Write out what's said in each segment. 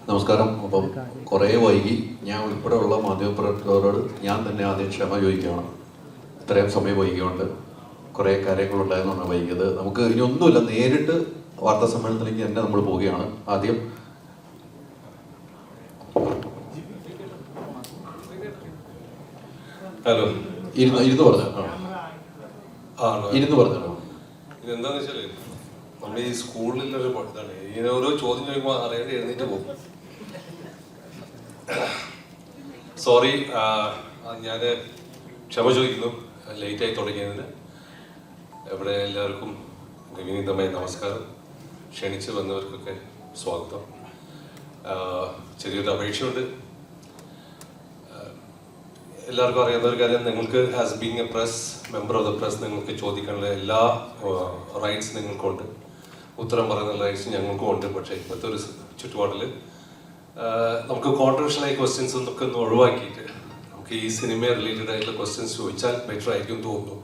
നമസ്കാരം. അപ്പം കുറേ വൈകി ഞാൻ ഉൾപ്പെടെയുള്ള മാധ്യമപ്രവർത്തകരോട് ഞാൻ തന്നെ ആദ്യം ക്ഷമ ചോദിക്കുകയാണ്. ഇത്രയും സമയം വൈകിയുണ്ട്, കുറേ കാര്യങ്ങളുണ്ടായതുകൊണ്ടാണ് വൈകിയത്. നമുക്ക് ഇനി ഒന്നുമില്ല, നേരിട്ട് വാർത്താ സമ്മേളനത്തിലേക്ക് തന്നെ നമ്മൾ പോവുകയാണ്. ആദ്യം ഹലോ, ഇരുന്ന് പറഞ്ഞു ഇതെന്താന്ന് വെച്ചാല് നമ്മൾ ഈ സ്കൂളിലൊരു ഇതാണ്, ഇങ്ങനെ ഓരോ ചോദ്യം ചോദിക്കുമ്പോൾ അറിയാണ്ട് എഴുന്നേറ്റ് പോകും. സോറി, ഞാൻ ക്ഷമ ചോദിക്കുന്നു ലേറ്റായി തുടങ്ങിയതിന്. ഇവിടെ എല്ലാവർക്കും വിനീതമായ നമസ്കാരം. ക്ഷണിച്ച് വന്നവർക്കൊക്കെ സ്വാഗതം. ചെറിയൊരു അപേക്ഷയുണ്ട്. എല്ലാവർക്കും അറിയാവുന്ന ഒരു കാര്യം, നിങ്ങൾക്ക് as being A press member of the press നിങ്ങൾക്ക് ചോദിക്കാനുള്ള എല്ലാ റൈറ്റ്സ് നിങ്ങൾക്കുണ്ട്, ഉത്തരം പറയുന്ന റൈറ്റ്സ് ഞങ്ങൾക്കും ഉണ്ട്. പക്ഷേ ഇപ്പോഴത്തെ ഒരു ചുറ്റുപാടിൽ നമുക്ക് കോൺട്രവേഴ്ഷ്യലായ ക്വസ്റ്റ്യൻസ് ഒക്കെ ഒന്ന് ഒഴിവാക്കിയിട്ട് നമുക്ക് ഈ സിനിമയെ റിലേറ്റഡ് ആയിട്ടുള്ള ക്വസ്റ്റ്യൻസ് ചോദിച്ചാൽ ബെറ്റർ ആയിരിക്കും തോന്നുന്നു.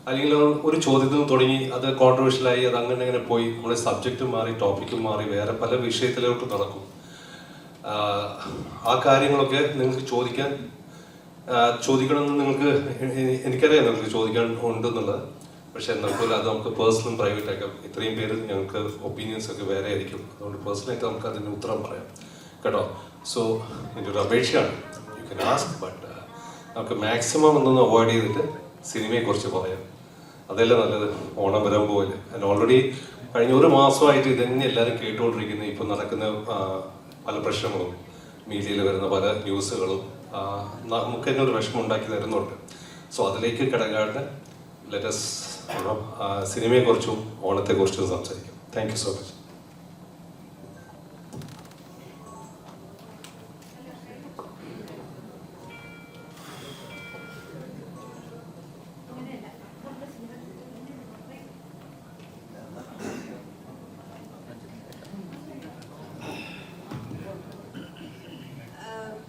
അല്ലെങ്കിൽ ഒരു ചോദ്യത്തിൽ തുടങ്ങി അത് കോൺട്രവേഴ്ഷ്യലായി അത് അങ്ങനെ പോയി നമ്മുടെ സബ്ജക്റ്റും മാറി ടോപ്പിക്കും മാറി വേറെ പല വിഷയത്തിലോട്ട് നടക്കും. ആ കാര്യങ്ങളൊക്കെ നിങ്ങൾക്ക് ചോദിക്കണമെന്ന് നിങ്ങൾക്ക് എനിക്കറിയാം നിങ്ങൾക്ക് ചോദിക്കാൻ ഉണ്ടെന്നുള്ളത്. പക്ഷെ നമുക്കൊരു അത് നമുക്ക് പേഴ്സണലും പ്രൈവറ്റ് ആക്കാം. ഇത്രയും പേര് ഞങ്ങൾക്ക് ഒപ്പീനിയൻസ് ഒക്കെ വേറെ ആയിരിക്കും. അതുകൊണ്ട് പേഴ്സണലായിട്ട് നമുക്ക് അതിന് ഉത്തരം പറയാം കേട്ടോ. സോ എൻ്റെ ഒരു അപേക്ഷയാണ്, യു കൻ ആസ്ക്, ബട്ട് നമുക്ക് മാക്സിമം ഒന്നൊന്ന് അവോയ്ഡ് ചെയ്തിട്ട് സിനിമയെക്കുറിച്ച് പറയാം. അതല്ലേ നല്ലത്. ഓണം വരാൻ പോലെ ഓൾറെഡി കഴിഞ്ഞ ഒരു മാസമായിട്ട് ഇതന്നെ എല്ലാവരും കേട്ടുകൊണ്ടിരിക്കുന്നത്. ഇപ്പം നടക്കുന്ന പല പ്രശ്നങ്ങളും മീഡിയയിൽ വരുന്ന പല ന്യൂസുകളും നമുക്ക് തന്നെ ഒരു വിഷമം ഉണ്ടാക്കി തരുന്നുണ്ട്. സോ അതിലേക്ക് കിടക്കാണ്ട് ലെറ്റസ് സിനിമയെക്കുറിച്ചും ഓണത്തെക്കുറിച്ചും സംസാരിക്കാം. Thank you so much.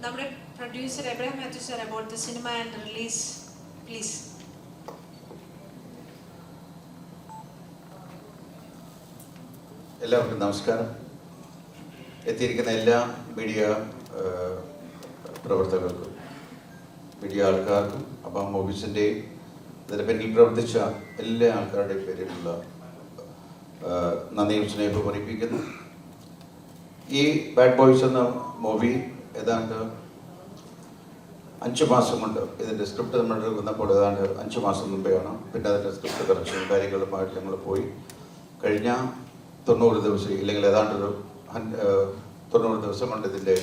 നമ്മുടെ producer Abraham Mathew sir about the cinema and release, please. എല്ലാവർക്കും നമസ്കാരം. എത്തിയിരിക്കുന്ന എല്ലാ മീഡിയ പ്രവർത്തകർക്കും, മീഡിയ ആൾക്കാർക്കും, അപ്പം മൂവീസിൻ്റെയും ഇതിന് പിന്നിൽ പ്രവർത്തിച്ച എല്ലാ ആൾക്കാരുടെയും പേരിലുള്ള നന്ദിയും സ്നേഹവും അറിയിപ്പിക്കുന്നു. ഈ ബാഡ് ബോയ്സ് എന്ന മൂവി ഏതാണ്ട് 5 മാസം കൊണ്ട് ഇതിൻ്റെ സ്ക്രിപ്റ്റ് നമ്മൾ വന്നപ്പോൾ ഏതാണ്ട് 5 മാസം മുമ്പെയാണ്. പിന്നെ അതിൻ്റെ സ്ക്രിപ്റ്റ് കറക്ഷനും കാര്യങ്ങളുമായിട്ട് ഞങ്ങൾ പോയി. കഴിഞ്ഞ 90 ദിവസം ഇല്ലെങ്കിൽ ഏതാണ്ടൊരു 90 ദിവസം കൊണ്ട് ഇതിൻ്റെ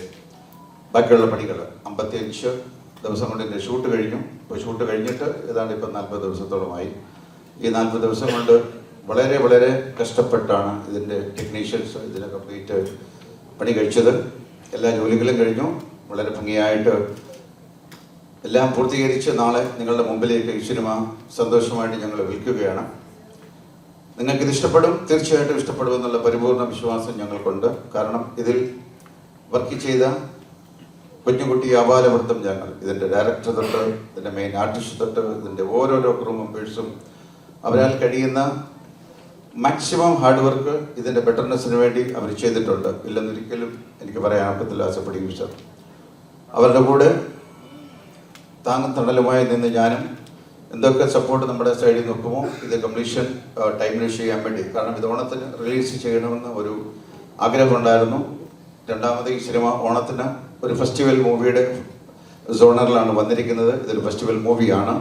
ബാക്കിയുള്ള പണികൾ 55 ദിവസം കൊണ്ട് ഇതിൻ്റെ ഷൂട്ട് കഴിഞ്ഞു. ഇപ്പോൾ ഷൂട്ട് കഴിഞ്ഞിട്ട് ഏതാണ്ട് ഇപ്പം 40 ദിവസത്തോളമായി. ഈ 40 ദിവസം കൊണ്ട് വളരെ വളരെ കഷ്ടപ്പെട്ടാണ് ഇതിൻ്റെ ടെക്നീഷ്യൻസ് ഇതിനെ കംപ്ലീറ്റ് പണി കഴിച്ചത്. എല്ലാ ജോലികളും കഴിഞ്ഞു. വളരെ ഭംഗിയായിട്ട് എല്ലാം പൂർത്തീകരിച്ച് നാളെ നിങ്ങളുടെ മുമ്പിലേക്ക് ഈ സിനിമ സന്തോഷമായിട്ട് ഞങ്ങൾ വിൽക്കുകയാണ്. നിങ്ങൾക്കിത് ഇഷ്ടപ്പെടും, തീർച്ചയായിട്ടും ഇഷ്ടപ്പെടുമെന്നുള്ള പരിപൂർണ വിശ്വാസം ഞങ്ങൾക്കുണ്ട്. കാരണം ഇതിൽ വർക്ക് ചെയ്ത കുഞ്ഞുകുട്ടി ആപാലവൃത്തം ഞങ്ങൾ, ഇതിൻ്റെ ഡയറക്ടർ തൊട്ട് ഇതിൻ്റെ മെയിൻ ആർട്ടിസ്റ്റ് തൊട്ട് ഇതിൻ്റെ ഓരോരോ ക്രൂ മെമ്പേഴ്സും അവരാൽ കഴിയുന്ന മാക്സിമം ഹാർഡ് വർക്ക് ഇതിൻ്റെ ബെറ്റർനെസ്സിന് വേണ്ടി അവർ ചെയ്തിട്ടുണ്ട്. ഇല്ലെന്നൊരിക്കലും എനിക്ക് പറയാൻ പറ്റില്ല. ആസ് എ പ്രൊഡ്യൂസർ അവരുടെ കൂടെ താങ്ങും തണലുമായി നിന്ന് ഞാനും എന്തൊക്കെ സപ്പോർട്ട് നമ്മുടെ സൈഡിൽ നോക്കുമോ ഇത് കംപ്ലീഷൻ ടൈമിൽ ചെയ്യാൻ വേണ്ടി. കാരണം ഇത് ഓണത്തിന് റിലീസ് ചെയ്യണമെന്ന് ഒരു ആഗ്രഹമുണ്ടായിരുന്നു. രണ്ടാമത് ഈ സിനിമ ഓണത്തിന് ഒരു ഫെസ്റ്റിവൽ മൂവിയുടെ സോണറിലാണ് വന്നിരിക്കുന്നത്. ഇതൊരു ഫെസ്റ്റിവൽ മൂവിയാണ്.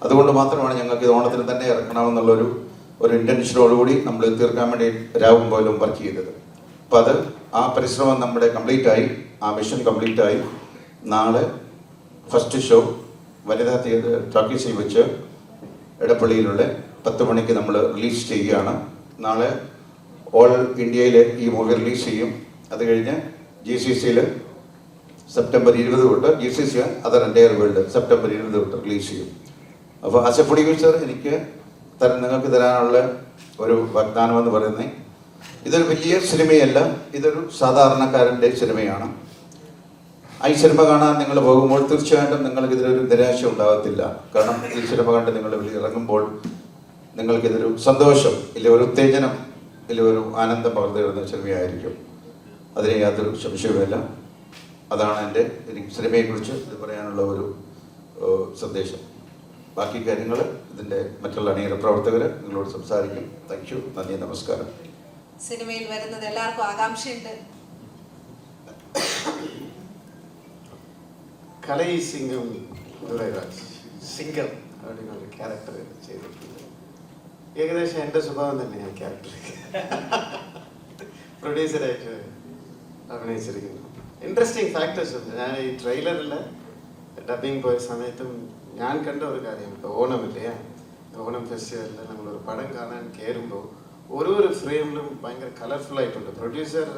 അതുകൊണ്ട് മാത്രമാണ് ഞങ്ങൾക്ക് ഇത് ഓണത്തിന് തന്നെ ഇറക്കണമെന്നുള്ളൊരു ഇൻറ്റൻഷനോടുകൂടി നമ്മൾ തീർക്കാൻ വേണ്ടി രാവും പോലും വർക്ക് ചെയ്തത്. അപ്പോൾ അത് ആ പരിശ്രമം നമ്മുടെ കംപ്ലീറ്റായി, ആ മിഷൻ കംപ്ലീറ്റായി. നാളെ ഫസ്റ്റ് ഷോ വനിതാ തിയേറ്റർ ടോക്കീസിൽ വെച്ച് എടപ്പള്ളിയിലുള്ള 10 മണിക്ക് നമ്മൾ റിലീസ് ചെയ്യുകയാണ്. നാളെ ഓൾ ഇന്ത്യയിൽ ഈ മൂവി റിലീസ് ചെയ്യും. അത് കഴിഞ്ഞ് GCCയിൽ സെപ്റ്റംബർ 20 തൊട്ട്, GCC other entire world September 20 തൊട്ട് റിലീസ് ചെയ്യും. അപ്പോൾ ആസ് എ പ്രൊഡ്യൂസർ എനിക്ക് നിങ്ങൾക്ക് തരാനുള്ള ഒരു വാഗ്ദാനമെന്ന് പറയുന്നത്, ഇതൊരു വലിയ സിനിമയല്ല, ഇതൊരു സാധാരണക്കാരൻ്റെ സിനിമയാണ്. ഈ സിനിമ കാണാൻ നിങ്ങൾ പോകുമ്പോൾ തീർച്ചയായിട്ടും നിങ്ങൾക്ക് ഇതിലൊരു നിരാശ ഉണ്ടാകത്തില്ല. കാരണം ഈ സിനിമ കണ്ട് നിങ്ങൾ ഇറങ്ങുമ്പോൾ നിങ്ങൾക്കിതൊരു സന്തോഷം, ഇല്ല ഒരു ഉത്തേജനം, ഇല്ല ഒരു ആനന്ദം പകർന്നു തരുന്ന സിനിമയായിരിക്കും. അതിന് യാതൊരു സംശയവുമില്ല. അതാണ് എനിക്ക് സിനിമയെക്കുറിച്ച് ഇത് പറയാനുള്ള ഒരു സന്ദേശം. ബാക്കി കാര്യങ്ങൾ ഇതിൻ്റെ മറ്റുള്ള അണിയറ പ്രവർത്തകർ നിങ്ങളോട് സംസാരിക്കും. താങ്ക് യു, നന്ദി, നമസ്കാരം. സിനിമയിൽ വരുന്നത് എല്ലാവർക്കും ആകാംക്ഷയുണ്ട്. കലൈ സിംഗം ദുരൈരാജ് സിംഗം അവിടെയുള്ള ക്യാരക്ടർ ചെയ്തിട്ടുണ്ട്. ഏകദേശം എൻ്റെ സ്വഭാവം തന്നെയാണ് ക്യാരക്ടർ. പ്രൊഡ്യൂസറായിട്ട് അഭിനയിച്ചിരിക്കുന്നു. ഇൻട്രസ്റ്റിംഗ് ഫാക്ടേഴ്സ് ഉണ്ട്. ഞാൻ ഈ ട്രെയിലറിൽ ഡബിങ് പോയ സമയത്തും ഞാൻ കണ്ട ഒരു കാര്യം, ഇപ്പോൾ ഓണമില്ലേ, ഓണം ഫെസ്റ്റിവലിൽ നമ്മളൊരു പടം കാണാൻ കയറുമ്പോൾ ഓരോ ഫ്രെയിമിലും ഭയങ്കര കളർഫുൾ ആയിട്ടുണ്ട്. പ്രൊഡ്യൂസർ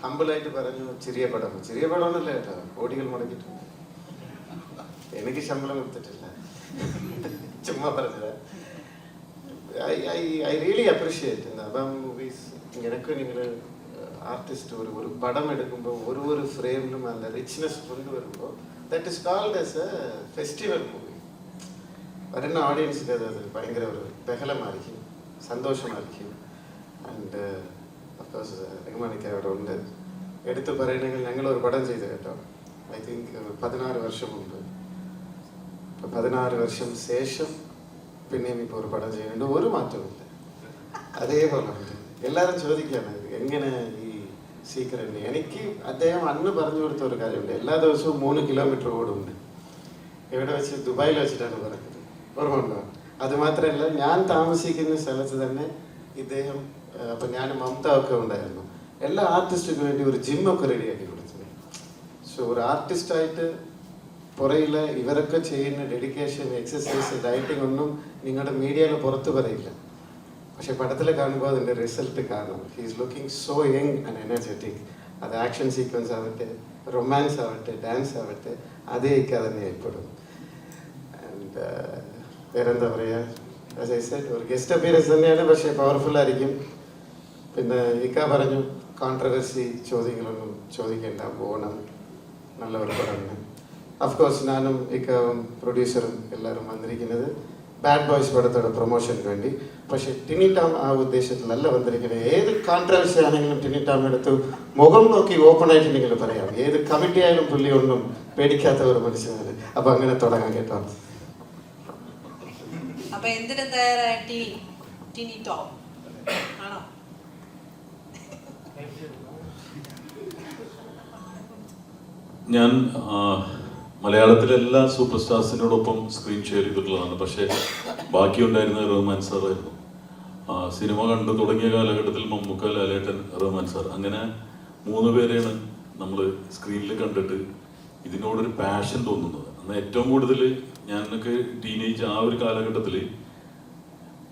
ഹമ്പിളായിട്ട് പറഞ്ഞു ചെറിയ പടം ഒന്നുമില്ല കേട്ടോ, കോടികൾ മുടക്കിയിട്ടുണ്ട്. എനിക്ക് ശമ്പളം കൊടുത്തിട്ടില്ല, ചുമ്മാ പറഞ്ഞത്. ഐ റിയലി അപ്രീഷിയേറ്റ് അപ്പം മൂവീസ്. എനിക്ക് നിങ്ങൾ ആർട്ടിസ്റ്റ് ഒരു പടം എടുക്കുമ്പോൾ ഓരോ ഫ്രെയിമിലും അതിൻ്റെ റിച്ച്നെസ് കൊണ്ടുവരുമ്പോൾ that is called as a festival movie. വരുന്ന ഓഡിയൻസിന് അത് ഭയങ്കര ഒരു ബഹളമായിരിക്കും, സന്തോഷമായിരിക്കും. ആൻഡ് അഫ്കോഴ്സ് റഹ്മാനിക്ക അവിടെ ഉണ്ട്. എടുത്തു പറയണമെങ്കിൽ ഞങ്ങളൊരു പടം ചെയ്ത് കേട്ടോ, ഐ തിങ്ക് 16 വർഷം മുമ്പ്. 16 വർഷം ശേഷം പിന്നെയും ഇപ്പോൾ ഒരു പടം ചെയ്യുന്നുണ്ട്, ഒരു മാറ്റമില്ല, അതേപോലെ ഉണ്ട്. എല്ലാവരും ചോദിക്കുകയാണ് എങ്ങനെ ഈ സീക്രട്ട്. എനിക്ക് അദ്ദേഹം അന്ന് പറഞ്ഞു കൊടുത്ത ഒരു കാര്യമുണ്ട്, എല്ലാ ദിവസവും 3 കിലോമീറ്റർ ഓടുണ്ട്. എവിടെ വെച്ച്? ദുബായിൽ വെച്ചിട്ടാണ് പറഞ്ഞത്, ഓർമ്മയുണ്ടോ? അത് മാത്രമല്ല, ഞാൻ താമസിക്കുന്ന സ്ഥലത്ത് തന്നെ ഇദ്ദേഹം, അപ്പം ഞാൻ മമത ഒക്കെ ഉണ്ടായിരുന്നു, എല്ലാ ആർട്ടിസ്റ്റിനും വേണ്ടി ഒരു ജിമ്മൊക്കെ റെഡിയാക്കി കൊടുത്തത്. സോ ഒരു ആർട്ടിസ്റ്റായിട്ട് പുറയില്ല ഇവരൊക്കെ ചെയ്യുന്ന ഡെഡിക്കേഷൻ, എക്സസൈസ്, ഡയറ്റിംഗ് ഒന്നും നിങ്ങളുടെ മീഡിയയിൽ പുറത്ത് പറയില്ല. പക്ഷെ പടത്തിൽ കാണുമ്പോൾ അതിൻ്റെ റിസൾട്ട് കാണും. He's looking so young and energetic. അത് ആക്ഷൻ സീക്വൻസ് ആവട്ടെ, റൊമാൻസ് ആവട്ടെ, ഡാൻസ് ആവട്ടെ, അതേ ഇക്ക തന്നെ ഏർപ്പെടും. ആൻഡ് വേറെന്താ പറയുക, ഒരു ഗസ്റ്റ് അപ്പിയറൻസ് തന്നെയാണ്, പക്ഷേ പവർഫുൾ ആയിരിക്കും. പിന്നെ ഇക്ക പറഞ്ഞു കോൺട്രവേഴ്സി ചോദ്യങ്ങളൊന്നും ചോദിക്കേണ്ട, ഓണം നല്ല ഒരു പടമാണ്. അഫ്കോഴ്സ് ഞാനും ഇക്കാവും പ്രൊഡ്യൂസറും എല്ലാവരും വന്നിരിക്കുന്നത് ബാഡ് ബോയ്സ് പടത്തോടെ പ്രൊമോഷന് വേണ്ടി. പക്ഷെ ടിനി ടോം ആ ഉദ്ദേശത്തിലല്ല വന്നിരിക്കുന്നത്. ഏത് കോൺട്രവേഴ്സി ആണെങ്കിലും ടിനി ടോം എടുത്ത് മുഖം നോക്കി ഓപ്പൺ ആയിട്ടുണ്ടെങ്കിൽ പറയാം. ഏത് കമ്മിറ്റി ആയാലും പുള്ളി ഒന്നും പേടിക്കാത്ത ഒരു മനുഷ്യനാണ്. അപ്പൊ അങ്ങനെ തുടങ്ങാം കേട്ടോ. അപ്പൊ എന്തിനും തയ്യാറായ ടിനി ടോം ആണോ? ഞാൻ മലയാളത്തിലെ എല്ലാ സൂപ്പർ സ്റ്റാർസിനോടൊപ്പം സ്ക്രീൻ ഷെയർ ചെയ്തിട്ടുള്ളതാണ്. പക്ഷേ ബാക്കിയുണ്ടായിരുന്ന റഹ്മാൻ സാറായിരുന്നു. സിനിമ കണ്ടു തുടങ്ങിയ കാലഘട്ടത്തിൽ മമ്മൂക്ക, ലാലേട്ടൻ, റഹ്മാൻ സാർ, അങ്ങനെ 3 പേരെയാണ് നമ്മൾ സ്ക്രീനിൽ കണ്ടിട്ട് ഇതിനോടൊരു പാഷൻ തോന്നുന്നത്. അന്ന് ഏറ്റവും കൂടുതൽ ഞാനൊക്കെ ടീനേജ് ആ ഒരു കാലഘട്ടത്തിൽ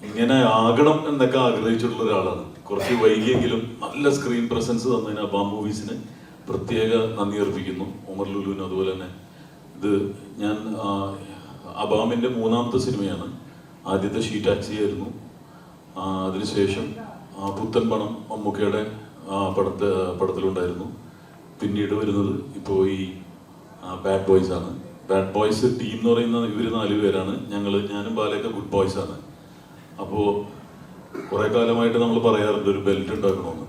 ഇങ്ങനെ ആകണം എന്നൊക്കെ ആഗ്രഹിച്ചിട്ടുള്ള ഒരാളാണ്. കുറച്ച് വൈകിയെങ്കിലും നല്ല സ്ക്രീൻ പ്രസൻസ് തന്നതിന് അബാം മൂവീസിന് പ്രത്യേക നന്ദി അർപ്പിക്കുന്നു. ഉമർ ലുലുവിന് അതുപോലെ തന്നെ. ഇത് ഞാൻ അബാമിൻ്റെ 3ാമത്തെ സിനിമയാണ്. ആദ്യത്തെ ഷീ ടാക്സി ആയിരുന്നു. അതിനുശേഷം പുത്തൻ പണം മമ്മൂക്കയുടെ പടത്തിലുണ്ടായിരുന്നു. പിന്നീട് വരുന്നത് ഇപ്പോൾ ഈ ബാഡ് ബോയ്സ് ആണ്. ബാഡ് ബോയ്സ് ടീം എന്ന് പറയുന്ന ഇവർ 4 പേരാണ്. ഞാനും ബാലയൊക്കെ ഗുഡ് ബോയ്സ് ആണ്. അപ്പോൾ കുറേ കാലമായിട്ട് നമ്മൾ പറയാറുണ്ട് ഒരു ബെൽറ്റ് ഉണ്ടാക്കണമെന്ന്.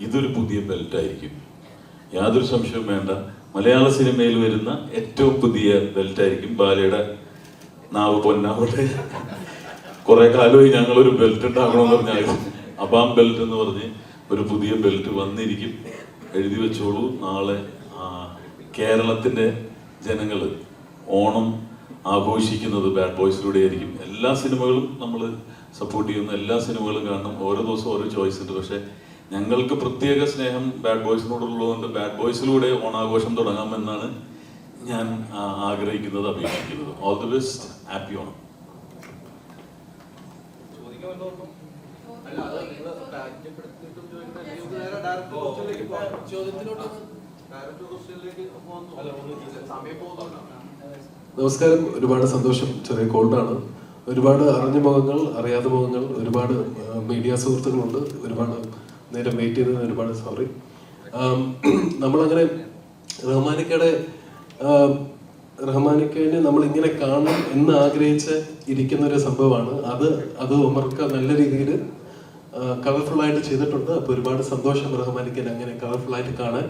ഇതൊരു പുതിയ ബെൽറ്റായിരിക്കും, യാതൊരു സംശയവും വേണ്ട. മലയാള സിനിമയിൽ വരുന്ന ഏറ്റവും പുതിയ ബെൽറ്റായിരിക്കും. ബാലയുടെ നാവ് പൊന്നാവട്ടെ. കുറെ കാലമായി ഞങ്ങളൊരു ബെൽറ്റ് ഉണ്ടാക്കണമെന്ന് പറഞ്ഞാൽ അബാം ബെൽറ്റ് എന്ന് പറഞ്ഞ് ഒരു പുതിയ ബെൽറ്റ് വന്നിരിക്കും. എഴുതി വെച്ചോളൂ. നാളെ കേരളത്തിൻ്റെ ജനങ്ങൾ ഓണം ആഘോഷിക്കുന്നത് ബാഡ് ബോയ്സിലൂടെ ആയിരിക്കും. എല്ലാ സിനിമകളും നമ്മൾ സപ്പോർട്ട് ചെയ്യുന്ന എല്ലാ സിനിമകളും കാണണം. ഓരോ ദിവസവും ഓരോ ചോയ്സ് ഉണ്ട്. പക്ഷേ ഞങ്ങൾക്ക് പ്രത്യേക സ്നേഹം ബാഡ് ബോയ്സിനോടുള്ളതുകൊണ്ട് ബാഡ് ബോയ്സിലൂടെ ഓണാഘോഷം തുടങ്ങാമെന്നാണ് ഞാൻ ആഗ്രഹിക്കുന്നത്, അപേക്ഷിക്കുന്നത്. All the best. Happy Onam. നമസ്കാരം. ഒരുപാട് സന്തോഷം. ചെറിയ കോൾഡാണ്. ഒരുപാട് അറിഞ്ഞ മുഖങ്ങൾ, അറിയാത്ത മുഖങ്ങൾ, ഒരുപാട് മീഡിയ സുഹൃത്തുക്കളുണ്ട്. ഒരുപാട് നേരം വെയിറ്റ് ചെയ്തതിന് ഒരുപാട് സോറി. നമ്മളങ്ങനെ റഹ്മാനിക്കയെ നമ്മളിങ്ങനെ കാണണം എന്ന് ആഗ്രഹിച്ച് ഇരിക്കുന്ന ഒരു സംഭവമാണ് അത്. ഉമർക്ക് നല്ല രീതിയിൽ കളർഫുള്ളായിട്ട് ചെയ്തിട്ടുണ്ട്. അപ്പോൾ ഒരുപാട് സന്തോഷം റഹ്മാനിക്കൻ അങ്ങനെ കളർഫുള്ളായിട്ട് കാണാൻ.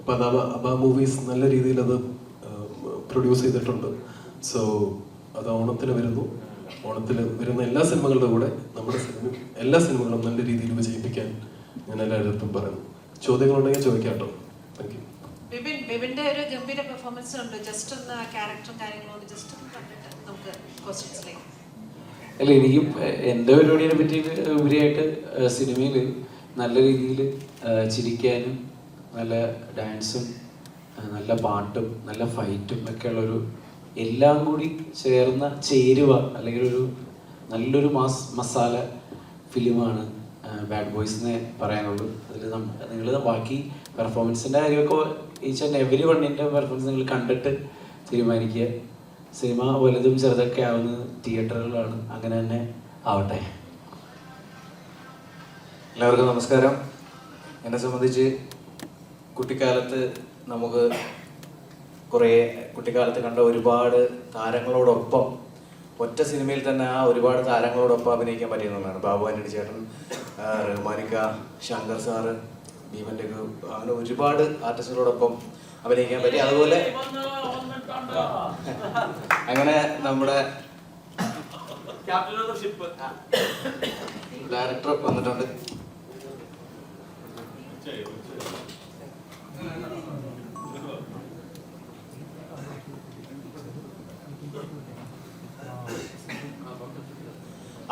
അപ്പോൾ അത് അബ മൂവീസ് നല്ല രീതിയിൽ അത് പ്രൊഡ്യൂസ് ചെയ്തിട്ടുണ്ട്. സോ അത് ഓണത്തിന് വരുന്നു. ഓണത്തിൽ വരുന്ന എല്ലാ സിനിമകളുടെ കൂടെ നമ്മുടെ എല്ലാ സിനിമകളും നല്ല രീതിയിൽ വിജയിപ്പിക്കാൻ ഞാൻ എല്ലായിടത്തും പറയുന്നു. ചോദ്യങ്ങളുണ്ടെങ്കിൽ ചോദിക്കാം കേട്ടോ. Thank you. ബിബിന്റെ ഒരു ഗംഭീര പെർഫോമൻസ് ഉണ്ട്. ജസ്റ്റ് ഒന്ന് ക്യാരക്ടറും കാര്യങ്ങളും ഒന്ന് ജസ്റ്റ് ഒന്ന് കണ്ടിട്ട് നമുക്ക് ക്വസ്റ്റ്യൻസിലേക്ക്. അല്ല, എനിക്കും എൻ്റെ പരിപാടിയെ പറ്റിയിട്ട് ഉപരിയായിട്ട് സിനിമയിൽ നല്ല രീതിയിൽ ചിരിക്കാനും നല്ല ഡാൻസും നല്ല പാട്ടും നല്ല ഫൈറ്റും ഒക്കെ ഉള്ളൊരു എല്ലാം കൂടി ചേർന്ന ചേരുവ അല്ലെങ്കിൽ ഒരു നല്ലൊരു മസാല ഫിലിമാണ് ബാഡ് ബോയ്സ് എന്നേ പറയാനുള്ളൂ. അതിൽ നിങ്ങൾ ബാക്കി പെർഫോമൻസിൻ്റെ കാര്യമൊക്കെ ഈച്ച് ആൻഡ് എവരി വണ്ണിൻ്റെ പെർഫോമൻസ് നിങ്ങൾ കണ്ടിട്ട് തീരുമാനിക്കുക. സിനിമ വലുതും ചെറുതൊക്കെ ആവുന്നത് തിയേറ്ററുകളാണ്. അങ്ങനെ തന്നെ ആവട്ടെ. എല്ലാവർക്കും നമസ്കാരം. എന്നെ സംബന്ധിച്ച് കുട്ടിക്കാലത്ത് നമുക്ക് കുട്ടിക്കാലത്ത് കണ്ട ഒരുപാട് താരങ്ങളോടൊപ്പം ഒറ്റ സിനിമയിൽ തന്നെ ആ ഒരുപാട് താരങ്ങളോടൊപ്പം അഭിനയിക്കാൻ പറ്റിയെന്നുള്ളതാണ്. ബാബു ആന്റണി ചേട്ടൻ, റഹ്മാനിക്ക, ശങ്കർ സാറ്, ഭീമൻ്റെ അങ്ങനെ ഒരുപാട് ആർട്ടിസ്റ്റുകളോടൊപ്പം അഭിനയിക്കാൻ പറ്റി. അതുപോലെ അങ്ങനെ നമ്മുടെ ഡയറക്ടർ വന്നിട്ടുണ്ട്.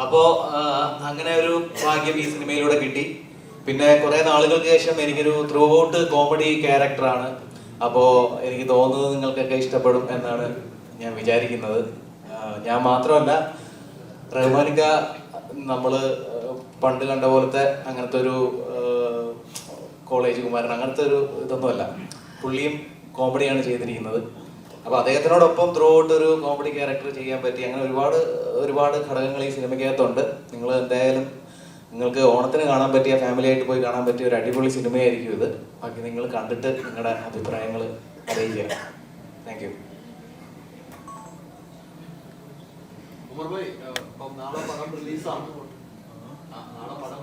അപ്പോ അങ്ങനെ ഒരു ഭാഗ്യം ഈ സിനിമയിലൂടെ കിട്ടി. പിന്നെ കുറെ നാളുകൾക്ക് ശേഷം എനിക്കൊരു ത്രൂ ഔട്ട് കോമഡി ക്യാരക്ടറാണ്. അപ്പോൾ എനിക്ക് തോന്നുന്നത് നിങ്ങൾക്കൊക്കെ ഇഷ്ടപ്പെടും എന്നാണ് ഞാൻ വിചാരിക്കുന്നത്. ഞാൻ മാത്രമല്ല, റഹ്മാനിക്ക നമ്മൾ പണ്ട് കണ്ട പോലത്തെ അങ്ങനത്തെ ഒരു കോളേജ് കുമാരൻ അങ്ങനത്തെ ഒരു ഇതൊന്നുമല്ല. പുള്ളിയും കോമഡിയാണ് ചെയ്തിരിക്കുന്നത്. അപ്പോൾ അദ്ദേഹത്തിനോടൊപ്പം ത്രൂ ഔട്ട് ഒരു കോമഡി ക്യാരക്ടർ ചെയ്യാൻ പറ്റി. അങ്ങനെ ഒരുപാട് ഘടകങ്ങൾ ഈ സിനിമയ്ക്കകത്തുണ്ട്. നിങ്ങൾ എന്തായാലും നിങ്ങൾക്ക് ഓണത്തിന് കാണാൻ പറ്റിയ, ഫാമിലി ആയിട്ട് പോയി കാണാൻ പറ്റിയ ഒരു അടിപൊളി സിനിമയായിരിക്കും ഇത്. ബാക്കി നിങ്ങൾ കണ്ടിട്ട് നിങ്ങളുടെ അഭിപ്രായങ്ങൾ അറിയിക്കുക. Thank you.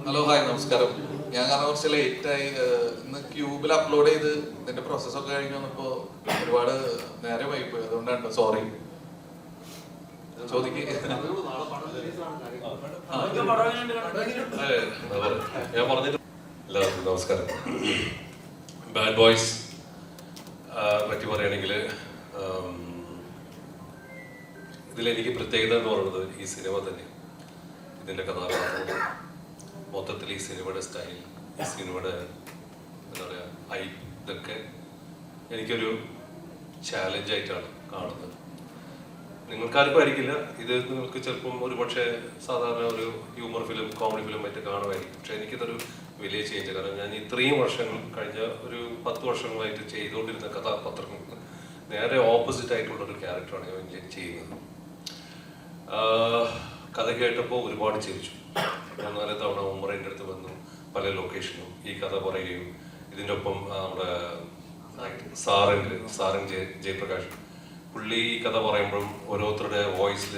ഹലോ, ഹായ്, നമസ്കാരം. ഞാൻ കാരണം കുറച്ച് ലേറ്റായി. ഇന്ന് ക്യൂബിൽ അപ്ലോഡ് ചെയ്ത് ഇതിന്റെ പ്രോസസ്സൊക്കെ കഴിഞ്ഞ് വന്നപ്പോ ഒരുപാട് നേരെ വൈകിപ്പോയി. അതുകൊണ്ടാണ് സോറി. ചോദിക്ക്. ഞാൻ പറഞ്ഞിട്ട് എല്ലാവർക്കും നമസ്കാരം. ബാഡ് ബോയ്സ് പറ്റി പറയുകയാണെങ്കിൽ ഇതിലെനിക്ക് പ്രത്യേകത എന്ന് പറയുന്നത് ഈ സിനിമ തന്നെ, ഇതിൻ്റെ കഥാപാത്രം, മൊത്തത്തിൽ ഈ സിനിമയുടെ സ്റ്റൈൽ, ഈ സിനിമയുടെ എന്താ പറയുക ഹൈപ്പ്, ഇതൊക്കെ എനിക്കൊരു ചാലഞ്ചായിട്ടാണ് കാണുന്നത്. നിങ്ങൾക്കാർക്കും ആയിരിക്കില്ല ഇത്. നിങ്ങൾക്ക് ചിലപ്പം ഒരു പക്ഷേ സാധാരണ ഒരു ഹ്യൂമർ ഫിലിം, കോമഡി ഫിലിം ആയിട്ട് കാണുമായിരിക്കും. പക്ഷെ എനിക്കിതൊരു വലിയ ചേഞ്ച്. കാരണം ഞാൻ ഇത്രയും വർഷങ്ങൾ, കഴിഞ്ഞ ഒരു 10 വർഷങ്ങളായിട്ട് ചെയ്തുകൊണ്ടിരുന്ന കഥാപാത്രങ്ങൾക്ക് നേരെ ഓപ്പോസിറ്റ് ആയിട്ടുള്ളൊരു ക്യാരക്ടറാണ് ഞാൻ ചെയ്യുന്നത്. കഥ കേട്ടപ്പോൾ ഒരുപാട് ചിരിച്ചു. 3-4 തവണ ഉമ്മറിൻ്റെ അടുത്ത് വന്നു, പല ലൊക്കേഷനും ഈ കഥ പറയുകയും ഇതിൻ്റെ ഒപ്പം നമ്മുടെ സാറൻ ജയപ്രകാശ് പുള്ളി ഈ കഥ പറയുമ്പോഴും ഓരോരുത്തരുടെ വോയിസിൽ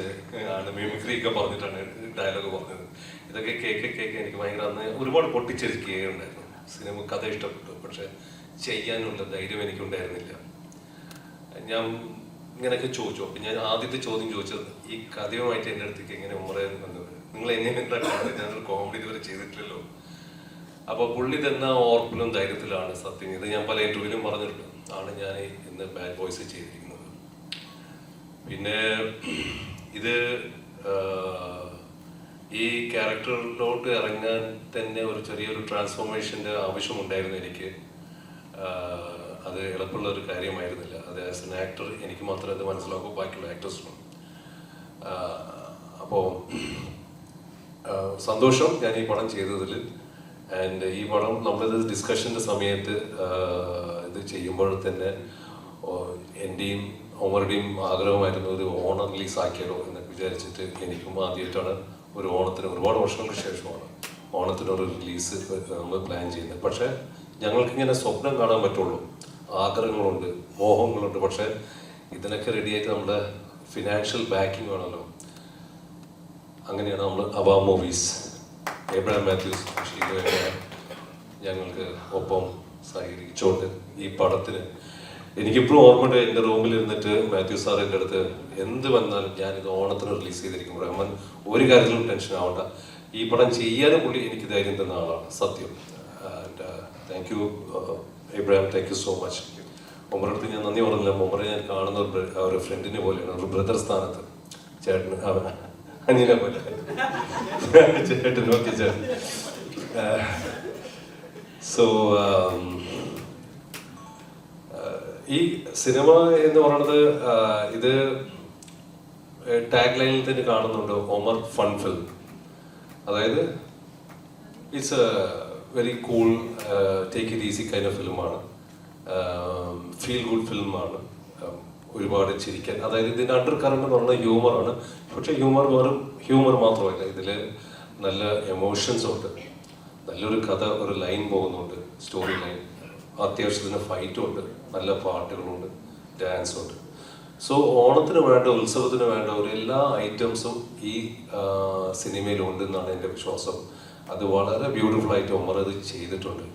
ആണ് മിമിക്രി ഒക്കെ പറഞ്ഞിട്ടാണ് ഡയലോഗ് പറഞ്ഞത്. ഇതൊക്കെ കേക്ക് എനിക്ക് ഭയങ്കര അന്ന് ഒരുപാട് പൊട്ടിച്ചിരിക്കുകയുണ്ടായിരുന്നു. സിനിമ കഥ ഇഷ്ടപ്പെട്ടു, പക്ഷെ ചെയ്യാനുള്ള ധൈര്യം എനിക്കുണ്ടായിരുന്നില്ല. ഞാൻ ഇങ്ങനെയൊക്കെ ചോദിച്ചു. അപ്പം ഞാൻ ആദ്യത്തെ ചോദ്യം ചോദിച്ചത് ഈ കഥയുമായിട്ട് എൻ്റെ അടുത്തേക്ക് എങ്ങനെ ഉമ്മറയാൻ വന്നത്, നിങ്ങൾ എങ്ങനെ ഉണ്ടാക്കുന്നത്, ഞാനൊരു കോമഡി ഇതുവരെ ചെയ്തിട്ടില്ലല്ലോ. അപ്പോൾ പുള്ളി തന്ന ഓർപ്പിലും ധൈര്യത്തിലാണ് സത്യം. ഇത് ഞാൻ പല ഇന്റർവ്യൂവിലും പറഞ്ഞിട്ടുണ്ട്, ആണ് ഞാൻ ഇന്ന് ബാഡ് ബോയ്സ് ചെയ്തിരിക്കുന്നത്. പിന്നെ ഇത് ഈ ക്യാരക്ടറിലോട്ട് ഇറങ്ങാൻ തന്നെ ഒരു ചെറിയൊരു ട്രാൻസ്ഫോർമേഷൻ്റെ ആവശ്യമുണ്ടായിരുന്നു എനിക്ക്. അത് എളുപ്പമുള്ള ഒരു കാര്യമായിരുന്നില്ല. അത് ആസ് എൻ ആക്ടർ എനിക്ക് മാത്രമേ അത് മനസ്സിലാക്കൂ, ബാക്കിയുള്ള ആക്ടേഴ്സിനും. അപ്പോൾ സന്തോഷം ഞാൻ ഈ പടം ചെയ്തതിൽ. ആൻഡ് ഈ പടം നമ്മളിത് ഡിസ്കഷൻ്റെ സമയത്ത് ഇത് ചെയ്യുമ്പോൾ തന്നെ എൻ്റെയും ഒമറുടെയും ആഗ്രഹമായിരുന്നു ഒരു ഓണം റിലീസ് ആക്കിയാലോ എന്നൊക്കെ വിചാരിച്ചിട്ട്. എനിക്കും ആദ്യമായിട്ടാണ് ഒരു ഓണത്തിന്, ഒരുപാട് വർഷങ്ങൾക്ക് ശേഷമാണ് ഓണത്തിനൊരു റിലീസ് നമ്മൾ പ്ലാൻ ചെയ്യുന്നത്. പക്ഷേ ഞങ്ങൾക്കിങ്ങനെ സ്വപ്നം കാണാൻ പറ്റുള്ളൂ, ആഗ്രഹങ്ങളുണ്ട്, മോഹങ്ങളുണ്ട്. പക്ഷേ ഇതിനൊക്കെ റെഡിയായിട്ട് നമ്മുടെ ഫിനാൻഷ്യൽ ബാക്കിംഗ് വേണമല്ലോ. അങ്ങനെയാണ് നമ്മൾ അബ മൂവീസ് എബ്രഹാം മാത്യൂസ് ഷീലുവായിട്ട് ഞങ്ങൾക്ക് ഒപ്പം സഹകരിച്ചുകൊണ്ട് ഈ പടത്തിന് എനിക്കിപ്പോഴും ഓർമ്മയുണ്ട്. എൻ്റെ റൂമിൽ ഇരുന്നിട്ട് മാത്യു സാർ എൻ്റെ അടുത്ത് എന്ത് വന്നാലും ഞാനിത് ഓണത്തിന് റിലീസ് ചെയ്തിരിക്കും റഹ്മാൻ, ഒരു കാര്യത്തിലും ടെൻഷൻ ആവണ്ട, ഈ പടം ചെയ്യാനും പുള്ളി എനിക്ക് ധൈര്യം തന്ന ആളാണ് സത്യം. And thank you Abraham, thank you so much. ഒമറിൻ്റെ അടുത്ത് ഞാൻ നന്ദി പറഞ്ഞില്ല. ഒമറെ ഞാൻ കാണുന്ന ഒരു ഫ്രണ്ടിനെ പോലെയാണ്, ഒരു ബ്രദർ സ്ഥാനത്ത്. ചേട്ടന് അനിയനെ പോലെ ചേട്ടൻ. ഓക്കെ ചേട്ടൻ. സോ ഈ സിനിമ എന്ന് പറയുന്നത് ഇത് ടാഗ് ലൈനിൽ തന്നെ കാണുന്നുണ്ട്, ഒമർ ഫൺ ഫിലിം. അതായത് it's a very cool take it easy kind of ഫിലിമാണ്, ഫീൽ ഗുഡ് ഫിലിമാണ്, ഒരുപാട് ചിരിക്കാൻ. അതായത് ഇതിൻ്റെ അണ്ടർ കറണ്ട് എന്ന് പറഞ്ഞാൽ ഹ്യൂമറാണ്. പക്ഷെ ഹ്യൂമർ മാത്രമല്ല, ഇതിൽ നല്ല എമോഷൻസ് ഉണ്ട്, നല്ലൊരു കഥ, ഒരു ലൈൻ പോകുന്നുണ്ട്, സ്റ്റോറി ലൈൻ, അത്യാവശ്യത്തിന് ഫൈറ്റും ഉണ്ട്, നല്ല പാട്ടുകളുണ്ട്, ഡാൻസും ഉണ്ട്. സോ ഓണത്തിന് വേണ്ട, ഉത്സവത്തിന് വേണ്ട ഒരു എല്ലാ ഐറ്റംസും ഈ സിനിമയിലുണ്ടെന്നാണ് എൻ്റെ വിശ്വാസം. അത് വളരെ ബ്യൂട്ടിഫുൾ ആയിട്ട് ഒമർ അത് ചെയ്തിട്ടുണ്ട്.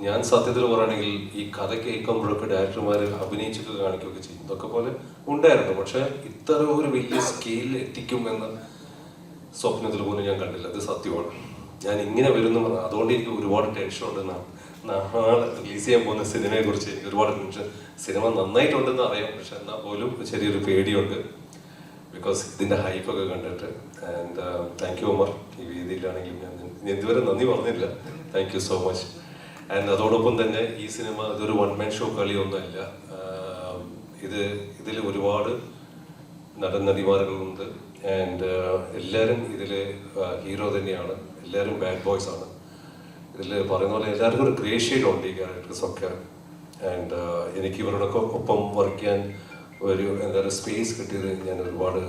ഞാൻ സത്യത്തിൽ പറയുകയാണെങ്കിൽ ഈ കഥ കേൾക്കുമ്പോഴൊക്കെ ഡയറക്ടർമാർ അഭിനയിച്ചൊക്കെ കാണിക്കുകയൊക്കെ ചെയ്യും, ഇതൊക്കെ പോലെ ഉണ്ടായിരുന്നു. പക്ഷെ ഇത്ര ഒരു വലിയ സ്കെയിലിൽ എത്തിക്കുമെന്ന് സ്വപ്നത്തിൽ പോലും ഞാൻ കണ്ടില്ല. അത് സത്യമാണ്. ഞാൻ ഇങ്ങനെ വരുന്നു പറഞ്ഞു, അതുകൊണ്ട് എനിക്ക് ഒരുപാട് ടെൻഷൻ ഉണ്ടെന്നാണ്. നാളെ റിലീസ് ചെയ്യാൻ പോകുന്ന സിനിമയെ കുറിച്ച് എനിക്ക് ഒരുപാട് ടെൻഷൻ. സിനിമ നന്നായിട്ടുണ്ടെന്ന് അറിയാം, പക്ഷെ എന്നാൽ പോലും ചെറിയൊരു പേടിയുണ്ട്, ബിക്കോസ് ഇതിൻ്റെ ഹൈപ്പൊക്കെ കണ്ടിട്ട്. And thank U Omar. ഈ വേദിയിലാണെങ്കിലും ഞാൻ ഇതുവരെ നന്ദി പറഞ്ഞില്ല. Thank you so much. And അതോടൊപ്പം തന്നെ ഈ സിനിമ ഇതൊരു വൺ മാൻ ഷോ കളിയൊന്നുമല്ല. ഇതിൽ ഒരുപാട് നടന്മാരുകളുണ്ട്. ആൻഡ് എല്ലാവരും ഇതിൽ ഹീറോ തന്നെയാണ്, എല്ലാവരും ബാഡ് ബോയ്സ് ആണ്. ഇതിൽ പറയുന്ന പോലെ എല്ലാവർക്കും ഒരു ഗ്രേഷ്യേഡ് ഉണ്ട് ഈ ക്യാരക്ടേഴ്സൊക്കെ. ആൻഡ് എനിക്ക് ഇവരോടൊക്കെ ഒപ്പം വർക്ക് ചെയ്യാൻ ഒരു സ്പേസ് കിട്ടിയത് ഞാൻ ഒരുപാട്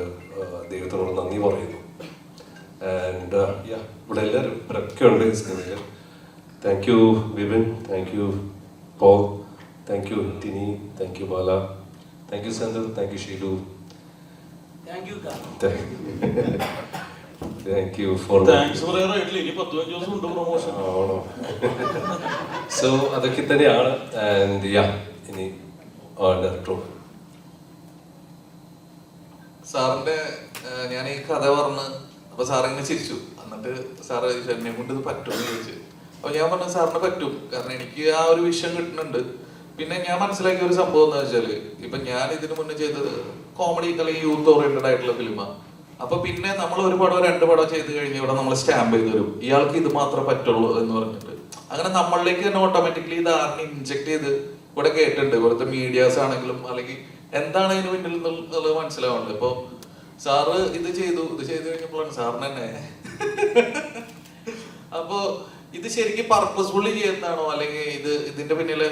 ദൈവത്തിനോട് നന്ദി പറയുന്നു. ആൻഡ് ഇവിടെ എല്ലാവരും ഇവരൊക്കെ ഉണ്ട് ഈ സിനിമയിൽ. Thank you Vipin, thank you Paul, thank you Tini, thank you Bala, thank you Senthil, thank you Sheelu, thank you for. ആണോ? സോ അതൊക്കെ തന്നെയാണ്. ആൻഡ് ഇനി ഡയറക്ടറും സാറിന്റെ ഞാൻ ഈ കഥ പറഞ്ഞ് അപ്പൊ സാറിങ്ങനെ ചിരിച്ചു. എന്നിട്ട് സാറ് എന്നെ കൊണ്ട് ഇത് പറ്റുമെന്ന് ചോദിച്ചു. അപ്പൊ ഞാൻ പറഞ്ഞു സാറിന് പറ്റും, കാരണം എനിക്ക് ആ ഒരു വിഷയം കിട്ടുന്നുണ്ട്. പിന്നെ ഞാൻ മനസ്സിലാക്കിയ ഒരു സംഭവം എന്ന് വെച്ചാല്, ഇപ്പൊ ഞാൻ ഇതിനു മുന്നേ ചെയ്തത് കോമഡി അല്ലെങ്കിൽ യൂത്ത് ഓറിയന്റഡ് ആയിട്ടുള്ള ഫിലിമാണ്. അപ്പൊ പിന്നെ നമ്മൾ ഒരു പടം രണ്ട് പടം ചെയ്ത് കഴിഞ്ഞ് ഇവിടെ നമ്മൾ സ്റ്റാമ്പ് ചെയ്ത് തരും, ഇയാൾക്ക് ഇത് മാത്രമേ പറ്റുള്ളൂ എന്ന് പറഞ്ഞിട്ട്. അങ്ങനെ നമ്മളിലേക്ക് തന്നെ ഓട്ടോമാറ്റിക്കലി ധാരണ ഇൻജെക്ട് ചെയ്ത് ഇവിടെ കേട്ടിട്ടുണ്ട്. ഇവിടുത്തെ മീഡിയാസ് ആണെങ്കിലും അല്ലെങ്കിൽ എന്താണ് ഇതിന് പിന്നിൽ എന്നുള്ളത് മനസ്സിലാവുന്നുണ്ട്. ഇപ്പൊ സാറ് ഇത് ചെയ്തു കഴിഞ്ഞപ്പോഴാണ് സാറിന് തന്നെ അപ്പോ ഇത് ശരിക്കും പർപ്പസ്ഫുള്ളി ചെയ്യുന്നതാണോ അല്ലെങ്കിൽ ഇതിന്റെ പിന്നില്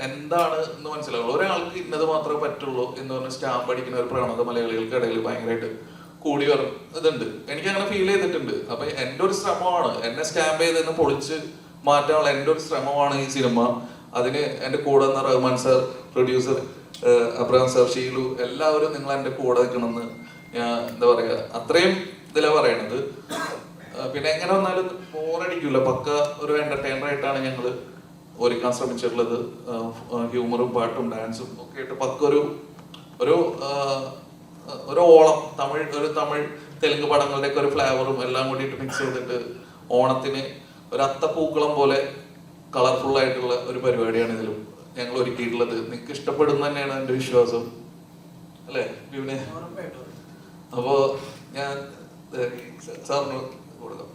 എന്താണ് എന്ന് മനസ്സിലാവുള്ളൂ. ഒരാൾക്ക് ഇന്നത് മാത്രമേ പറ്റുള്ളൂ എന്ന് പറഞ്ഞ സ്റ്റാമ്പ് അടിക്കുന്ന ഒരു പ്രവണത മലയാളികൾക്കിടയിൽ ഭയങ്കരമായിട്ട് കൂടി വരും ഇതുണ്ട്. എനിക്ക് അങ്ങനെ ഫീൽ ചെയ്തിട്ടുണ്ട്. അപ്പൊ എൻ്റെ ഒരു ശ്രമമാണ്, എന്നെ സ്റ്റാമ്പ് ചെയ്തെന്ന് പൊളിച്ച് മാറ്റാനുള്ള എൻ്റെ ഒരു ശ്രമമാണ് ഈ സിനിമ. അതിന് എൻ്റെ കൂടെ നിന്ന് Rahman sir, producer Abraham sir, Sheelu, എല്ലാവരും നിങ്ങൾ എൻ്റെ കൂടെ നിൽക്കണമെന്ന് ഞാൻ എന്താ പറയാ അത്രയും ഇതിലാ പറയണത്. പിന്നെ എങ്ങനെ വന്നാലും ബോറടിക്കൂല, പക്ക ഒരു എന്റർടൈനർ ആയിട്ടാണ് ഞങ്ങൾ ഒരുക്കാൻ ശ്രമിച്ചിട്ടുള്ളത്. ഹ്യൂമറും പാട്ടും ഡാൻസും ഒക്കെ ആയിട്ട് പക്ക ഒരു ഓളം, തമിഴ് തെലുങ്ക് പടങ്ങളുടെ ഒക്കെ ഒരു ഫ്ലേവറും എല്ലാം കൂടിയിട്ട് മിക്സ് ചെയ്തിട്ട് ഓണത്തിന് ഒരു അത്തപ്പൂക്കളം പോലെ കളർഫുൾ ആയിട്ടുള്ള ഒരു പരിപാടിയാണ് ഇതിലും ഞങ്ങൾ ഒരുക്കിയിട്ടുള്ളത്. നിങ്ങൾക്ക് ഇഷ്ടപ്പെടുന്ന തന്നെയാണ് എൻ്റെ വിശ്വാസം, അല്ലേ വിപിനെ? അപ്പോ ഞാൻ സാറിന് കൊടുക്കാം.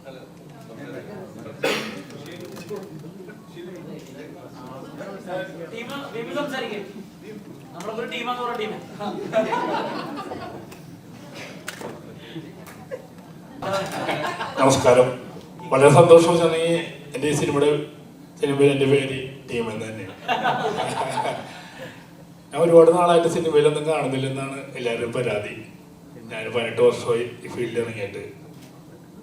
നമസ്കാരം. വളരെ സന്തോഷം വെച്ചാണെങ്കിൽ എൻ്റെ ഈ സിനിമയിൽ എൻ്റെ പേര് ടീം എന്ന് തന്നെയാണ്. ഞാൻ ഒരുപാട് നാളായിട്ട് സിനിമയിലൊന്നും കാണുന്നില്ലെന്നാണ് എല്ലാവരും പരാതി. ഞാൻ 18 വർഷമായി ഈ ഫീൽഡിൽ ഇറങ്ങിയിട്ട്.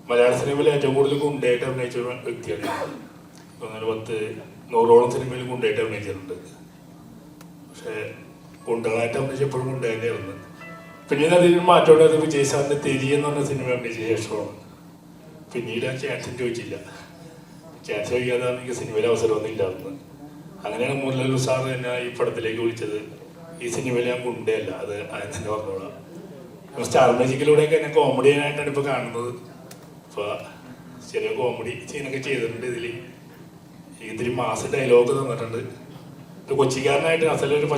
മലയാള സിനിമയിൽ ഏറ്റവും കൂടുതൽ ഗുണ്ടയായിട്ട് അഭിനയിച്ച വ്യക്തിയാണ് ഞാൻ. 100ഓളം സിനിമയിൽ ഗുണ്ടയായിട്ട് അഭിനയിച്ചിട്ടുണ്ട്. പക്ഷേ ഗുണ്ടകളായിട്ട് അഭിനയിച്ചപ്പോഴും ഗുണ്ട തന്നെയായിരുന്നു. പിന്നീട് അതിന് മാറ്റമുണ്ടായത് വിജയ് സാറിൻ്റെ തെരി എന്ന് പറഞ്ഞ സിനിമ അഭിനയിച്ച ശേഷമാണ്. പിന്നീട് ഞാൻ ചാൻസും ചോദിച്ചില്ല. ചാൻസ് ചോദിക്കാതെ എനിക്ക് സിനിമയിൽ അവസരമൊന്നും ഇല്ലായിരുന്നു. അങ്ങനെയാണ് മുരളി സാർ എന്നെ ഈ പടത്തിലേക്ക് വിളിച്ചത്. ഈ സിനിമയിൽ ഞാൻ ഗുണ്ടയല്ല, അത് ആദ്യം തന്നെ പറഞ്ഞോളാം. സ്റ്റാർ മാജിക്കിലൂടെയൊക്കെ എന്നെ കോമഡിയനായിട്ടാണ് ഇപ്പോൾ കാണുന്നത്. അപ്പോൾ ചെറിയ കോമഡി സീനൊക്കെ ചെയ്തിട്ടുണ്ട്. ഇതിൽ മാസ് ഡയലോഗ് തന്നിട്ടുണ്ട്. ഒരു കൊച്ചിക്കാരനായിട്ട് അസലൊരു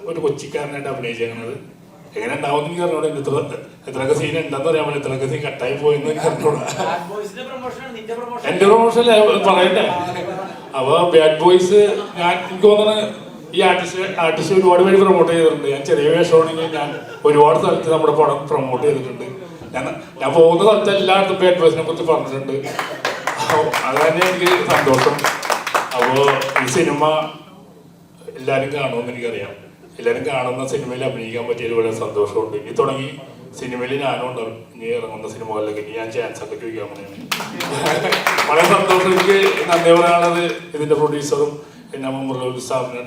ഒരു കൊച്ചിക്കാരനായിട്ട് അഭിനയിച്ചേക്കുന്നത്. എങ്ങനെ ഉണ്ടാവും എനിക്ക് അറിഞ്ഞൂടാ. എത്രയൊക്കെ സീൻ ഉണ്ടെന്ന് അറിയാൻ പറ്റില്ല, എത്രയൊക്കെ സീൻ കട്ടായി പോയെന്ന് എനിക്ക് അറിഞ്ഞൂടാ. എന്റെ പ്രൊമോഷൻ പറയണ്ടേ. അപ്പൊ ബാഡ് ബോയ്സ് എനിക്ക് തോന്നുന്നത് ഈ ആർട്ടിസ്റ്റ് ഒരുപാട് പേര് പ്രൊമോട്ട് ചെയ്തിട്ടുണ്ട്. ഞാൻ ചെറിയ വേഷമാണെങ്കിൽ ഞാൻ ഒരുപാട് സ്ഥലത്ത് നമ്മുടെ പടം പ്രൊമോട്ട് ചെയ്തിട്ടുണ്ട്. ഞാൻ പോകുന്ന സ്ഥലത്ത് എല്ലായിടത്തും ബാഡ് ബോയ്സിനെ കുറിച്ച് പറഞ്ഞിട്ടുണ്ട്. അത് തന്നെ എനിക്ക് സന്തോഷം. അപ്പോൾ ഈ സിനിമ എല്ലാവരും കാണുമെന്ന് എനിക്കറിയാം. എല്ലാവരും കാണുന്ന സിനിമയിൽ അഭിനയിക്കാൻ പറ്റിയതിൽ വളരെ സന്തോഷമുണ്ട്. ഇനി തുടങ്ങി സിനിമയിൽ ഞാനും ഉണ്ടാവും. ഇനി ഇറങ്ങുന്ന സിനിമകളിലേക്ക് ഇനി ഞാൻ ചാൻസ് ഒക്കെ ചോദിക്കാൻ വേണ്ടിയാണ്. വളരെ സന്തോഷം. എനിക്ക് നന്ദി പറയാനുള്ളത് ഇതിന്റെ പ്രൊഡ്യൂസറും പിന്നെ മുരളി സാറിന്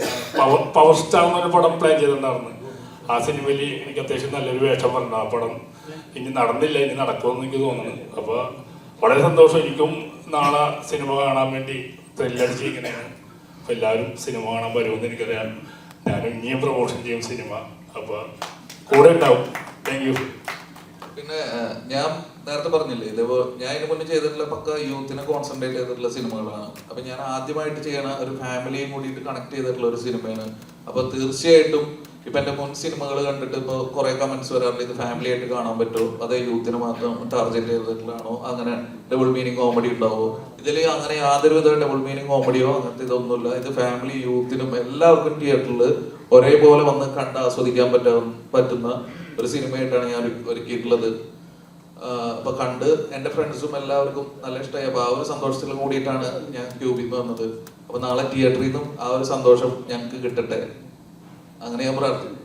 പവർ സ്റ്റാർ എന്നൊരു പടം പ്ലാൻ ചെയ്തിട്ടുണ്ടായിരുന്നു. ആ സിനിമയിൽ എനിക്ക് അത്യാവശ്യം നല്ലൊരു വേഷം പറഞ്ഞു. ആ പടം ഇനി നടന്നില്ല, ഇനി നടക്കുമെന്ന് എനിക്ക് തോന്നുന്നു. അപ്പോൾ വളരെ സന്തോഷം. എനിക്കും നാളെ സിനിമ കാണാൻ വേണ്ടി ത്രില്ലടിച്ചിരിക്കുന്നതാണ്. അപ്പോൾ എല്ലാവരും സിനിമ കാണാൻ വരുമെന്ന് എനിക്കറിയാം. ഞാനും ഇനിയും പ്രൊമോഷൻ ചെയ്യും സിനിമ. അപ്പോൾ കൂടെ ഉണ്ടാവും. Thank you. പിന്നെ ഞാൻ നേരത്തെ പറഞ്ഞില്ലേ, ഇതേപോലെ ഞാൻ ഇതിന് മുന്നേ ചെയ്തിട്ടുള്ള പക്ക യൂത്തിനെ കോൺസെൻട്രേറ്റ് ചെയ്തിട്ടുള്ള സിനിമകളാണ്. അപ്പൊ ഞാൻ ആദ്യമായിട്ട് ചെയ്യണ ഒരു ഫാമിലിയും കൂടിയിട്ട് കണക്ട് ചെയ്തിട്ടുള്ള ഒരു സിനിമയാണ്. അപ്പൊ തീർച്ചയായിട്ടും ഇപ്പൊ എന്റെ മുൻ സിനിമകൾ കണ്ടിട്ട് ഇപ്പൊ കുറെ കമന്റ്സ് വരാറുണ്ട്, ഇത് ഫാമിലി ആയിട്ട് കാണാൻ പറ്റുമോ, അതേ യൂത്തിനെ മാത്രം ടാർഗറ്റ് ചെയ്തിട്ടുള്ളതാണോ, അങ്ങനെ ഡബിൾ മീനിങ് കോമഡി ഉണ്ടാവോ? ഇതിൽ അങ്ങനെ യാതൊരു വിധ ഡബിൾ മീനിങ് കോമഡിയോ അങ്ങനത്തെ ഇതൊന്നുമില്ല. ഇത് ഫാമിലി യൂത്തിനും എല്ലാവർക്കും തിയേറ്ററിൽ ഒരേപോലെ വന്ന് കണ്ട് ആസ്വദിക്കാൻ പറ്റുന്ന ഒരു സിനിമയായിട്ടാണ് ഞാൻ ഒരുക്കിയിട്ടുള്ളത്. അപ്പൊ കണ്ട് എന്റെ ഫ്രണ്ട്സും എല്ലാവർക്കും നല്ല ഇഷ്ടമായി. അപ്പൊ ആ ഒരു സന്തോഷത്തിൽ കൂടിയിട്ടാണ് ഞാൻ ക്യൂബിൽ നിന്ന് വന്നത്. അപ്പൊ നാളെ തിയേറ്ററിൽ നിന്നും ആ ഒരു സന്തോഷം ഞങ്ങൾക്ക് കിട്ടട്ടെ, അങ്ങനെ ഞാൻ പ്രാർത്ഥിക്കും.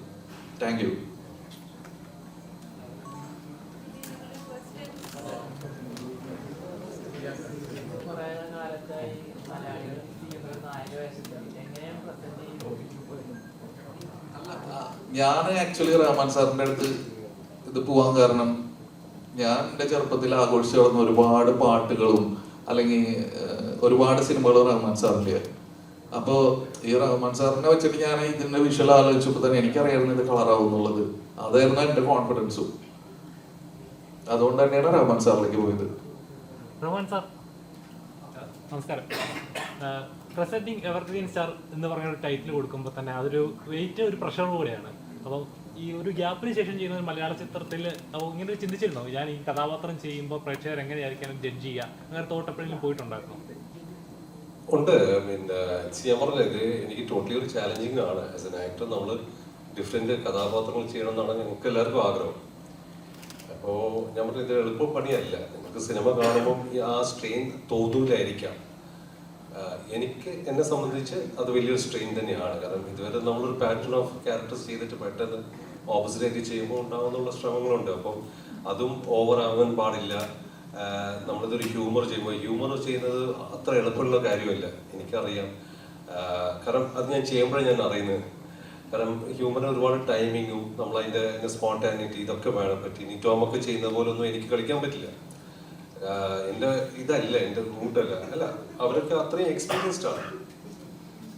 Thank you. ഞാൻ ആക്ച്വലി റഹ്മാൻ സാറിന്റെ അടുത്ത് ഇത് പോവാൻ കാരണം ഞാൻ എൻ്റെ ചെറുപ്പത്തിൽ ആഘോഷിച്ചു നടന്ന ഒരുപാട് പാട്ടുകളും അല്ലെങ്കിൽ ഒരുപാട് സിനിമകളും റഹ്മാൻ സാറിൻ്റെ. അപ്പോൾ ഈ റഹ്മാൻ സാറിനെ വെച്ചിട്ട് ഞാൻ ഇതിന്റെ വിഷ്വൽ ആലോചിച്ചപ്പോൾ തന്നെ എനിക്കറിയായിരുന്നു ഇത് കളറാവും എന്നുള്ളത്. അതായിരുന്നു എൻ്റെ കോൺഫിഡൻസും. അതുകൊണ്ട് തന്നെയാണ് റഹ്മാൻ സാറിലേക്ക് പോയത്. റഹ്മാൻ സാർ നമസ്കാരം. പ്രസന്റിങ് എവർഗ്രീൻ സ്റ്റാർ എന്ന് പറഞ്ഞ ഒരു ടൈറ്റിൽ കൊടുക്കുമ്പോൾ തന്നെ അതൊരു വെയിറ്റ്, ഒരു പ്രഷർ കൂടെയാണ്. അപ്പോൾ ഈ ഒരു ഗ്യാപ്പിന് ശേഷം ചെയ്യുന്ന ഒരു മലയാള ചിത്രത്തിൽ ഇങ്ങനെ ചിന്തിച്ചിരുന്നോ, ഞാൻ ഈ കഥാപാത്രം ചെയ്യുമ്പോൾ പ്രേക്ഷകർ എങ്ങനെയായിരിക്കും ജഡ്ജ് ചെയ്യുക, അങ്ങനെ തോട്ട് എപ്പോഴെങ്കിലും പോയിട്ടുണ്ടായിരുന്നു? ഉണ്ട്. ഞാൻ പറഞ്ഞത് എനിക്ക് ടോട്ടലി ഒരു ചാലഞ്ചിങ് ആണ്. ആസ് എൻ ആക്ടർ നമ്മൾ ഡിഫറെന്റ് കഥാപാത്രങ്ങൾ ചെയ്യണം എന്നാണ് ഞങ്ങൾക്ക് എല്ലാവർക്കും ആഗ്രഹം. അപ്പോൾ ഞാൻ പറഞ്ഞത് ഇത് എളുപ്പ പണിയല്ല. നമുക്ക് സിനിമ കാണുമ്പോൾ ആ സ്ട്രെയിൻ തോന്നൂലായിരിക്കാം. എനിക്ക് എന്നെ സംബന്ധിച്ച് അത് വലിയൊരു സ്ട്രെയിൻ തന്നെയാണ്. കാരണം ഇതുവരെ നമ്മളൊരു പാറ്റേൺ ഓഫ് ക്യാരക്ടേഴ്സ് ചെയ്തിട്ട് പെട്ടെന്ന് ഓപ്പോസിറ്റായിട്ട് ചെയ്യുമ്പോൾ ഉണ്ടാകുന്നുള്ള ശ്രമങ്ങളുണ്ട്. അപ്പം അതും ഓവർ ആവാൻ പാടില്ല. നമ്മളിതൊരു ഹ്യൂമർ ചെയ്യുമ്പോൾ ഹ്യൂമർ ചെയ്യുന്നത് അത്ര എളുപ്പമുള്ള കാര്യമല്ല, എനിക്കറിയാം. കാരണം അത് ഞാൻ ചെയ്യുമ്പോഴേ ഞാൻ അറിയുന്നത്. കാരണം ഹ്യൂമറിന് ഒരുപാട് ടൈമിങ്ങും നമ്മളതിൻ്റെ സ്പോണ്ടാനിറ്റി ഇതൊക്കെ വേണം. ഇനി ടോമൊക്കെ ചെയ്യുന്ന പോലെ ഒന്നും എനിക്ക് കളിക്കാൻ പറ്റില്ല. എൻ്റെ ഇതല്ല, എൻ്റെ റൂട്ടല്ല. അല്ല, അവരൊക്കെ അത്രയും എക്സ്പീരിയൻസ്ഡ് ആണ്.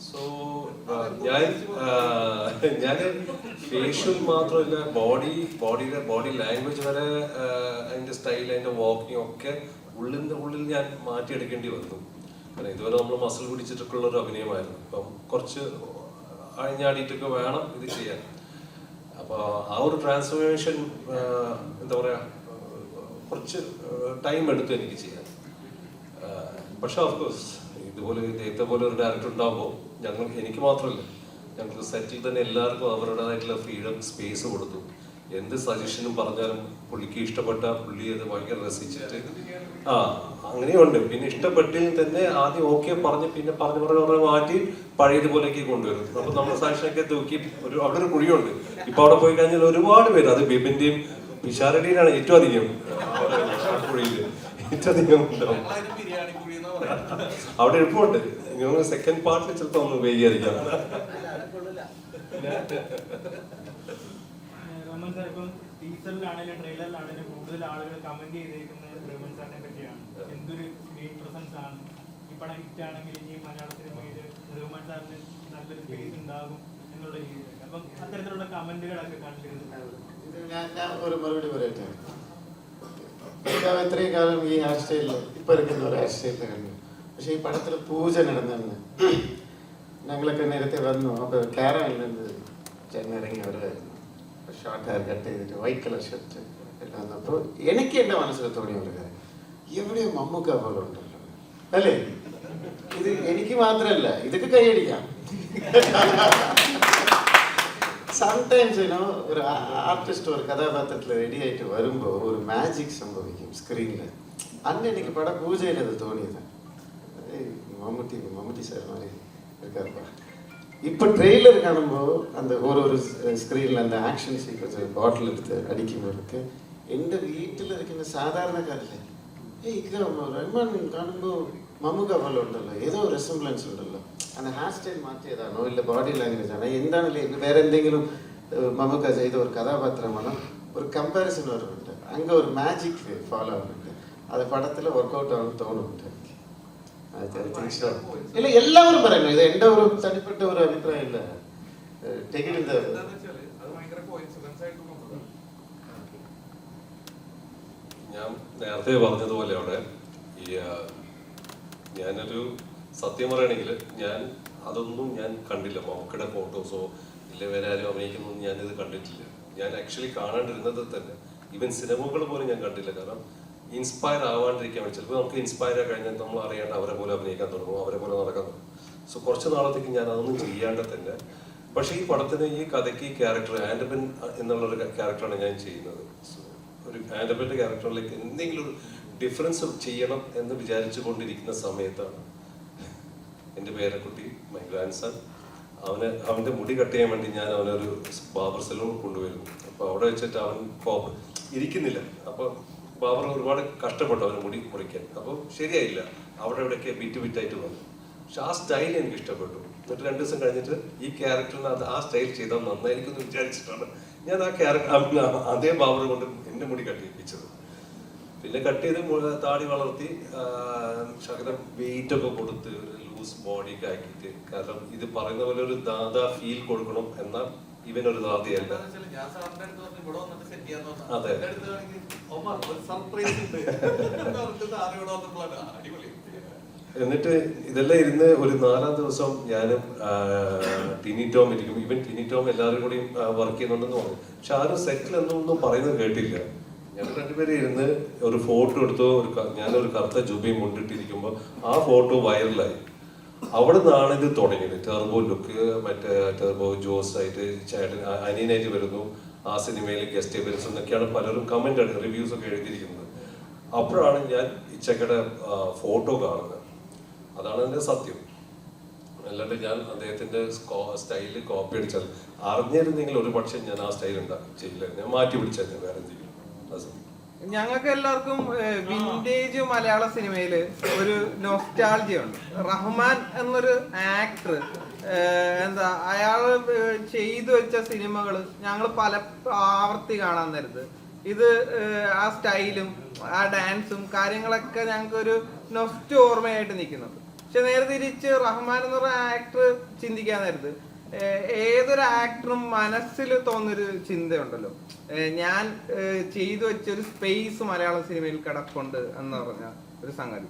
സോ ഞാൻ ഫേഷ്യൽ മാത്രമല്ല, ബോഡി ലാംഗ്വേജ് വരെ, അതിൻ്റെ സ്റ്റൈൽ, അതിൻ്റെ വാക്കിംഗ് ഒക്കെ ഉള്ളിൽ ഞാൻ മാറ്റിയെടുക്കേണ്ടി വന്നു. കാരണം ഇതുവരെ നമ്മൾ മസിൽ പിടിച്ചിട്ടൊക്കെയുള്ള ഒരു അഭിനയമായിരുന്നു. അപ്പം കുറച്ച് അഴിഞ്ഞാടിയിട്ടൊക്കെ വേണം ഇത് ചെയ്യാൻ. അപ്പോൾ ആ ഒരു ട്രാൻസ്ഫോർമേഷൻ എന്താ പറയുക, കുറച്ച് ടൈം എടുത്തു എനിക്ക് ചെയ്യാൻ. പക്ഷെ ഓഫ്കോഴ്സ് ഇതേത്തെ പോലെ ഒരു ഡയറക്ടർ ഉണ്ടാകുമ്പോൾ എനിക്ക് മാത്രമല്ല, ഞങ്ങൾക്ക് സെറ്റിൽ തന്നെ എല്ലാവർക്കും അവരുടേതായിട്ടുള്ള ഫ്രീഡം, സ്പേസ് കൊടുത്തു. എന്ത് സജഷനും പറഞ്ഞാലും പുള്ളിക്ക് ഇഷ്ടപ്പെട്ട, പുള്ളി അത് ഭയങ്കര രസിച്ചിട്ട് അങ്ങനെയുണ്ട്. പിന്നെ ഇഷ്ടപ്പെട്ടിൽ തന്നെ ആദ്യം ഓക്കെ പറഞ്ഞ് പിന്നെ പറഞ്ഞ് മാറ്റി പഴയതുപോലേക്ക് കൊണ്ടുവരും. അപ്പൊ നമ്മുടെ സജഷനൊക്കെ തൂക്കി അവിടെ ഒരു കുഴിയുണ്ട്. ഇപ്പൊ അവിടെ പോയി കഴിഞ്ഞാൽ ഒരുപാട് പേര്, അത് ബിബിന്റെയും പിഷാരടിയിലാണ് ഏറ്റവും അധികം കുഴിയിൽ ഏറ്റവും അധികം ഉണ്ടാവും. അവിടെ എളുപ്പമുണ്ട്. സെക്കൻഡ് പാർട്ടിൽ ചിലപ്പോൾ ഒന്ന് വൈകിയായിരിക്കാം. ടീസറിലാണെങ്കിലും ട്രെയിലറിലാണെങ്കിലും കൂടുതൽ ആളുകൾ കമന്റ് ചെയ്തേക്കുന്നത് റഹ്മാൻ സാറിനെ പറ്റിയാണ്. എന്തൊരു സ്ക്രീൻ പ്രസൻസ് ആണ്, ഈ പടം ഹിറ്റ് ആണെങ്കിൽ ഇനി മലയാള സിനിമയിൽ റഹ്മാൻ സാറിന് നല്ലൊരു സ്പേസ് ഉണ്ടാകും എന്നുള്ള രീതിയിലൊക്കെ. അപ്പം അത്തരത്തിലുള്ള കമന്റുകളൊക്കെ കണ്ടിരുന്നു. ഇത് ഞാൻ ഒരു മറുപടി പറയട്ടെ. ഇത്രയും കാലം ഈ ഹെയർ സ്റ്റൈലിൽ ഇപ്പൊ ഇരിക്കുന്ന ഒരു ഹെയർ സ്റ്റൈലിൽ കണ്ടു. പക്ഷെ ഈ പടത്തിൽ പൂജ നടന്നു ഞങ്ങളൊക്കെ നേരത്തെ വന്നു. അപ്പൊ കാരവനിൽ നിന്ന് ചെന്നിറങ്ങി അവരായിരുന്നു. ഷോർട്ട് ഹെയർ കട്ട് ചെയ്തിട്ട് വൈറ്റ് കളർ ഷർട്ട് എല്ലാം വന്നപ്പോൾ എനിക്ക് എൻ്റെ മനസ്സിൽ തോന്നിയ ഒരു കാര്യം, എവിടെയോ മമ്മൂക്ക പോലെ ഉണ്ടല്ലോ അല്ലേ? ഇത് എനിക്ക് മാത്രമല്ല, ഇതൊക്കെ കൈയടിക്കാം. സംടൈംസ് ഒരു ആർട്ടിസ്റ്റ് ഒരു കഥാപാത്രത്തിൽ റെഡി ആയിട്ട് വരുമ്പോൾ ഒരു മാജിക് സംഭവിക്കും സ്ക്രീനിൽ. അന്ന് എനിക്ക് പട പൂജയിൽ അത് തോന്നിയത്. മമ്മൂട്ടി സാർ மாதிரி இருக்காருப்பா. இப்போ ட்ரெய்லர் കാണുമ്പോൾ அந்த ஒரு സ്ക്രീനിൽ அந்த ആക്ഷൻ സീക്വൻസ് ബോട്ടിൽ എടുത്ത് അടിക്കുമ്പോഴൊക്കെ എൻ്റെ വീട്ടിലിരിക്കുന്ന സാധാരണക്കാരില്ലേ, ഇത് റഹ്മാൻ കാണുമ്പോൾ മമ്മൂക്ക പോലെ ഉണ്ടല്ലോ, ഏതോ റെസംബ്ലൻസ് ഉണ്ടല്ലോ. அந்த ഹെയർ സ്റ്റൈൽ മാറ്റിയതാണോ ഇല്ല ബോഡി ലാംഗ്വേജ് ആണോ എന്താണല്ലേ വേറെ എന്തെങ്കിലും മമ്മൂക്ക ചെയ്ത ഒരു കഥാപാത്രമാണോ, ഒരു കമ്പാരിസൺ വരുന്നുണ്ട്. അങ്ങ് ഒരു മാജിക് ഫോളോ ആവുന്നുണ്ട്. അത് പടത്തിൽ വർക്കൗട്ട് ആവുമെന്ന് തോന്നുന്നുണ്ട്. ഇല്ല, എല്ലാവരും പറയുന്നു. ഇത് എൻ്റെ ഒരു തനിപ്പെട്ട ഒരു അഭിപ്രായം ഇല്ല. ഞാൻ നേരത്തെ പറഞ്ഞതുപോലെ അവിടെ ഈ ഞാനൊരു സത്യം പറയണമെങ്കിൽ അതൊന്നും ഞാൻ കണ്ടില്ല. മമ്മൂക്കയുടെ ഫോട്ടോസോ ഇല്ല വേറെ ആരും അഭിനയിക്കുന്നൊന്നും ഞാനിത് കണ്ടിട്ടില്ല. ഞാൻ ആക്ച്വലി കാണാണ്ടിരുന്നത് തന്നെ ഈവൻ സിനിമകൾ പോലും ഞാൻ കണ്ടില്ല. കാരണം ഇൻസ്പയർ ആവാണ്ടിരിക്കാൻ വേണ്ടി ചിലപ്പോൾ നമുക്ക് ഇൻസ്പയർ ആയി കഴിഞ്ഞാൽ നമ്മൾ അറിയാണ്ട് അവരെ പോലെ അഭിനയിക്കാൻ തുടങ്ങും, അവരെ പോലെ നടക്കാൻ തുടങ്ങും. സോ കുറച്ച് നാളത്തേക്ക് ഞാൻ അതൊന്നും ചെയ്യാണ്ട് തന്നെ. പക്ഷേ ഈ പടത്തിന് ഈ കഥയ്ക്ക് ഈ ക്യാരക്ടർ ആൻഡപ്പൻ എന്നുള്ളൊരു ക്യാരക്ടറാണ് ഞാൻ ചെയ്യുന്നത്. ഒരു ആൻഡപ്പൻ്റെ ക്യാരക്ടറിലേക്ക് എന്തെങ്കിലും ഒരു ഡിഫറൻസ് ചെയ്യണം എന്ന് വിചാരിച്ചു കൊണ്ടിരിക്കുന്ന സമയത്താണ് എൻ്റെ പേരക്കുട്ടി മൈ ഗ്രാൻഡ് സൺ അവൻ്റെ മുടി കട്ട് ചെയ്യാൻ വേണ്ടി ഞാൻ അവനൊരു ബാബർ സലൂൺ കൊണ്ടുവരുന്നു. അപ്പോൾ അവിടെ വെച്ചിട്ട് അവൻ ഇരിക്കുന്നില്ല. അപ്പോൾ ബാബർ ഒരുപാട് കഷ്ടപ്പെട്ടു അവന് മുടി മുറിക്കാൻ. അപ്പോൾ ശരിയായില്ല, അവിടെ ഇവിടെയൊക്കെ ബിറ്റായിട്ട് വന്നു. പക്ഷെ ആ സ്റ്റൈൽ എനിക്ക് ഇഷ്ടപ്പെട്ടു. എന്നിട്ട് 2 ദിവസം കഴിഞ്ഞിട്ട് ഈ ക്യാരക്ടറിന് ആ സ്റ്റൈൽ ചെയ്താൽ നന്നായിരിക്കും എന്ന് വിചാരിച്ചിട്ടാണ് ഞാൻ ആ ക്യാരക്ടർ അതേ ബാബർ കൊണ്ട് എൻ്റെ മുടി കട്ട് ചെയ്യിപ്പിച്ചത്. പിന്നെ കട്ട് ചെയ്ത് താടി വളർത്തി ശകലം വെയിറ്റൊക്കെ കൊടുത്ത് ഒരു ലൂസ് ബോഡിയൊക്കെ ആക്കിയിട്ട്. കാരണം ഇത് പറയുന്ന പോലെ ഒരു ദാദാ ഫീൽ കൊടുക്കണം. എന്നാൽ ഇവനൊരു ദാദയല്ല. അതെ, എന്നിട്ട് ഇതെല്ലാം ഇരുന്ന് ഒരു 4-ാം ദിവസം ഞാനും ടിനി ടോം ഇരിക്കും. ഇവൻ ടിനി ടോം എല്ലാവരും കൂടി വർക്ക് ചെയ്യുന്നുണ്ടെന്ന് പറഞ്ഞു. പക്ഷെ ആരും സെറ്റിൽ ഒന്നും പറയുന്നത് കേട്ടില്ല. ഞങ്ങൾ 2 പേരും ഇരുന്ന് ഒരു ഫോട്ടോ എടുത്തു. ഞാനൊരു കറുത്ത ജുബയും മുണ്ടിട്ടിരിക്കുമ്പോൾ ആ ഫോട്ടോ വൈറലായി. അവിടെ നിന്നാണ് ഇത് തുടങ്ങിയത്. ടെർബോ ലുക്ക്, മറ്റേ ടെർബോ ജോസ് ആയിട്ട് ചേട്ടൻ അനിയനായിട്ട് വരുന്നു, ആ സിനിമയിൽ ഗസ്റ്റ് അപ്പിയറൻസ് എന്നൊക്കെയാണ് പലരും കമന്റ് റിവ്യൂസ് ഒക്കെ എഴുതിയിരിക്കുന്നത്. അപ്പോഴാണ് ഞാൻ ഇച്ചക്കയുടെ ഫോട്ടോ കാണുന്നത്. അതാണ് എൻ്റെ സത്യം. അല്ലാണ്ട് ഞാൻ അദ്ദേഹത്തിന്റെ സ്റ്റൈലിൽ കോപ്പി അടിച്ചാൽ അറിഞ്ഞിരുന്നെങ്കിൽ ഒരു പക്ഷേ ഞാൻ ആ സ്റ്റൈൽ ചെയ്യില്ല, ഞാൻ മാറ്റി പിടിച്ചാൽ വേറെ എന്തെങ്കിലും. ഞങ്ങൾക്ക് എല്ലാവർക്കും വിന്റേജ് മലയാള സിനിമയില് ഒരു നൊസ്റ്റാൾജിയ ഉണ്ട്. റഹ്മാൻ എന്നൊരു ആക്ടർ അയാൾ ചെയ്തു വെച്ച സിനിമകൾ ഞങ്ങൾ പല ആവർത്തി കാണാൻ നേരത്ത് ഇത് ആ സ്റ്റൈലും ആ ഡാൻസും കാര്യങ്ങളൊക്കെ ഞങ്ങൾക്ക് ഒരു നൊസ്റ്റ് ഓർമ്മയായിട്ട് നിൽക്കുന്നുണ്ട്. പക്ഷെ നേരെ തിരിച്ച് റഹ്മാൻ എന്ന് പറഞ്ഞ ആക്ടർ ചിന്തിക്കാൻ നേരത്ത് ഏതൊരു ആക്ടറും മനസ്സിൽ തോന്നുന്നൊരു ചിന്തയുണ്ടല്ലോ, ഞാൻ ചെയ്തു വെച്ചൊരു സ്പേസ് മലയാള സിനിമയിൽ കിടപ്പുണ്ട് എന്ന് പറഞ്ഞ ഒരു സംഗതി.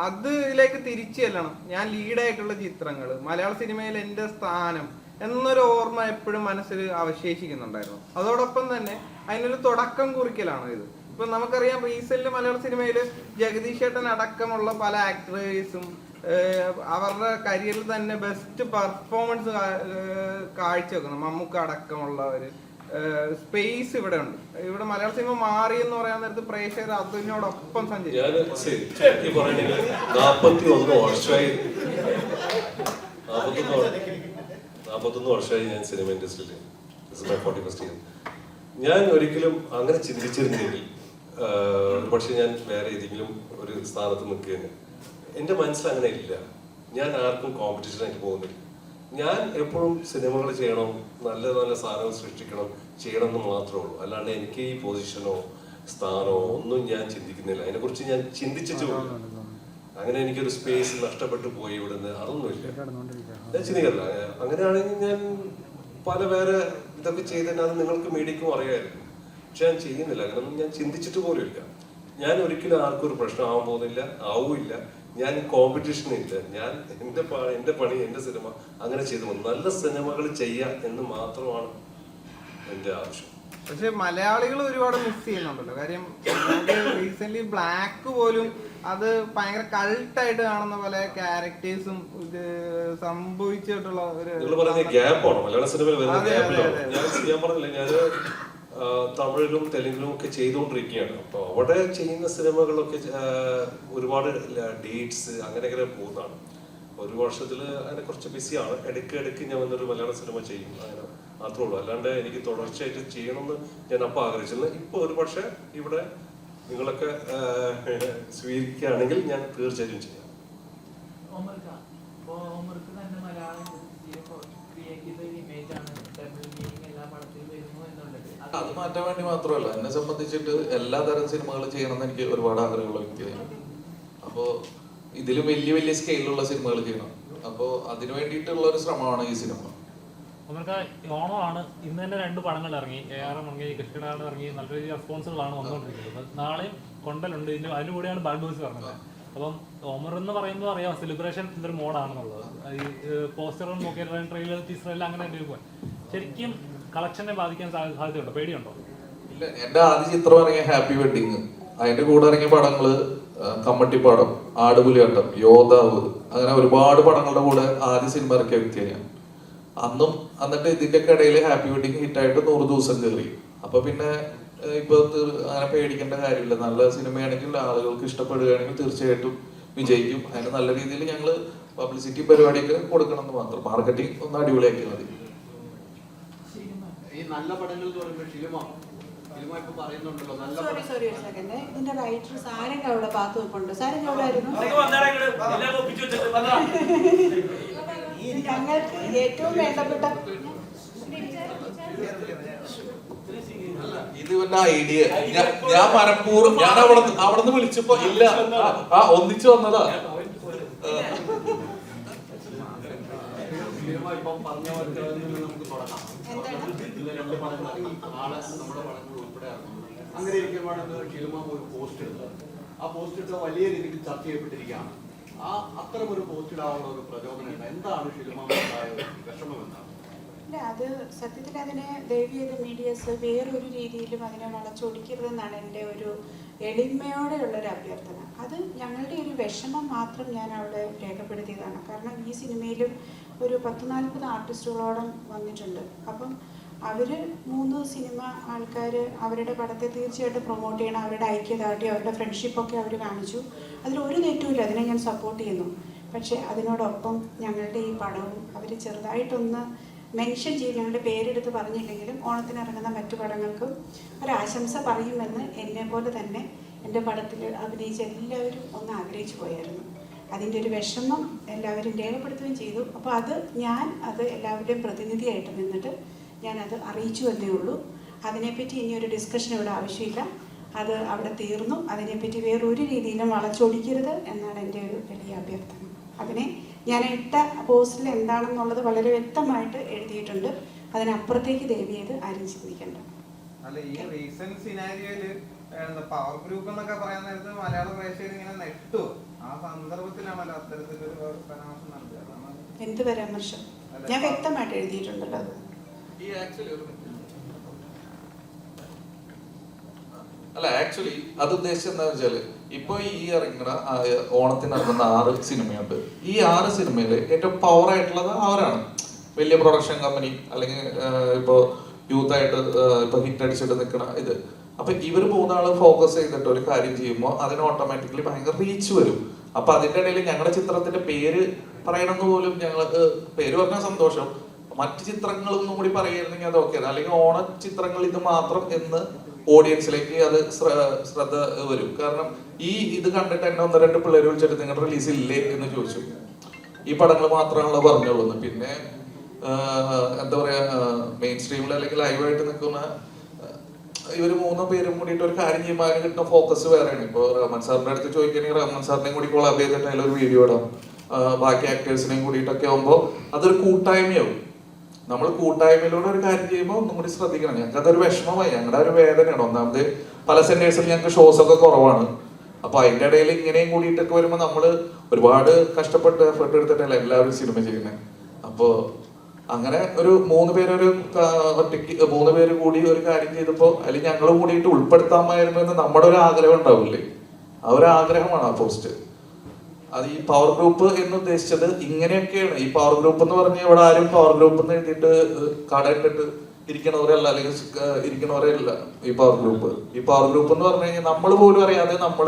അതിലേക്ക് തിരിച്ചു ചെല്ലണം. ഞാൻ ലീഡായിട്ടുള്ള ചിത്രങ്ങൾ, മലയാള സിനിമയിൽ എൻ്റെ സ്ഥാനം എന്നൊരു ഓർമ്മ എപ്പോഴും മനസ്സിൽ അവശേഷിക്കുന്നുണ്ടായിരുന്നു. അതോടൊപ്പം തന്നെ അതിനൊരു തുടക്കം കുറിക്കലാണ് ഇത്. ഇപ്പൊ നമുക്കറിയാം റീസെന്റ് മലയാള സിനിമയിൽ ജഗദീഷ് ചേട്ടൻ അടക്കമുള്ള പല ആക്ടേഴ്സും അവരുടെ കരിയറിൽ തന്നെ ബെസ്റ്റ് പെർഫോമൻസ് കാഴ്ചവെക്കുന്നു. മമ്മൂക്ക അടക്കമുള്ളവര് സ്പേസ് ഇവിടെ ഉണ്ട്. ഇവിടെ മലയാള സിനിമ മാറി എന്ന് പറയാൻ നേരത്ത് പ്രേക്ഷകർ അതിനോടൊപ്പം സഞ്ചരിച്ചു. 41 വർഷമായി ഞാൻ സിനിമ ഇൻഡസ്ട്രിയിൽ. ഞാൻ ഒരിക്കലും അങ്ങനെ ചിന്തിച്ചിരുന്നെങ്കിൽ പക്ഷെ ഞാൻ വേറെ ഏതെങ്കിലും ഒരു സ്ഥാനത്ത് നിൽക്കുകയാണ്. എൻ്റെ മനസ്സിൽ അങ്ങനെ ഇല്ല. ഞാൻ ആർക്കും കോമ്പറ്റീഷനായിട്ട് പോകുന്നില്ല. ഞാൻ എപ്പോഴും സിനിമകൾ ചെയ്യണം, നല്ല നല്ല സാധനങ്ങൾ സൃഷ്ടിക്കണം, ചെയ്യണം എന്ന് മാത്രമേ ഉള്ളൂ. അല്ലാണ്ട് എനിക്ക് ഈ പൊസിഷനോ സ്ഥാനമോ ഒന്നും ഞാൻ ചിന്തിക്കുന്നില്ല. അതിനെക്കുറിച്ച് ഞാൻ ചിന്തിച്ചിട്ടുമില്ല. അങ്ങനെ എനിക്കൊരു സ്പേസ് നഷ്ടപ്പെട്ടു പോയി ഇവിടുന്ന്, അതൊന്നുമില്ല. ഞാൻ ചിന്തിക്കല്ല. അങ്ങനെയാണെങ്കിൽ ഞാൻ പല വേറെ ഇതൊക്കെ ചെയ്തതിന് അത് നിങ്ങൾക്ക് മീഡിയക്കും അറിയാമായിരിക്കും. പക്ഷെ ഞാൻ ചെയ്യുന്നില്ല. അങ്ങനെയൊന്നും ഞാൻ ചിന്തിച്ചിട്ട് പോലും ഇല്ല. ഞാൻ ഒരിക്കലും ആർക്കും ഒരു പ്രശ്നമാവാൻ പോകുന്നില്ല, ആവുമില്ല. ഞാൻ കോമ്പറ്റീഷനില്ല. ഞാൻ എൻ്റെ പണി, എൻ്റെ സിനിമ അങ്ങനെ ചെയ്തു പോകും. നല്ല സിനിമകൾ ചെയ്യുക എന്ന് മാത്രമാണ് എൻ്റെ ആവശ്യം. പക്ഷെ മലയാളികൾ ഒരുപാട് മിസ് ചെയ്യുന്നുണ്ടല്ലോ. കാര്യം റീസെന്റ് ബ്ലാക്ക് പോലും അത് ഭയങ്കര കൾട്ടായിട്ട് കാണുന്ന പോലെ ക്യാരക്ടേഴ്സും ഇത് സംഭവിച്ചിട്ടുള്ള ഒരു നിങ്ങൾ പറയുന്ന ഗ്യാപ്പാണോ മലയാള സിനിമയിൽ വരുന്ന ഗ്യാപ്പിലാണോ? ഞാൻ പറഞ്ഞില്ല, ഞാൻ തമിഴിലും തെലുങ്കിലും ഒക്കെ ചെയ്തുകൊണ്ടിരിക്കുകയാണ്. അപ്പോൾ അവിടെ ചെയ്യുന്ന സിനിമകളൊക്കെ ഒരുപാട് ഡേറ്റ്സ് അങ്ങനെ പോകുന്നതാണ്. ഒരു വർഷത്തിൽ അങ്ങനെ കുറച്ച് ബിസിയാണ്. ഇടയ്ക്ക് ഞാൻ വന്നൊരു മലയാള സിനിമ ചെയ്യും, അങ്ങനെ മാത്രമേ ഉള്ളൂ. അല്ലാണ്ട് എനിക്ക് തുടർച്ചയായിട്ട് ചെയ്യണമെന്ന് ഞാൻ അപ്പം ആഗ്രഹിച്ചിരുന്നു. ഇപ്പോൾ ഒരു പക്ഷേ ഇവിടെ നിങ്ങളൊക്കെ സ്വീകരിക്കുകയാണെങ്കിൽ ഞാൻ തീർച്ചയായിട്ടും ചെയ്യാം. അത് മാറ്റാൻ വേണ്ടി മാത്രമല്ല, എന്നെ സംബന്ധിച്ചിട്ട് എല്ലാ തരം സിനിമകളും ചെയ്യണമെന്ന് എനിക്ക് ഒരുപാട് ആഗ്രഹമുള്ള വ്യക്തിയാണ്. അപ്പോൾ ഇതിലും വലിയ വലിയ സ്കെയിലുള്ള സിനിമകൾ ചെയ്യണം. അപ്പോൾ അതിനു വേണ്ടിയിട്ടുള്ള ഒരു ശ്രമമാണ് ഈ സിനിമ. നമുക്ക് ഓണമാണ്, ഇന്ന് തന്നെ 2 പടങ്ങൾ ഇറങ്ങി. AR ഇറങ്ങി, കൃഷ്ണനാട് ഇറങ്ങി. നല്ല രീതിയിൽ റെസ്പോൺസുകളാണ് വന്നുകൊണ്ടിരിക്കുന്നത്. നാളെയും കൊണ്ടലുണ്ട്. അതിൻ്റെ കൂടെയാണ് ബാഡ് ബോയ്സ് പറഞ്ഞത്. അപ്പം ഓമർ എന്ന് പറയുമ്പോൾ അറിയാം സെലിബ്രേഷൻ എന്തൊരു മോഡാണെന്നുള്ളത്. ഈ പോസ്റ്ററും നോക്കിയാൽ ട്രെയിലർ ടീസറെല്ലാം അങ്ങനെ പോയി ശരിക്കും കളക്ഷനെ ബാധിക്കാൻ സാധ്യതയുണ്ടോ? പേടിയുണ്ടോ? ഇല്ല, എൻ്റെ ആദ്യ ചിത്രം ഇറങ്ങിയ ഹാപ്പി വെഡിങ്, അതിന്റെ കൂടെ ഇറങ്ങിയ പടങ്ങള് കമ്മട്ടിപ്പാടം, ആടുപുലിയാട്ടം, യോദ്ധാവ്, അങ്ങനെ ഒരുപാട് പടങ്ങളുടെ കൂടെ ആദ്യ സിനിമ ഇറക്കിയ വ്യക്തിയാണ് ഞാൻ. എന്നിട്ട് ഇതിന്റെ ഇടയിൽ ഹാപ്പി വെഡിങ് ഹിറ്റായിട്ട് 100 ദിവസം കയറി. അപ്പൊ പിന്നെ ഇപ്പൊ അങ്ങനെ പേടിക്കേണ്ട കാര്യമില്ല. നല്ല സിനിമയാണെങ്കിൽ ആളുകൾക്ക് ഇഷ്ടപ്പെടുകയാണെങ്കിൽ തീർച്ചയായിട്ടും വിജയിക്കും. അതിന് നല്ല രീതിയിൽ ഞങ്ങൾ പബ്ലിസിറ്റി പരിപാടിയൊക്കെ കൊടുക്കണം എന്ന് മാത്രം. മാർക്കറ്റിംഗ് ഒന്ന് അടിപൊളിയാക്കിയാൽ മതി. ഈ നല്ല പടങ്ങൾ എന്ന് പറയുമ്പോൾ ഷിലിമ ഇപ്പൊ പറയുന്നുണ്ടല്ലോ നല്ല സോറി ഒരു സെക്കൻഡ്. ഇതിന്റെ റൈറ്റർ സാരംഗ അവിടെ പാത്തു വെപ്പുണ്ട്. സാരംഗ അവിടെ ആയിരുന്നു. ഞങ്ങൾക്ക് ഏറ്റവും വേണ്ടപ്പെട്ട ഇത് പിന്നെ ഐഡിയ ഞാൻ മനഃപൂർവ്വം ഞാൻ അവിടുന്ന് വിളിച്ചപ്പോ ഇല്ല, ഒന്നിച്ചു വന്നതാ. ഇപ്പം പറഞ്ഞ പോലെ നമുക്ക് തുടങ്ങാം. ഇന്ന് 2 പടങ്ങൾ നമ്മുടെ പടങ്ങൾ ഉൾപ്പെടെ അങ്ങനെ ഇരിക്കുമ്പോഴാണ് ഷിലിമ ഒരു പോസ്റ്റ് ഇടുന്നത്. ആ പോസ്റ്റ് ഇട്ട വലിയ രീതിയിൽ ചർച്ച ചെയ്യപ്പെട്ടിരിക്കുകയാണ്. അത്തരം ഒരു പോസ്റ്റ് ഇടാനുള്ള ഒരു പ്രചോദനം എന്താണ്? ഷിലിമ വിഷമം എന്താണ്? ഇല്ല, അത് സത്യത്തിൽ അതിനെ ദയവ് ചെയ്ത് മീഡിയസ് വേറൊരു രീതിയിലും അതിനെ വളച്ചൊടിക്കരുതെന്നാണ് എൻ്റെ ഒരു എളിമയോടെയുള്ളൊരു അഭ്യർത്ഥന. അത് ഞങ്ങളുടെ ഒരു വിഷമം മാത്രം ഞാൻ അവിടെ രേഖപ്പെടുത്തിയതാണ്. കാരണം ഈ സിനിമയിലും ഒരു 10-40 ആർട്ടിസ്റ്റുകളോളം വന്നിട്ടുണ്ട്. അപ്പം അവർ 3 സിനിമ ആൾക്കാർ അവരുടെ പടത്തെ തീർച്ചയായിട്ടും പ്രൊമോട്ട് ചെയ്യണം. അവരുടെ ഐക്യദാർഢ്യം, അവരുടെ ഫ്രണ്ട്ഷിപ്പൊക്കെ അവർ കാണിച്ചു. അതിലൊരു തെറ്റുമില്ല, അതിനെ ഞാൻ സപ്പോർട്ട് ചെയ്യുന്നു. പക്ഷേ അതിനോടൊപ്പം ഞങ്ങളുടെ ഈ പടവും അവർ ചെറുതായിട്ടൊന്ന് മെൻഷൻ ചെയ്ത് ഞങ്ങളുടെ പേരെടുത്ത് പറഞ്ഞില്ലെങ്കിലും ഓണത്തിനിറങ്ങുന്ന മറ്റു പടങ്ങൾക്കും ഒരാശംസ പറയുമെന്ന് എന്നെപ്പോലെ തന്നെ എൻ്റെ പടത്തിൽ അഭിനയിച്ച എല്ലാവരും ഒന്ന് ആഗ്രഹിച്ചു പോയായിരുന്നു. അതിൻ്റെ ഒരു വിഷമം എല്ലാവരും രേഖപ്പെടുത്തുകയും ചെയ്തു. അപ്പോൾ അത് എല്ലാവരുടെയും പ്രതിനിധിയായിട്ട് നിന്നിട്ട് ഞാനത് അറിയിച്ചു എന്നേ ഉള്ളൂ. അതിനെപ്പറ്റി ഇനിയൊരു ഡിസ്കഷൻ ഇവിടെ ആവശ്യമില്ല. അത് അവിടെ തീർന്നു. അതിനെപ്പറ്റി വേറൊരു രീതിയിലും വളച്ചൊടിക്കരുത് എന്നാണ് എൻ്റെ ഒരു വലിയ അഭ്യർത്ഥന. അതിനെ ഞാൻ ഇട്ട പോസ്റ്റിൽ എന്താണെന്നുള്ളത് വളരെ വ്യക്തമായിട്ട് എഴുതിയിട്ടുണ്ട്. അതിനപ്പുറത്തേക്ക് ദയവ് ചെയ്ത് ആരും ചിന്തിക്കേണ്ട. അല്ല, ഈ റീസെന്റ് സിനാരിയോയില് പവർ ഗ്രൂപ്പ് എന്നൊക്കെ പറയുന്ന നേരത്ത് മലയാള പ്രേക്ഷകർ ഇങ്ങനെ നെട്ടു. ആ സന്ദർഭത്തിലാണല്ലോ അത്തരത്തിലൊരു പരാമർശം നടത്തിയത്. എന്ത് പരാമർശം? ഞാൻ വ്യക്തമായിട്ട് എഴുതിയിട്ടുണ്ടല്ലോ. അത് ആക്ച്വലി അത് ഉദ്ദേശിച്ചത് എന്താ വെച്ചാല്, ഇപ്പൊ ഈ ഇറങ്ങുന്ന ഓണത്തിന് ഇറങ്ങുന്ന 6 സിനിമയുണ്ട്. ഈ 6 സിനിമയില് ഏറ്റവും പവർ ആയിട്ടുള്ളത് അവരാണ്. വലിയ പ്രൊഡക്ഷൻ കമ്പനി അല്ലെങ്കിൽ ഇപ്പൊ യൂത്ത് ആയിട്ട് ഇപ്പൊ ഹിറ്റ് അടിച്ചിട്ട് നിൽക്കണ ഇത്. അപ്പൊ ഇവർ 3 ആള് ഫോക്കസ് ചെയ്തിട്ട് ഒരു കാര്യം ചെയ്യുമ്പോൾ അതിന് ഓട്ടോമാറ്റിക്കലി ഭയങ്കര റീച്ച് വരും. അപ്പൊ അതിന്റെ ഇടയിൽ ഞങ്ങളുടെ ചിത്രത്തിന്റെ പേര് പറയണമെന്ന് പോലും ഞങ്ങൾക്ക് പേര് പറഞ്ഞാൽ സന്തോഷം. മറ്റു ചിത്രങ്ങളൊന്നും കൂടി പറയുകയായിരുന്നെങ്കിൽ അത് ഓക്കെ. അല്ലെങ്കിൽ ഓണ ചിത്രങ്ങൾ ഇത് മാത്രം എന്ന് ഓഡിയൻസിലേക്ക് അത് ശ്രദ്ധ വരും. കാരണം ഇത് കണ്ടിട്ട് എന്നെ 1-2 പിള്ളേർ വിളിച്ചിട്ട് നിങ്ങളുടെ റിലീസ് ഇല്ലേ എന്ന് ചോദിച്ചു. ഈ പടങ്ങൾ മാത്രമാണല്ലോ പറഞ്ഞോളൂ. പിന്നെ എന്താ പറയാ മെയിൻ സ്ട്രീമിൽ അല്ലെങ്കിൽ ലൈവായിട്ട് നിൽക്കുന്ന ഇവർ 3 പേരും കൂടിയിട്ട് ഒരു കാര്യം ചെയ്യുമ്പോൾ അതിന് കിട്ടുന്ന ഫോക്കസ് വേറെയാണ്. ഇപ്പോൾ റഹ്മാൻ സാറിന്റെ അടുത്ത് ചോദിക്കുകയാണെങ്കിൽ റഹ്മാൻ സാറിനെയും കൂടി കൊളാബ് ചെയ്തിട്ട് അതിലൊരു വീഡിയോ ഇടാം, ബാക്കി ആക്ടേഴ്സിനെയും കൂടിയിട്ടൊക്കെ ആകുമ്പോൾ അതൊരു കൂട്ടായ്മയാവും. നമ്മൾ കൂട്ടായ്മയിലൂടെ ഒരു കാര്യം ചെയ്യുമ്പോൾ ഒന്നും കൂടി ശ്രദ്ധിക്കണം. ഞങ്ങൾക്ക് അതൊരു വിഷമമായി, ഞങ്ങളുടെ ഒരു വേദനയാണ്. ഒന്നാമത് പല സെന്റേഴ്സിൽ ഞങ്ങൾക്ക് ഷോസ് ഒക്കെ കുറവാണ്. അപ്പൊ അതിന്റെ ഇടയിൽ ഇങ്ങനെയും കൂടിയിട്ടൊക്കെ വരുമ്പോൾ നമ്മൾ ഒരുപാട് കഷ്ടപ്പെട്ട് എഫേർട്ട് എടുത്തിട്ടല്ല എല്ലാവരും സിനിമ ചെയ്യുന്നത്. അപ്പോൾ അങ്ങനെ ഒരു 3 പേരൊരു ഒറ്റയ്ക്ക് 3 പേര് കൂടി ഒരു കാര്യം ചെയ്തപ്പോൾ അതിൽ ഞങ്ങൾ കൂടിയിട്ട് ഉൾപ്പെടുത്താമായിരുന്നു എന്ന് നമ്മുടെ ഒരു ആഗ്രഹം ഉണ്ടാവില്ലേ? ആ ഒരു ആഗ്രഹമാണ് ആ പോസ്റ്റ്. അത് ഈ പവർ ഗ്രൂപ്പ് എന്ന് ഉദ്ദേശിച്ചത് ഇങ്ങനെയൊക്കെയാണ്. ഈ പവർ ഗ്രൂപ്പ് എന്ന് പറഞ്ഞാൽ ഇവിടെ ആരും പവർ ഗ്രൂപ്പ് എന്ന് എഴുതിയിട്ട് കട ഇട്ടിട്ട് ഇരിക്കണവരല്ല, അല്ലെങ്കിൽ ഇരിക്കണവരല്ല ഈ പവർ ഗ്രൂപ്പ്. ഈ പവർ ഗ്രൂപ്പ് എന്ന് പറഞ്ഞു കഴിഞ്ഞാൽ നമ്മൾ പോലും അറിയാതെ നമ്മൾ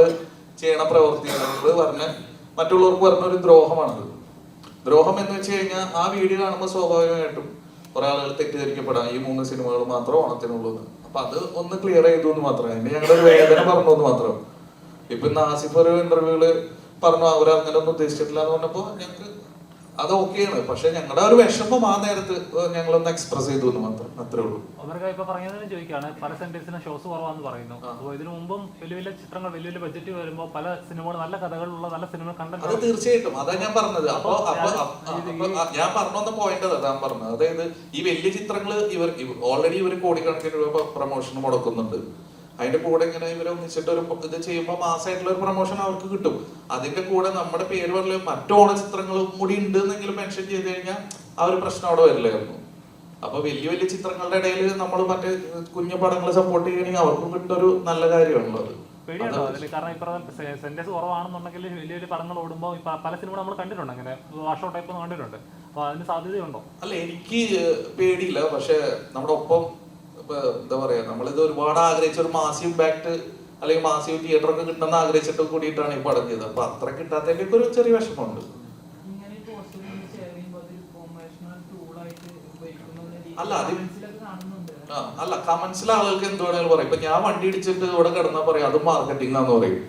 ചെയ്യണ പ്രവർത്തികളോട് പറഞ്ഞ മറ്റുള്ളവർക്ക് പറഞ്ഞ ഒരു ദ്രോഹമാണത്. ദ്രോഹം എന്ന് വെച്ച് കഴിഞ്ഞാൽ ആ വീഡിയോ കാണുമ്പോൾ സ്വാഭാവികമായിട്ടും കുറെ ആളുകൾ തെറ്റിദ്ധരിക്കപ്പെടാം, ഈ 3 സിനിമകൾ മാത്രം ഓണത്തിനുള്ളത്. അപ്പൊ അത് ഒന്ന് ക്ലിയർ ചെയ്തു എന്ന് മാത്രം, അതിന്റെ ഞങ്ങളുടെ ഒരു വേദന പറഞ്ഞു എന്ന് മാത്രം. ഇപ്പൊ നാസിഫ് ഒരു ഇന്റർവ്യൂല് പറഞ്ഞു അവരങ്ങനെ ഒന്നും ഉദ്ദേശിച്ചിട്ടില്ല എന്ന് പറഞ്ഞപ്പോ ഞങ്ങൾക്ക് അത് ഓക്കെയാണ്. പക്ഷെ ഞങ്ങളുടെ ഒരു വിഷമം ആ നേരത്ത് ഞങ്ങളൊന്ന് എക്സ്പ്രസ് ചെയ്തു എന്ന് മാത്രം, അത്രേ ഉള്ളൂ. ഇപ്പൊ പറഞ്ഞതിന് ചോദിക്കുകയാണ്, പല സെന്റേഴ്സിന് ഷോസ് കുറവാന്ന് പറയുന്നു. അപ്പോൾ ഇതിനു മുമ്പും വലിയ വലിയ ചിത്രങ്ങൾ വലിയ വലിയ ബഡ്ജറ്റ് വരുമ്പോൾ പല സിനിമകൾ നല്ല കഥകളുള്ള നല്ല സിനിമ കണ്ടന്റ് അത് തീർച്ചയായിട്ടും അതാ ഞാൻ പറഞ്ഞത്. അപ്പൊ ഞാൻ പറഞ്ഞ പോയിന്റ് അതാ പറഞ്ഞത്. അതായത് ഈ വലിയ ചിത്രങ്ങൾ ഇവർ ഓൾറെഡി ഇവർ കോടിക്കണക്കിന് രൂപ പ്രൊമോഷൻ മുടക്കുന്നുണ്ട്. അതിന്റെ കൂടെ ഇങ്ങനെ ഇവരെ ഒന്നിച്ചിട്ട് ഒരു ഇത് ചെയ്യുമ്പോൾ മാസമായിട്ടുള്ള ഒരു പ്രൊമോഷൻ അവർക്ക് കിട്ടും. അതിന്റെ കൂടെ നമ്മുടെ പേര് പറഞ്ഞ മറ്റു ഓണ ചിത്രങ്ങളും കൂടി ഉണ്ട് എന്നെങ്കിലും മെൻഷൻ ചെയ്ത് കഴിഞ്ഞാൽ ആ ഒരു പ്രശ്നം അവിടെ വരില്ലായിരുന്നു. അപ്പൊ വലിയ വലിയ ചിത്രങ്ങളുടെ ഇടയിൽ നമ്മൾ മറ്റേ കുഞ്ഞു പടങ്ങൾ സപ്പോർട്ട് ചെയ്യണമെങ്കിൽ അവർക്കും കിട്ടൊരു നല്ല കാര്യമാണല്ലോ അത്. പേടിയുണ്ടോ അതിൽ? കാരണം ഇപ്പൊ സെന്റേഴ്സ് കുറവാണെന്നുണ്ടെങ്കിൽ വലിയ വലിയ പടങ്ങൾ ഓടുമ്പോൾ പല സിനിമ നമ്മൾ കണ്ടിട്ടുണ്ട്, അങ്ങനെ വാഷ് ഔട്ട് ടൈപ്പ് കണ്ടിട്ടുണ്ട്. അപ്പൊ അതിന് സാധ്യതയുണ്ടോ? അല്ല, എനിക്ക് പേടിയില്ല. പക്ഷെ നമ്മുടെ ഒപ്പം എന്താ പറയാ, നമ്മളിത് ഒരുപാട് ആഗ്രഹിച്ച ഒരു മാസീവ് ഇമ്പാക്ട് അല്ലെങ്കിൽ മാസീവ് തിയേറ്റർ ഒക്കെ കിട്ടണമെന്ന് ആഗ്രഹിച്ചിട്ട് കൂടിയിട്ടാണ് ഈ പടം ചെയ്തത്. അപ്പൊ അത്ര കിട്ടാത്തതിന്റെ ഒരു ചെറിയ വിഷമമുണ്ട്. അല്ല അല്ല കമന്റ്സിലെ ആളുകൾക്ക് എന്ത് വേണമെങ്കിലും പറയും. ഇപ്പൊ ഞാൻ വണ്ടി ഇടിച്ചിട്ട് ഇവിടെ കിടന്നാ പറയാം അത് മാർക്കറ്റിംഗ് ആന്ന് പറയും.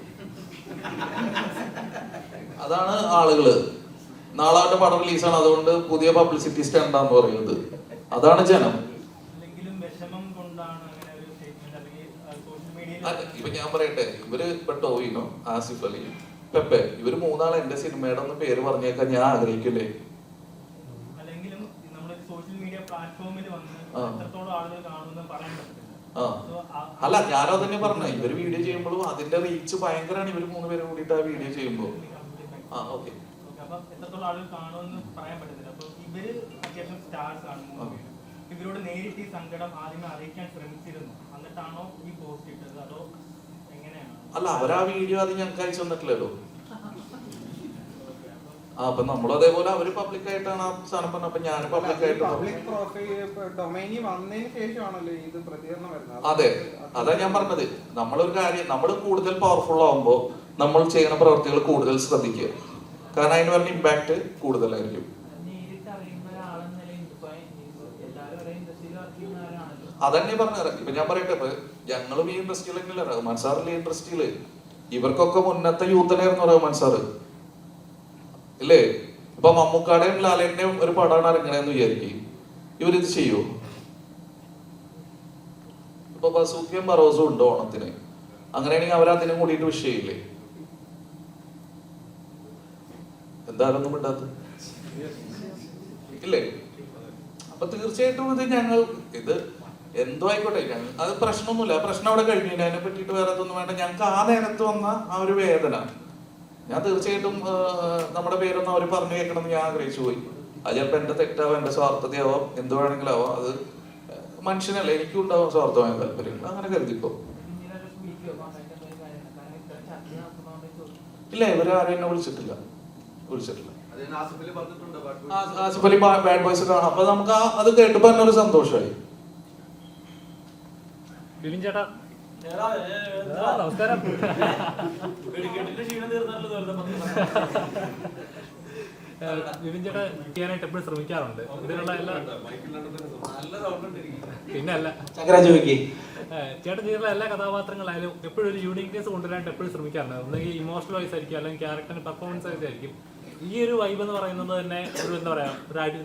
അതാണ് ആളുകള്. നാളെ അവന്റെ പടം റിലീസാണ്, അതുകൊണ്ട് പുതിയ പബ്ലിസിറ്റി സ്റ്റണ്ടാന്ന് പറയുന്നത്. അതാണ് ജനം. ഇപ്പൊ ഞാൻ പറയട്ടെ, ഇവര് ഇപ്പൊ ടോവിനോ, ആസിഫ് അലി, പെപ്പെ, ഇവര് 3 എന്റെ സിനിമയുടെ ഒന്ന് പേര് പറഞ്ഞേക്കാൻ ഞാൻ ആഗ്രഹിക്കില്ലേ? അല്ല, ഞാനോ തന്നെ പറഞ്ഞ ഇവര് വീഡിയോ ചെയ്യുമ്പോഴും അതിന്റെ റീച്ച് ഭയങ്കരമാണ്. ഇവര് 3 പേരും കൂടിയിട്ട് ആ വീഡിയോ ചെയ്യുമ്പോ ഓക്കെ ഇവരോട് നേരിട്ട് ഈ സങ്കടം ആദ്യമേ അറിയിക്കാൻ ശ്രമിച്ചിരുന്നു, എന്നിട്ടാണോ ഈ പോസ്റ്റ് ഇട്ടത്, അതോ എങ്ങനെയാണ്? അല്ല, അവരാ വീഡിയോ അത് ഞങ്ങൾക്ക് അയച്ചു തന്നിട്ടില്ലല്ലോ. അപ്പൊ നമ്മളും അതേപോലെ അവര് പബ്ലിക് ആയിട്ടാണ് ആ സാധനം പറഞ്ഞത്. അപ്പൊ ഞാൻ പബ്ലിക് ആയിട്ട് അതെ, അതാ ഞാൻ പറഞ്ഞത്. നമ്മളൊരു കാര്യം നമ്മൾ കൂടുതൽ പവർഫുൾ ആവുമ്പോ നമ്മൾ ചെയ്യുന്ന പ്രവർത്തികൾ കൂടുതൽ ശ്രദ്ധിക്കുക. കാരണം അതിന് പറഞ്ഞ ഇമ്പാക്ട് കൂടുതലായിരിക്കും. അതന്നെ പറഞ്ഞത്. ഇപ്പൊ ഞാൻ പറയട്ടെ, ഇപ്പൊ ഞങ്ങളും ഈ ഇൻഡസ്ട്രിയിലെങ്കിലും റഹ്മാൻ സാറിന്റെ ഇൻഡസ്ട്രിയില് ഇവർക്കൊക്കെ മുന്നത്തെ യൂത്തനായിരുന്നു റഹ്മാൻ സാറ്, ഇല്ലേ? ഇപ്പൊ മമ്മൂക്കാടെയും ലാലേന്റെയും ഒരു പടമാണ് ഇറങ്ങണേന്ന് വിചാരിക്കും, ഇവരിത് ചെയ്യൂ? ഇപ്പൊ ബസൂക്കിയും ബറോസും ഉണ്ട് ഓണത്തിന്. അങ്ങനെയാണെങ്കിൽ അവരതിനും കൂടിയിട്ട് വിഷയമില്ലേ? എന്തായാലൊന്നും ഇണ്ടാത്ത ഇല്ലേ? അപ്പൊ തീർച്ചയായിട്ടും ഇത് എന്തോ ആയിക്കോട്ടെ, അത് പ്രശ്നമൊന്നുമില്ല. പ്രശ്നം അവിടെ കഴിഞ്ഞില്ല, അതിനെ പറ്റിയിട്ട് വേറെ ഒന്നും വേണ്ട. ഞങ്ങൾക്ക് ആ നേരത്ത് വന്ന ആ ഒരു വേദന ഞാൻ തീർച്ചയായിട്ടും നമ്മുടെ പേരൊന്നും അവർ പറഞ്ഞു കേൾക്കണം എന്ന് ഞാൻ ആഗ്രഹിച്ചു പോയി. അത് ചിലപ്പോൾ എന്റെ തെറ്റാവാം, എന്റെ സ്വാർത്ഥതയാവാം, എന്ത് വേണമെങ്കിലും ആവാം. അത് മനുഷ്യനല്ലേ, എനിക്കും ഉണ്ടാവാം സ്വാർത്ഥമായ താല്പര്യങ്ങൾ. അങ്ങനെ കരുതിക്കോ. ഇല്ല, ഇവരാരും എന്നെ വിളിച്ചിട്ടില്ല. ആസിഫ് അലി ബാഡ് ബോയ്സ് കാണാം. അപ്പൊ നമുക്ക് അത് കേട്ടപ്പോ തന്നെ ഒരു സന്തോഷമായി. ബിബിൻ ചേട്ടാ നമസ്കാരം. ബിബിൻ ചേട്ടാ ചെയ്യാനായിട്ട് എപ്പോഴും ശ്രമിക്കാറുണ്ട്. ഇതിനുള്ള എല്ലാ പിന്നെ അല്ല ചേട്ടൻ ചെയ്യുന്ന എല്ലാ കഥാപാത്രങ്ങളായാലും എപ്പോഴും ഒരു യൂണിക്നെസ് കൊണ്ടുവരാനായിട്ട് എപ്പോഴും ശ്രമിക്കാറുണ്ട്. ഒന്നെങ്കിൽ ഇമോഷണൽ വൈസ് ആയിരിക്കും, അല്ലെങ്കിൽ ക്യാരക്ടറിന് പെർഫോമൻസ് വൈസ് ആയിരിക്കും. ഈ ഒരു വൈബ് എന്ന് പറയുന്നത് തന്നെ ഒരു എന്താ പറയാ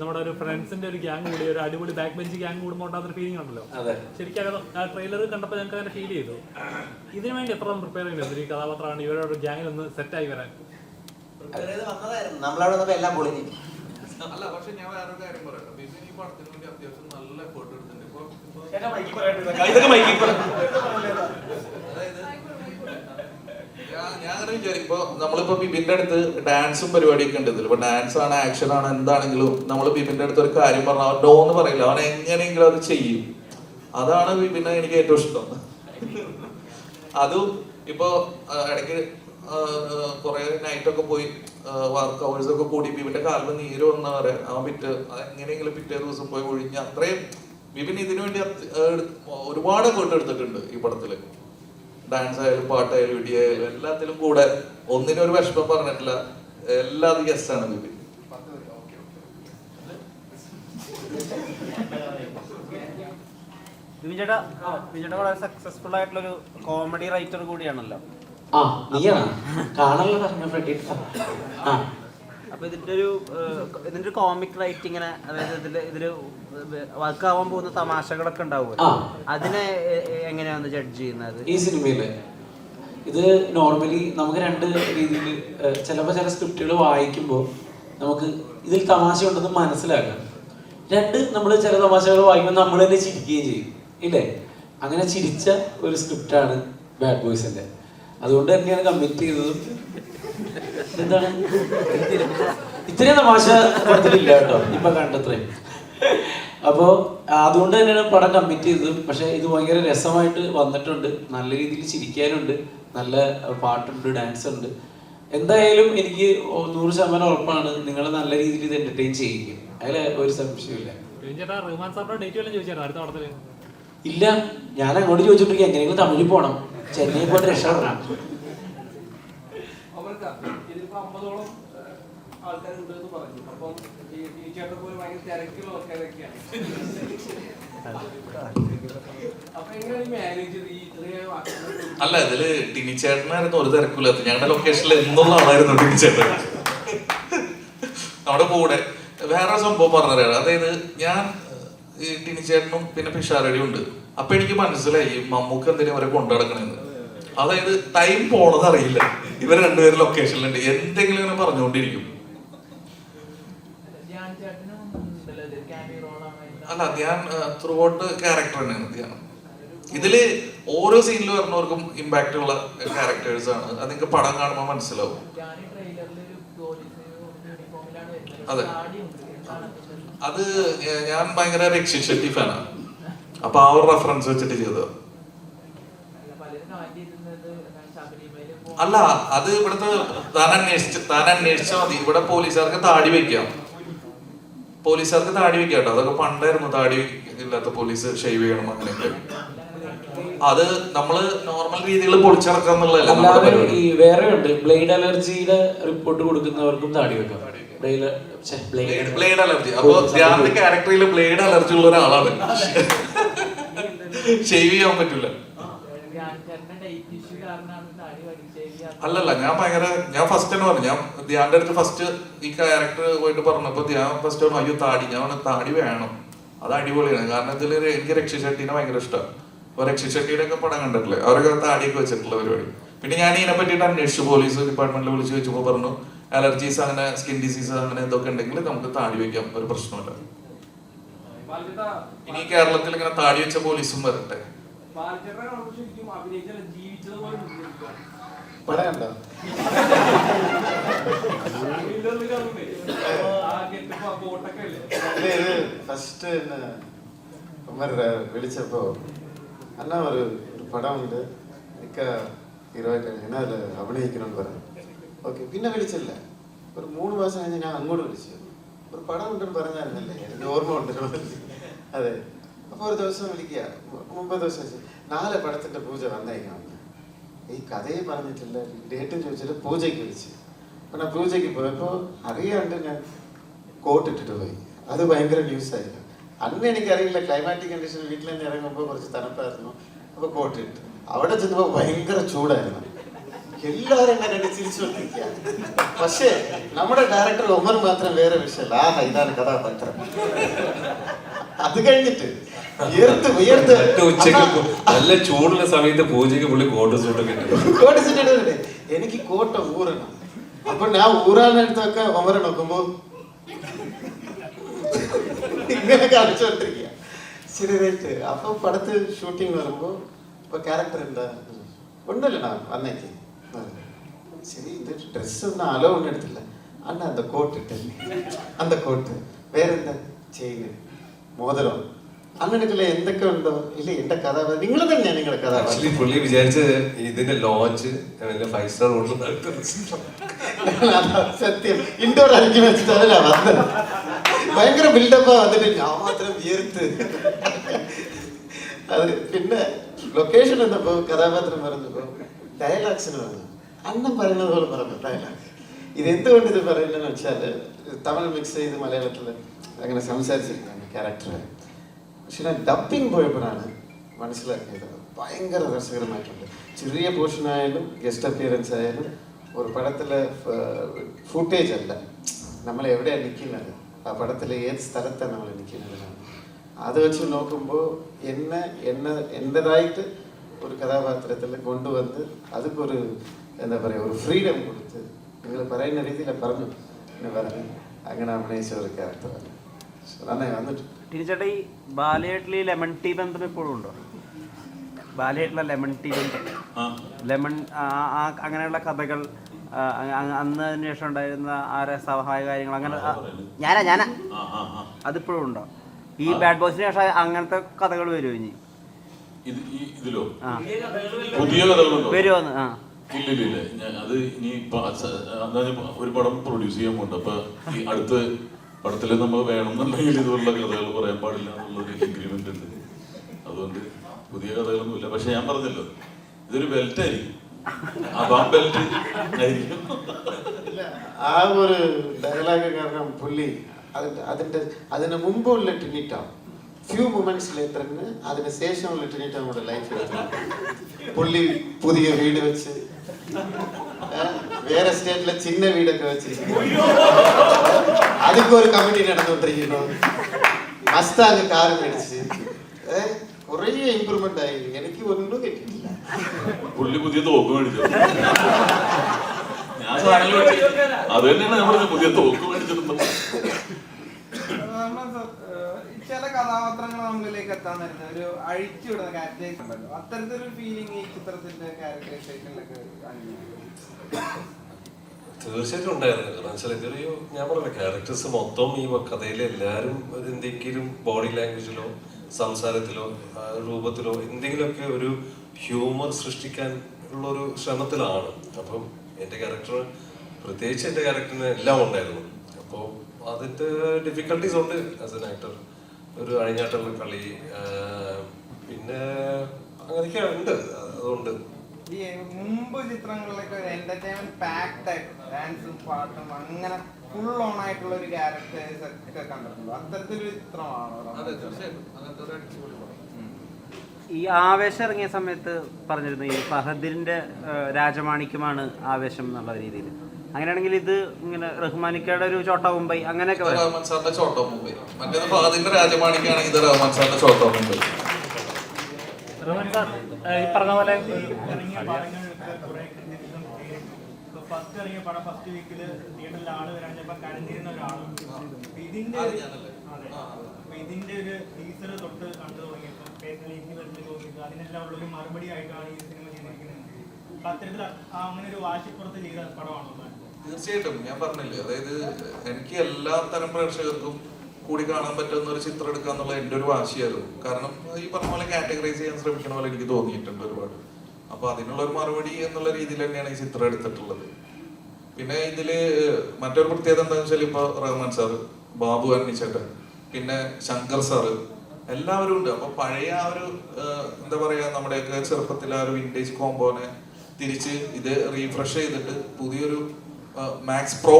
നമ്മുടെ ഒരു ഫ്രണ്ട്സിന്റെ ഒരു ഗ്യാങ് കൂടി ഒരു അടിപൊളി ബാക്ക് ബെഞ്ച് ഗ്യാങ് കൂടുമ്പോൾ ഉണ്ടാകുന്ന ഫീലിംഗ് ഉണ്ടല്ലോ. ശരിക്കും ആ ട്രെയിലർ കണ്ടപ്പോൾ ഞങ്ങൾക്ക് അങ്ങനെ ഫീൽ ചെയ്തു. ഇതിനു വേണ്ടി എത്ര പ്രിപ്പയർ ചെയ്യുന്നത് ഈ കഥാപാത്രമാണ് ഇവരുടെ ഗ്യാങ്ങിൽ ഒന്ന് സെറ്റായി വരാൻ? എല്ലാം പൊളിഞ്ഞു. അല്ല പക്ഷെ ഞാൻ വേറൊരു കാര്യം പറയട്ടെ, ബിബിൻ ഈ പടത്തിന് വേണ്ടി അത്യാവശ്യം നല്ല എഫേർട്ട് എടുത്തിട്ടുണ്ട്. ഞാൻ അങ്ങനെ വിചാരിക്കും, നമ്മളിപ്പോ ബിബിന്റെ അടുത്ത് ഡാൻസും പരിപാടിയൊക്കെ ഉണ്ട്. ഇപ്പൊ ഡാൻസ് ആണ്, ആക്ഷൻ ആണ്, എന്താണെങ്കിലും നമ്മൾ ബിബിന്റെ അടുത്ത് ഒരു കാര്യം പറഞ്ഞാൽ അവൻ നോ എന്ന് പറയില്ല, അവൻ എങ്ങനെയെങ്കിലും അത് ചെയ്യും. അതാണ് ബിബിനെ എനിക്ക് ഏറ്റവും ഇഷ്ടം. അതും ഇപ്പൊ ഇടയ്ക്ക് കുറെ നൈറ്റൊക്കെ പോയി വർക്ക് അവേഴ്സ് ഒക്കെ കൂടി ബിബിന്റെ കാലിൽ നീര് വന്ന വരെ അവൻ എങ്ങനെയെങ്കിലും പിറ്റേ ദിവസം പോയി ഒഴിഞ്ഞ് അത്രയും ബിബിൻ ഇതിനു വേണ്ടി ഒരുപാട് എഫേർട്ട് എടുത്തിട്ടുണ്ട് ഈ പടത്തില്. ഡാൻസ് ആയാലും പാട്ടായാലും ഇടിയായാലും എല്ലാത്തിലും കൂടെ ഒന്നിനും ഒരു വിഷമം പറഞ്ഞിട്ടില്ല. എല്ലാതും യെസ് ആണ് ബിബിൻ. വിജയുടെ വളരെ സക്സസ്ഫുൾ ആയിട്ടുള്ളൊരു കോമഡി റൈറ്റർ കൂടിയാണല്ലോ. അപ്പൊ ഇതിന്റെ ഒരു കോമിക് റൈറ്റിങ്ങിനെ, അതായത് ഇതില് വർക്ക് ആവാൻ പോകുന്ന തമാശകളൊക്കെ ഉണ്ടാവുമല്ലോ, അതിനെ എങ്ങനെയാണ് ജഡ്ജ് ചെയ്യുന്നത് ഈ സിനിമയില്? ഇത് നോർമലി നമുക്ക് രണ്ട് രീതിയിൽ ചിലപ്പോൾ ചില സ്ക്രിപ്റ്റുകൾ വായിക്കുമ്പോൾ നമുക്ക് ഇതിൽ തമാശ ഉണ്ടെന്ന് മനസ്സിലാക്കാം. രണ്ട്, നമ്മൾ ചില തമാശകൾ വായിക്കുമ്പോൾ നമ്മൾ തന്നെ ചിരിക്കുകയും ചെയ്യും, ഇല്ലേ? അങ്ങനെ ചിരിച്ച ഒരു സ്ക്രിപ്റ്റാണ് ബാഡ് ബോയ്സിന്റെ. അതുകൊണ്ട് തന്നെയാണ് കമ്മിറ്റ് ചെയ്തതും. എന്താണ് ഇത്രയും തമാശ പടത്തിലില്ല കേട്ടോ ഇപ്പൊ കണ്ടത്രയും. അപ്പോൾ അതുകൊണ്ട് തന്നെയാണ് പടം കമ്മിറ്റ് ചെയ്തതും. പക്ഷെ ഇത് ഭയങ്കര രസമായിട്ട് വന്നിട്ടുണ്ട്, നല്ല രീതിയിൽ ചിരിക്കാനുണ്ട്, നല്ല പാട്ടുണ്ട്, ഡാൻസ് ഉണ്ട്. എന്തായാലും എനിക്ക് 100% ഉറപ്പാണ് നിങ്ങൾ നല്ല രീതിയിൽ ഇത് എന്റർടൈൻ ചെയ്യിക്കും, അതിൽ ഒരു സംശയമില്ല. ഇല്ല, ഞാൻ അങ്ങോട്ട് ചോദിച്ചിട്ടിരിക്കും എങ്ങനെയെങ്കിലും തമിഴിൽ പോകണം, ചെന്നൈ പോയിട്ട് രക്ഷപ്പെടണം. അല്ല, ഇതില് ടിനി ചേട്ടനായിരുന്നു ഒരു തിരക്കില്ലാത്ത. ഞങ്ങളുടെ ലൊക്കേഷനിൽ എന്നുള്ള ആളായിരുന്നു ടിനി ചേട്ടൻ നമ്മുടെ കൂടെ. വേറെ സംഭവം പറഞ്ഞതാണ്, അതായത് ഞാൻ ഈ ടിനി ചേട്ടനും പിന്നെ പിഷാരടിയും ഉണ്ട്. അപ്പൊ എനിക്ക് മനസ്സിലായി മമ്മൂക്ക് എന്തിനാ അവരെ കൊണ്ടുനടക്കണെന്ന്. അതായത് ടൈം പോണത് അറിയില്ല. ഇവർ രണ്ടുപേരും ലൊക്കേഷനിലുണ്ട്, എന്തെങ്കിലും ഇങ്ങനെ പറഞ്ഞുകൊണ്ടിരിക്കും. അല്ല, ധ്യാൻ ത്രൂ ഔട്ട് ക്യാരക്ടർ തന്നെയാണ് ധ്യാൻ. ഇതില് ഓരോ സീനിൽ വരുന്നവർക്കും ഇമ്പാക്റ്റ് ഉള്ള ക്യാരക്ടേഴ്സ് ആണ്. അത് നിങ്ങൾക്ക് പടം കാണുമ്പോൾ മനസ്സിലാവും. അതെ, അത് ഞാൻ ഭയങ്കര രക്ഷി ഷെട്ടി ഫാനാണ്. അപ്പൊ ആ ഒരു റെഫറൻസ് വെച്ചിട്ട് ചെയ്തത്. അല്ല, അത് ഇവിടുത്തെ താൻ അന്വേഷിച്ചാൽ മതി. ഇവിടെ പോലീസുകാർക്ക് താടി വെക്കാം, കേട്ടോ. അതൊക്കെ പണ്ടായിരുന്നു, താടി ഇല്ലാത്ത പോലീസ് ഷേവ് ചെയ്യണം അങ്ങനെയൊക്കെ. അത് നമ്മള് നോർമൽ രീതിയിൽ പൊളിച്ചിറക്കാന്നുള്ളതല്ല. ഈ വേറെ ഉണ്ട്, ബ്ലേഡ് അലർജിയുടെ റിപ്പോർട്ട് കൊടുക്കുന്നവർക്കും താടി വെക്കാം. Blade allergy. അപ്പൊ ധ്യാന്റെ ക്യാരക്ടറിൽ ബ്ലേഡ് അലർജി ഉള്ള ഒരാളാണ്, ഷേവ് ചെയ്യാൻ പറ്റൂല. അല്ലല്ല, ഞാൻ ഫസ്റ്റ് തന്നെ പറഞ്ഞു. ഞാൻ ധ്യാന്റെ അടുത്ത് ഫസ്റ്റ് ഈ ക്യാരക്ടർ പോയിട്ട് പറഞ്ഞപ്പോ ധ്യാൻ ഫസ്റ്റ് പറഞ്ഞു അയ്യോ താടി. ഞാൻ താടി വേണം, അത് അടിപൊളിയാണ്. കാരണം ഇതില് എനിക്ക് രക്ഷി ഷെട്ടിനെ ഭയങ്കര ഇഷ്ടമാണ്. അപ്പൊ രക്ഷി ഷെട്ടിയുടെ ഒക്കെ പടം കണ്ടിട്ടില്ലേ, അവരൊക്കെ താടിയൊക്കെ വെച്ചിട്ടുള്ള പരിപാടി. പിന്നെ ഞാൻ ഇതിനെ പറ്റിയിട്ട് അന്വേഷിച്ചു, പോലീസ് ഡിപ്പാർട്ട്മെന്റിൽ വിളിച്ച് വെച്ചപ്പോ പറഞ്ഞു അലർജീസ് അങ്ങനെ സ്കിൻ ഡിസീസ് അങ്ങനെ എന്തൊക്കെ ഉണ്ടെങ്കിൽ നമുക്ക് താടി വെക്കാം, ഒരു പ്രശ്നമില്ല. ഇനി കേരളത്തിൽ ഇങ്ങനെ താടി വെച്ച പോലീസും വരട്ടെ. ഫസ്റ്റ് വിളിച്ചപ്പോ അന്നാ ഒരു പടം ഉണ്ട് ഹീറോയായിട്ട് എന്നാ അതിൽ അഭിനയിക്കണമെന്ന് പറഞ്ഞു. ഓക്കെ, പിന്നെ വിളിച്ചില്ല. ഒരു 3 മാസം കഴിഞ്ഞ് ഞാൻ അങ്ങോട്ട് വിളിച്ചു, ഒരു പടം ഉണ്ടെന്ന് പറഞ്ഞായിരുന്നല്ലേ, എനിക്ക് ഓർമ്മ ഉണ്ടല്ലോ. അതെ, അപ്പോൾ ഒരു ദിവസം വിളിക്കുക, മുമ്പേ ദിവസം 4 പടത്തിന്റെ പൂജ വന്നേക്കാം. ഈ കഥയെ പറഞ്ഞിട്ടില്ല, ഡേറ്റും ചോദിച്ചിട്ട് പൂജയ്ക്ക് വിളിച്ചു. അപ്പം ഞാൻ പൂജയ്ക്ക് പോയപ്പോൾ അറിയാണ്ട് ഞാൻ കോട്ട് ഇട്ടിട്ട് പോയി. അത് ഭയങ്കര ന്യൂസായിരുന്നു. അന്ന് എനിക്കറിയില്ല, ക്ലൈമാറ്റിക് കണ്ടീഷൻ വീട്ടിൽ നിന്ന് ഇറങ്ങുമ്പോൾ കുറച്ച് തണുപ്പായിരുന്നു. അപ്പോൾ കോട്ട് ഇട്ട് അവിടെ ചെന്നപ്പോൾ ഭയങ്കര ചൂടായിരുന്നു. എല്ലാവരും എന്നെ കണ്ട് ചിരിച്ചുകൊണ്ടിരിക്കുക. പക്ഷേ നമ്മുടെ ഡയറക്ടർ ഒമർ മാത്രം വേറെ വിഷയമല്ല. ഇതാണ് കഥാപാത്രം. അത് കഴിഞ്ഞിട്ട് നല്ല ചൂടുള്ള സമയത്ത് പൂജയ്ക്ക് പുള്ളി കോട്ട് സൂട്ടൊക്കെ എനിക്ക് കോട്ട ഊറണം. അപ്പൊ ഞാൻ ഊറാനടുത്തൊക്കെ ഒമരെ നോക്കുമ്പോ ഇങ്ങനെ കാണിച്ചോണ്ടിരിക്കുക. ശരിയായിട്ട് അപ്പൊ പടത്ത് ഷൂട്ടിങ് വരുമ്പോ ഇപ്പൊ ക്യാരക്ടർ എന്താ ഒന്നുമില്ലടാ വന്നേക്ക്. சரி இந்த ட்ரெஸ் ஒன்றும் அளவு ஒன்றும் எடுத்துல அண்ணா அந்த கோட் இட்டு அந்த கோட்டு வேற എന്താ ചെയിന് മോതിരം അങ്ങനെയൊക്കെയുള്ള എന്തൊക്കെ ഉണ്ടോ? ഇല്ല എന്റെ കഥാപാത്രം നിങ്ങൾ തന്നെയാണ് നിങ്ങളുടെ കഥാപാത്രം. പുള്ളി വിചാരിച്ചത് ഇതിന്റെ ലോഞ്ച് 5 സ്റ്റാർ ഹോട്ടൽ സത്യം ഇൻഡോർ അരക്കി വെച്ചിട്ടാണ് ഞാൻ വന്നത്. ഭയങ്കര ബിൽഡപ്പാ വന്നിട്ട് ഞാൻ മാത്രം വിയർത്ത്. അത് പിന്നെ ലൊക്കേഷൻ എന്നപ്പോ കഥാപാത്രം പറഞ്ഞപ്പോ ഡയലോഗ്സിന് വന്നു. അന്നം പറയുന്നത് പോലെ പറഞ്ഞു ഡയലോഗ്. ഇതെന്തുകൊണ്ട് ഇത് പറയുന്നതെന്ന് വെച്ചാല് തമിഴ് മിക്സ് ചെയ്ത് മലയാളത്തിൽ അങ്ങനെ സംസാരിച്ചിരിക്കുകയാണ് ക്യാരക്ടർ. പക്ഷെ ഞാൻ ഡബിങ് പോയപ്പോഴാണ് മനസ്സിലാക്കിയത് ഭയങ്കര രസകരമായിട്ടുണ്ട്. ചെറിയ പോർഷൻ ആയാലും ഗസ്റ്റ് അപ്പിയറൻസ് ആയാലും ഒരു പടത്തിലെ ഫുട്ടേജ് അല്ല, നമ്മൾ എവിടെയാണ് നിൽക്കുന്നത്, ആ പടത്തിലെ ഏത് സ്ഥലത്താണ് നമ്മൾ നിൽക്കുന്നതിനാണ്. അത് വെച്ച് നോക്കുമ്പോൾ എൻ്റെതായിട്ട് ഒരു കഥാപാത്രത്തിൽ കൊണ്ടുവന്ന് അതൊക്കെ ഒരു എന്താ പറയുക ഒരു ഫ്രീഡം കൊടുത്ത് നിങ്ങൾ പറയുന്ന രീതിയിൽ പറഞ്ഞു എന്ന് പറഞ്ഞ് അങ്ങനെ അഭിനയിച്ച ഒരു ക്യാരക്ടറാണ്. നന്നായി വന്നിട്ട് ടീച്ചേട്ടാ ഈ ബാലയേട്ടിലെ ലെമൺ ടീ ബന്ധം എപ്പോഴും ഉണ്ടോ? ബാലയേട്ടിലെ ലെമൺ ടീ ബന്ധം, ലെമൺ അങ്ങനെയുള്ള കഥകൾ അന്ന് അതിന് ശേഷം ഉണ്ടായിരുന്ന ആ രസഹായ കാര്യങ്ങൾ അങ്ങനെ ഞാനാ അതിപ്പോഴും ഉണ്ടോ? ഈ ബാഡ് ബോയ്സിന് ശേഷം അങ്ങനത്തെ കഥകൾ വരുമോ ഇനി? ഇതിലോ പുതിയ കഥകളുണ്ടോ? വരുമോന്ന്? ഇല്ലില്ല, അത് ഇനി ഒരു പടം പ്രൊഡ്യൂസ് ചെയ്യാൻ പോണ്ട്. അപ്പൊ ഈ അടുത്ത പടത്തിൽ നമ്മൾ വേണമെന്നുണ്ടെങ്കിൽ ഇതുപോലുള്ള കഥകൾ പറയാൻ പാടില്ല എന്നുള്ളൊരു എഗ്രിമെന്റ് ഉണ്ട്. അതുകൊണ്ട് പുതിയ കഥകളൊന്നുമില്ല. പക്ഷെ ഞാൻ പറഞ്ഞല്ലോ ഇതൊരു ബെൽറ്റ് ആയിരിക്കും, അതാ ബെൽറ്റ് ആയിരിക്കും. ആ ഒരു ഡയലോഗ് കാരണം പുള്ളി അതിന് മുമ്പുള്ള ടിനിറ്റാണ് ഫ്യൂ മൊമെന്റ്സിൽ എത്രന്ന് അതിന് ശേഷമുള്ള ടിനിറ്റ് നമ്മുടെ ലൈഫിൽ പുള്ളി പുതിയ വീട് വെച്ച് വേറെ സ്റ്റേറ്റിലെ ചിന്ന വീടൊക്കെ വെച്ചിരിക്കുന്നു. അതൊക്കെ ഒരു കമ്മിറ്റി നടന്നുകൊണ്ടിരിക്കുന്നു. മസ്താങ് കാർ മേടിച്ച് കുറേ ഇമ്പ്രൂവ്മെന്റ് ആയി. എനിക്ക് ഒന്നും കിട്ടിയിട്ടില്ല. പുള്ളി പുതിയ തോക്ക് മേടിച്ചു. അത് തന്നെയാണ് നമ്മൾ പുതിയ തോക്ക് മേടിച്ചിരുന്നത്. ചില കഥാപാത്രങ്ങൾ നമ്മളിലേക്ക് എത്താൻ വരുന്ന ഒരു അഴിച്ചുവിടുന്ന ക്യാരക്ടറൈസ് ഉണ്ടല്ലോ, അത്തരത്തിലൊരു ഫീലിംഗ് ഈ ചിത്രത്തിന്റെ ക്യാരക്ടറൈസേഷനിലൊക്കെ തീർച്ചയായിട്ടും ഉണ്ടായിരുന്നു. കാരണം വെച്ചാൽ ഇതൊരു ഞാൻ പറഞ്ഞ ക്യാരക്ടേഴ്സ് മൊത്തം ഈ കഥയിലെ എല്ലാവരും എന്തെങ്കിലും ബോഡി ലാംഗ്വേജിലോ സംസാരത്തിലോ രൂപത്തിലോ എന്തെങ്കിലുമൊക്കെ ഒരു ഹ്യൂമർ സൃഷ്ടിക്കാൻ ഉള്ളൊരു ശ്രമത്തിലാണ്. അപ്പം എൻ്റെ ക്യാരക്ടർ പ്രത്യേകിച്ച് എൻ്റെ ക്യാരക്ടറിന് എല്ലാം ഉണ്ടായിരുന്നു. അപ്പോൾ അതിൻ്റെ ഡിഫിക്കൽട്ടീസ് ഉണ്ട് ആസ് എൻ ആക്ടർ. ഒരു അഴിഞ്ഞാട്ടുള്ള കളി പിന്നെ അങ്ങനെയൊക്കെ ഉണ്ട്. അതുകൊണ്ട് ഈ മുമ്പ് ചിത്രങ്ങളിലൊക്കെ ഒരു എന്റർടൈൻമെന്റ് പാക്ഡ് ആയിട്ട് ഡാൻസും പാട്ടും അങ്ങനെ ഫുൾ ഓൺ ആയിട്ടുള്ള ഒരു ക്യാരക്ടേഴ്സ് ഒക്കെ കണ്ടിട്ടുണ്ടോ? അത്തരത്തിലൊരു ചിത്രമാണോ? ഈ ആവേശം ഇറങ്ങിയ സമയത്ത് പറഞ്ഞിരുന്നു ഈ ഫഹദിന്റെ രാജമാണിക്യമാണ് ആവേശം എന്നുള്ള രീതിയിൽ. അങ്ങനെയാണെങ്കിൽ ഇത് ഇങ്ങനെ റഹ്മാനിക്കയുടെ ഒരു ചോട്ടാ മുംബൈ അങ്ങനെയൊക്കെ റഹ്മാൻ സാറിന്റെ ചോട്ടാ മുംബൈ, മറ്റേത് ഫഹദിന്റെ രാജമാണിക്കാണെങ്കിൽ ഇത് റഹ്മാൻ സാറിന്റെ ചോട്ടാ മുംബൈ. റഹ്മാൻ സാർ ഈ പറഞ്ഞ പോലെ ഫസ്റ്റ് ഇറങ്ങിയ പടം ഫസ്റ്റ് വീക്കില് തിയേറ്ററിൽ ആള് വരാഞ്ഞപ്പോ കരഞ്ഞിരുന്ന ഒരാളും ഇതിന്റെ ഒരു ടീസർ തൊട്ട് കണ്ടു തുടങ്ങിയപ്പോ തോന്നിയത് അതിനെല്ലാം ഉള്ളൊരു മറുപടി ആയിട്ടാണ് ഈ സിനിമ ചെയ്തിരിക്കുന്നത്. അപ്പൊ അത്തരത്തിൽ അങ്ങനെ ഒരു വാശിപ്പുറത്ത് ചെയ്ത പടമാണോ? തീർച്ചയായിട്ടും ഞാൻ പറഞ്ഞില്ലേ, അതായത് എനിക്ക് എല്ലാ തരം പ്രേക്ഷകർക്കും കൂടി കാണാൻ പറ്റുന്ന ഒരു ചിത്രം എടുക്കുക എന്നുള്ള എൻ്റെ ഒരു വാശിയായിരുന്നു. കാരണം ഈ പറഞ്ഞ പോലെ കാറ്റഗറൈസ് ചെയ്യാൻ ശ്രമിക്കണ പോലെ എനിക്ക് തോന്നിയിട്ടുണ്ട് ഒരുപാട്. അപ്പൊ അതിനുള്ള ഒരു മറുപടി എന്നുള്ള രീതിയിൽ തന്നെയാണ് ഈ ചിത്രം എടുത്തിട്ടുള്ളത്. പിന്നെ ഇതില് മറ്റൊരു പ്രത്യേകത എന്താണെന്ന് വെച്ചാൽ ഇപ്പൊ റഹ്മാൻ സാറ്, ബാബു അന്നിച്ചേട്ടൻ, പിന്നെ ശങ്കർ സാറ് എല്ലാവരും ഉണ്ട്. അപ്പൊ പഴയ ആ ഒരു എന്താ പറയാ നമ്മുടെയൊക്കെ ചെറുപ്പത്തിൽ ആ ഒരു വിന്റേജ് കോമ്പോനെ തിരിച്ച് ഇത് റീഫ്രഷ് ചെയ്തിട്ട് പുതിയൊരു മാക്സ് പ്രോ